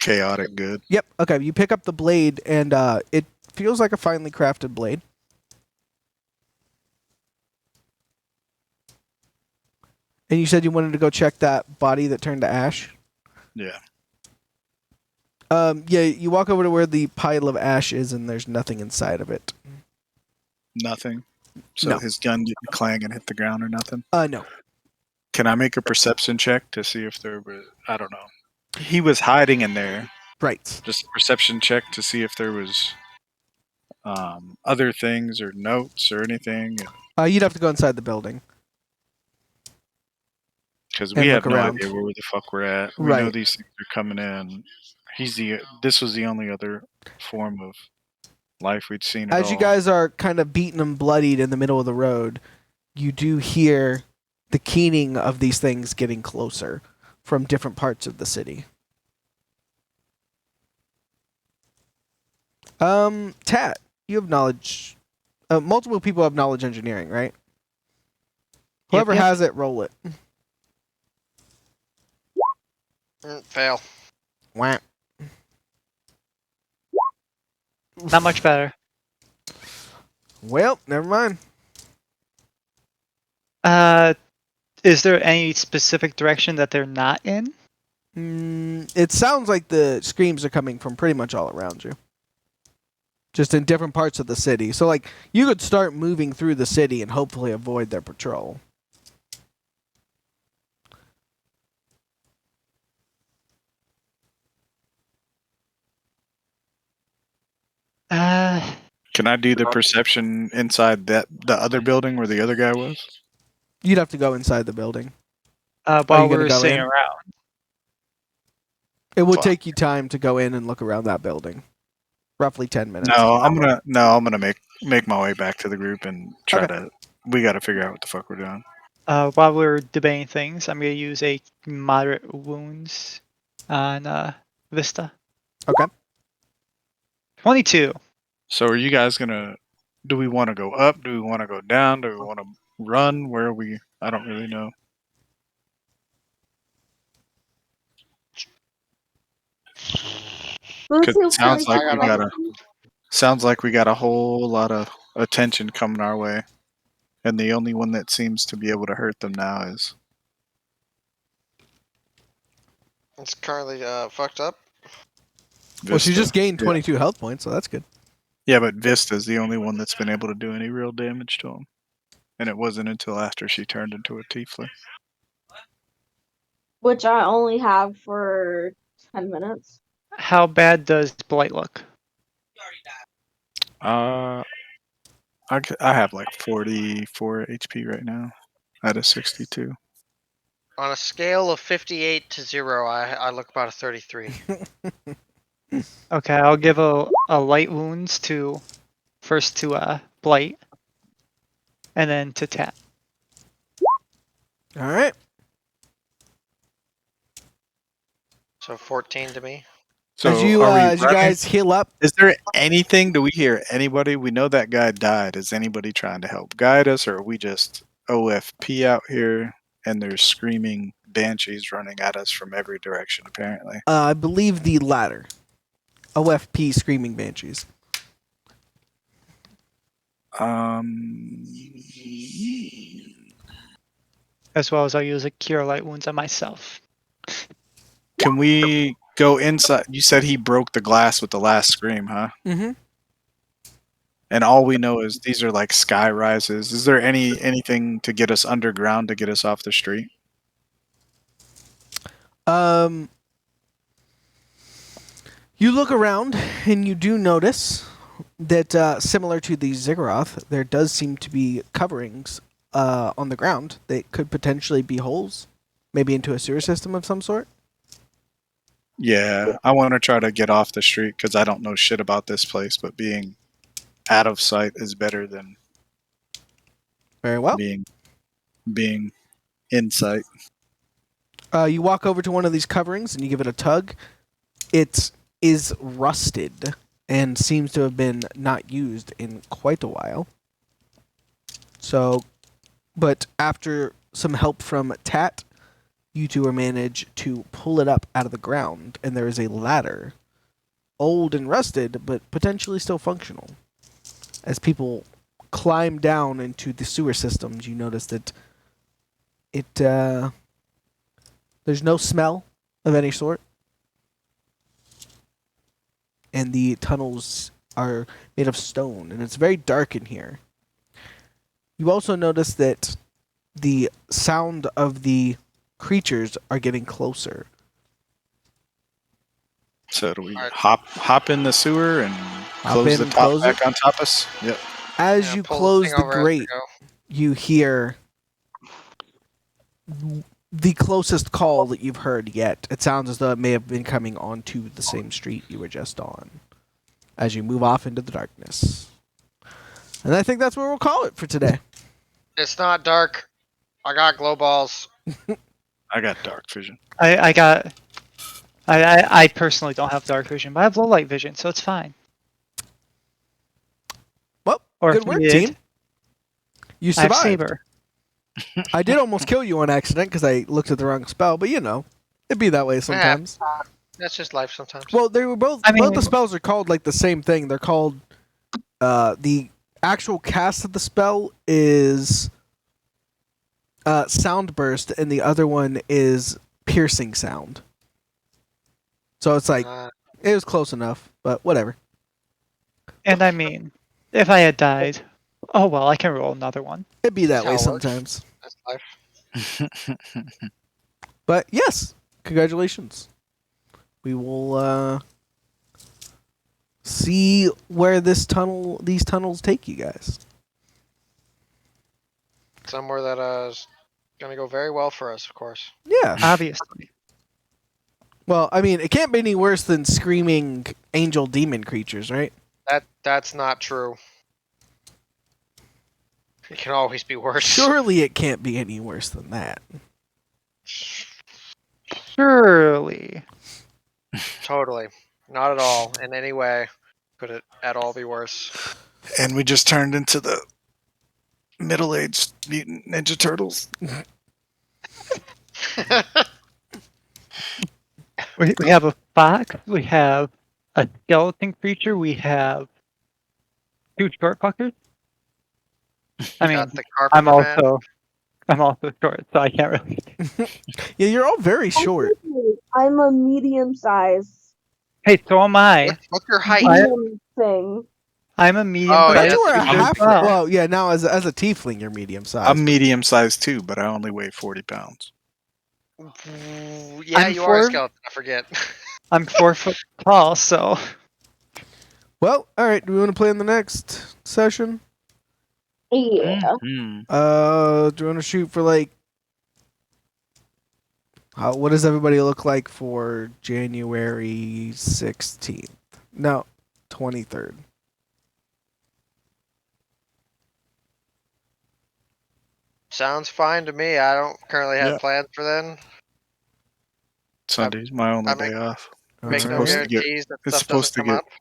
[SPEAKER 2] chaotic good.
[SPEAKER 1] Yep. Okay. You pick up the blade, and it feels like a finely crafted blade. And you said you wanted to go check that body that turned to ash.
[SPEAKER 2] Yeah.
[SPEAKER 1] Yeah. You walk over to where the pile of ash is, and there's nothing inside of it.
[SPEAKER 2] Nothing. So
[SPEAKER 1] No.
[SPEAKER 2] his gun didn't clang and hit the ground or nothing.
[SPEAKER 1] No.
[SPEAKER 2] Can I make a perception check to see if there was? I don't know. He was hiding in there.
[SPEAKER 1] Right.
[SPEAKER 2] Just a perception check to see if there was other things or notes or anything,
[SPEAKER 1] You'd have to go inside the building.
[SPEAKER 2] because
[SPEAKER 1] And
[SPEAKER 2] we have
[SPEAKER 1] look
[SPEAKER 2] no
[SPEAKER 1] around.
[SPEAKER 2] idea where the fuck we're at. We know
[SPEAKER 1] Right.
[SPEAKER 2] these things are coming in. This was the only other form of life we'd seen at
[SPEAKER 1] As
[SPEAKER 2] all.
[SPEAKER 1] you guys are kind of beaten and bloodied in the middle of the road, you do hear the keening of these things getting closer from different parts of the city. Tat, you have knowledge. Multiple people have knowledge engineering, right? Whoever
[SPEAKER 3] Yep.
[SPEAKER 1] has it, roll it.
[SPEAKER 6] Fail.
[SPEAKER 1] Wah.
[SPEAKER 3] Not much better.
[SPEAKER 1] Well, never mind.
[SPEAKER 3] Is there any specific direction that they're not in?
[SPEAKER 1] It sounds like the screams are coming from pretty much all around you. Just in different parts of the city. So, like, you could start moving through the city and hopefully avoid their patrol.
[SPEAKER 2] Can I do the perception inside the other building where the other guy was?
[SPEAKER 1] You'd have to go inside the building.
[SPEAKER 3] While
[SPEAKER 1] gonna
[SPEAKER 3] we're
[SPEAKER 1] go
[SPEAKER 3] sitting
[SPEAKER 1] in?
[SPEAKER 3] around.
[SPEAKER 1] It would
[SPEAKER 2] Fuck.
[SPEAKER 1] take you time to go in and look around that building. Roughly 10 minutes.
[SPEAKER 2] No, I'm gonna make my way back to the group and try
[SPEAKER 1] Okay.
[SPEAKER 2] to. We got to figure out what the fuck we're doing.
[SPEAKER 3] While we're debating things, I'm gonna use a moderate wounds on Vista.
[SPEAKER 1] Okay.
[SPEAKER 3] 22.
[SPEAKER 2] So are you guys gonna? Do we want to go up? Do we want to go down? Do we want to run? Where are we? I don't really know.
[SPEAKER 4] Who's
[SPEAKER 2] 'Cause
[SPEAKER 4] who
[SPEAKER 2] it sounds like
[SPEAKER 6] I
[SPEAKER 2] we
[SPEAKER 6] got
[SPEAKER 2] got a whole lot of attention coming our way, and the only one that seems to be able to hurt them now is
[SPEAKER 6] It's currently fucked up.
[SPEAKER 1] Well, she
[SPEAKER 2] Vista.
[SPEAKER 1] just gained
[SPEAKER 2] Yeah.
[SPEAKER 1] 22 health points, so that's good.
[SPEAKER 2] Yeah, but Vista's the only one that's been able to do any real damage to him, and it wasn't until after she turned into a tiefling.
[SPEAKER 4] which I only have for 10 minutes.
[SPEAKER 3] How bad does Blight look?
[SPEAKER 2] I have like 44 HP right now out of 62.
[SPEAKER 6] On a scale of 58 to 0, I look about a 33.
[SPEAKER 3] Okay, I'll give a light wounds to first to Blight, and then to Tat.
[SPEAKER 1] All right.
[SPEAKER 6] So 14 to me.
[SPEAKER 2] So
[SPEAKER 1] as you
[SPEAKER 2] are we
[SPEAKER 1] as you
[SPEAKER 2] running?
[SPEAKER 1] guys heal up,
[SPEAKER 2] Is there anything? Do we hear anybody? We know that guy died. Is anybody trying to help guide us, or are we just OFP out here and there's screaming banshees running at us from every direction? Apparently,
[SPEAKER 1] I believe the latter. OFP screaming banshees.
[SPEAKER 3] As well as I'll use a cure light wounds on myself.
[SPEAKER 2] can we go inside? You said he broke the glass with the last scream, huh?
[SPEAKER 1] Mm-hmm.
[SPEAKER 2] And all we know is these are like sky rises. Is there anything to get us underground to get us off the street?
[SPEAKER 1] You look around and you do notice that similar to the ziggurat, there does seem to be coverings on the ground that could potentially be holes, maybe into a sewer system of some sort.
[SPEAKER 2] Yeah, I want to try to get off the street because I don't know shit about this place, but being out of sight is better than
[SPEAKER 1] Very well.
[SPEAKER 2] being in sight.
[SPEAKER 1] You walk over to one of these coverings and you give it a tug. It is rusted and seems to have been not used in quite a while. So, but after some help from Tat, you two manage to pull it up out of the ground, and there is a ladder, old and rusted, but potentially still functional. As people climb down into the sewer systems, you notice that there's no smell of any sort, and the tunnels are made of stone, and it's very dark in here. You also notice that the sound of the creatures are getting closer.
[SPEAKER 2] So do we
[SPEAKER 6] Alright.
[SPEAKER 2] hop in the sewer and close
[SPEAKER 1] in
[SPEAKER 2] the
[SPEAKER 1] and
[SPEAKER 2] top
[SPEAKER 1] close
[SPEAKER 2] back
[SPEAKER 1] it?
[SPEAKER 2] on top us? Yep.
[SPEAKER 1] As
[SPEAKER 6] Yeah,
[SPEAKER 1] you
[SPEAKER 6] pull
[SPEAKER 1] close
[SPEAKER 6] thing
[SPEAKER 1] the
[SPEAKER 6] over as we
[SPEAKER 1] grate,
[SPEAKER 6] go.
[SPEAKER 1] you hear the closest call that you've heard yet. It sounds as though it may have been coming onto the same street you were just on, as you move off into the darkness. And I think that's where we'll call it for today.
[SPEAKER 6] It's not dark. I got glow balls.
[SPEAKER 2] I got dark vision.
[SPEAKER 3] I personally don't have dark vision, but I have low light vision, so it's fine.
[SPEAKER 1] Well,
[SPEAKER 3] Or
[SPEAKER 1] good
[SPEAKER 3] if
[SPEAKER 1] work,
[SPEAKER 3] needed,
[SPEAKER 1] team. You
[SPEAKER 3] I have
[SPEAKER 1] survived.
[SPEAKER 3] saber.
[SPEAKER 1] I did almost kill you on accident because I looked at the wrong spell, but it'd be that way sometimes.
[SPEAKER 6] That's just life sometimes.
[SPEAKER 1] Well, they were both.
[SPEAKER 3] I mean-
[SPEAKER 1] both the spells are called like the same thing. They're called. The actual cast of the spell is sound burst, and the other one is piercing sound. So it's like it was close enough, but whatever.
[SPEAKER 3] And I mean, if I had died, oh well, I can roll another one.
[SPEAKER 1] It'd be that
[SPEAKER 6] That's
[SPEAKER 1] way
[SPEAKER 6] how it works.
[SPEAKER 1] sometimes.
[SPEAKER 6] That's life.
[SPEAKER 1] But yes, congratulations. We will see where these tunnels take you guys.
[SPEAKER 6] Somewhere that is gonna go very well for us, of course.
[SPEAKER 1] Yeah.
[SPEAKER 3] Obviously.
[SPEAKER 1] Well, I mean, it can't be any worse than screaming angel demon creatures, right?
[SPEAKER 6] That's not true. It can always be worse.
[SPEAKER 1] Surely it can't be any worse than that.
[SPEAKER 3] Surely.
[SPEAKER 6] Totally. Not at all. In any way could it at all be worse.
[SPEAKER 2] And we just turned into the middle-aged mutant ninja turtles.
[SPEAKER 3] We have a fox, we have a skeleton creature, we have 2 short fuckers. I mean,
[SPEAKER 6] Got the carpenter man.
[SPEAKER 3] I'm also short, so I can't really.
[SPEAKER 1] Yeah, you're all very short.
[SPEAKER 4] I'm a medium size
[SPEAKER 3] Hey, so am I.
[SPEAKER 6] What's your height?
[SPEAKER 4] medium thing.
[SPEAKER 3] I'm a medium.
[SPEAKER 6] Oh,
[SPEAKER 1] I thought
[SPEAKER 6] yeah,
[SPEAKER 1] you were a
[SPEAKER 6] that's
[SPEAKER 1] half.
[SPEAKER 3] well.
[SPEAKER 1] Well, yeah. Now as a tiefling, you're medium sized.
[SPEAKER 2] I'm medium-sized too, but I only weigh 40 pounds.
[SPEAKER 6] Yeah,
[SPEAKER 3] I'm
[SPEAKER 6] you are a
[SPEAKER 3] four-
[SPEAKER 6] skeleton. I forget.
[SPEAKER 3] I'm 4 foot tall, so
[SPEAKER 1] Well, all right. Do we want to play in the next session?
[SPEAKER 4] Yeah.
[SPEAKER 2] Mm.
[SPEAKER 1] Do you want to shoot for like? What does everybody look like for January 16th? No, 23rd.
[SPEAKER 6] Sounds fine to me. I don't currently have
[SPEAKER 2] Yeah.
[SPEAKER 6] plans for then.
[SPEAKER 2] Sunday's my only
[SPEAKER 6] I make-
[SPEAKER 2] day off.
[SPEAKER 6] Make
[SPEAKER 2] It's
[SPEAKER 6] no
[SPEAKER 2] supposed to get-
[SPEAKER 6] guarantees that
[SPEAKER 2] it's
[SPEAKER 6] stuff
[SPEAKER 2] supposed
[SPEAKER 6] doesn't
[SPEAKER 2] to
[SPEAKER 6] come
[SPEAKER 2] get-
[SPEAKER 6] up.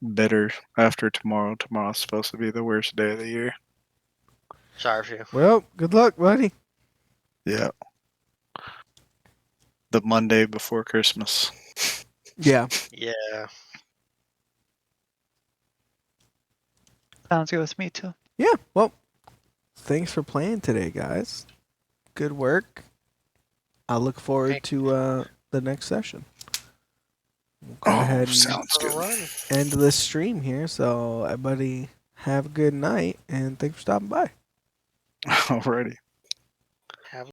[SPEAKER 2] Better after tomorrow. Tomorrow's supposed to be the worst day of the year.
[SPEAKER 6] Sorry for you.
[SPEAKER 1] Well, good luck, buddy.
[SPEAKER 2] Yeah. The Monday before Christmas.
[SPEAKER 1] Yeah.
[SPEAKER 6] Yeah.
[SPEAKER 3] sounds good with me too.
[SPEAKER 1] Yeah. Well, thanks for playing today, guys. Good work. I look forward
[SPEAKER 6] Thank
[SPEAKER 1] to the next session. We'll go
[SPEAKER 2] Oh,
[SPEAKER 1] ahead and
[SPEAKER 2] sounds
[SPEAKER 6] For the
[SPEAKER 2] good.
[SPEAKER 6] run.
[SPEAKER 1] end this stream here. So, everybody have a good night, and thanks for stopping by.
[SPEAKER 2] Alrighty.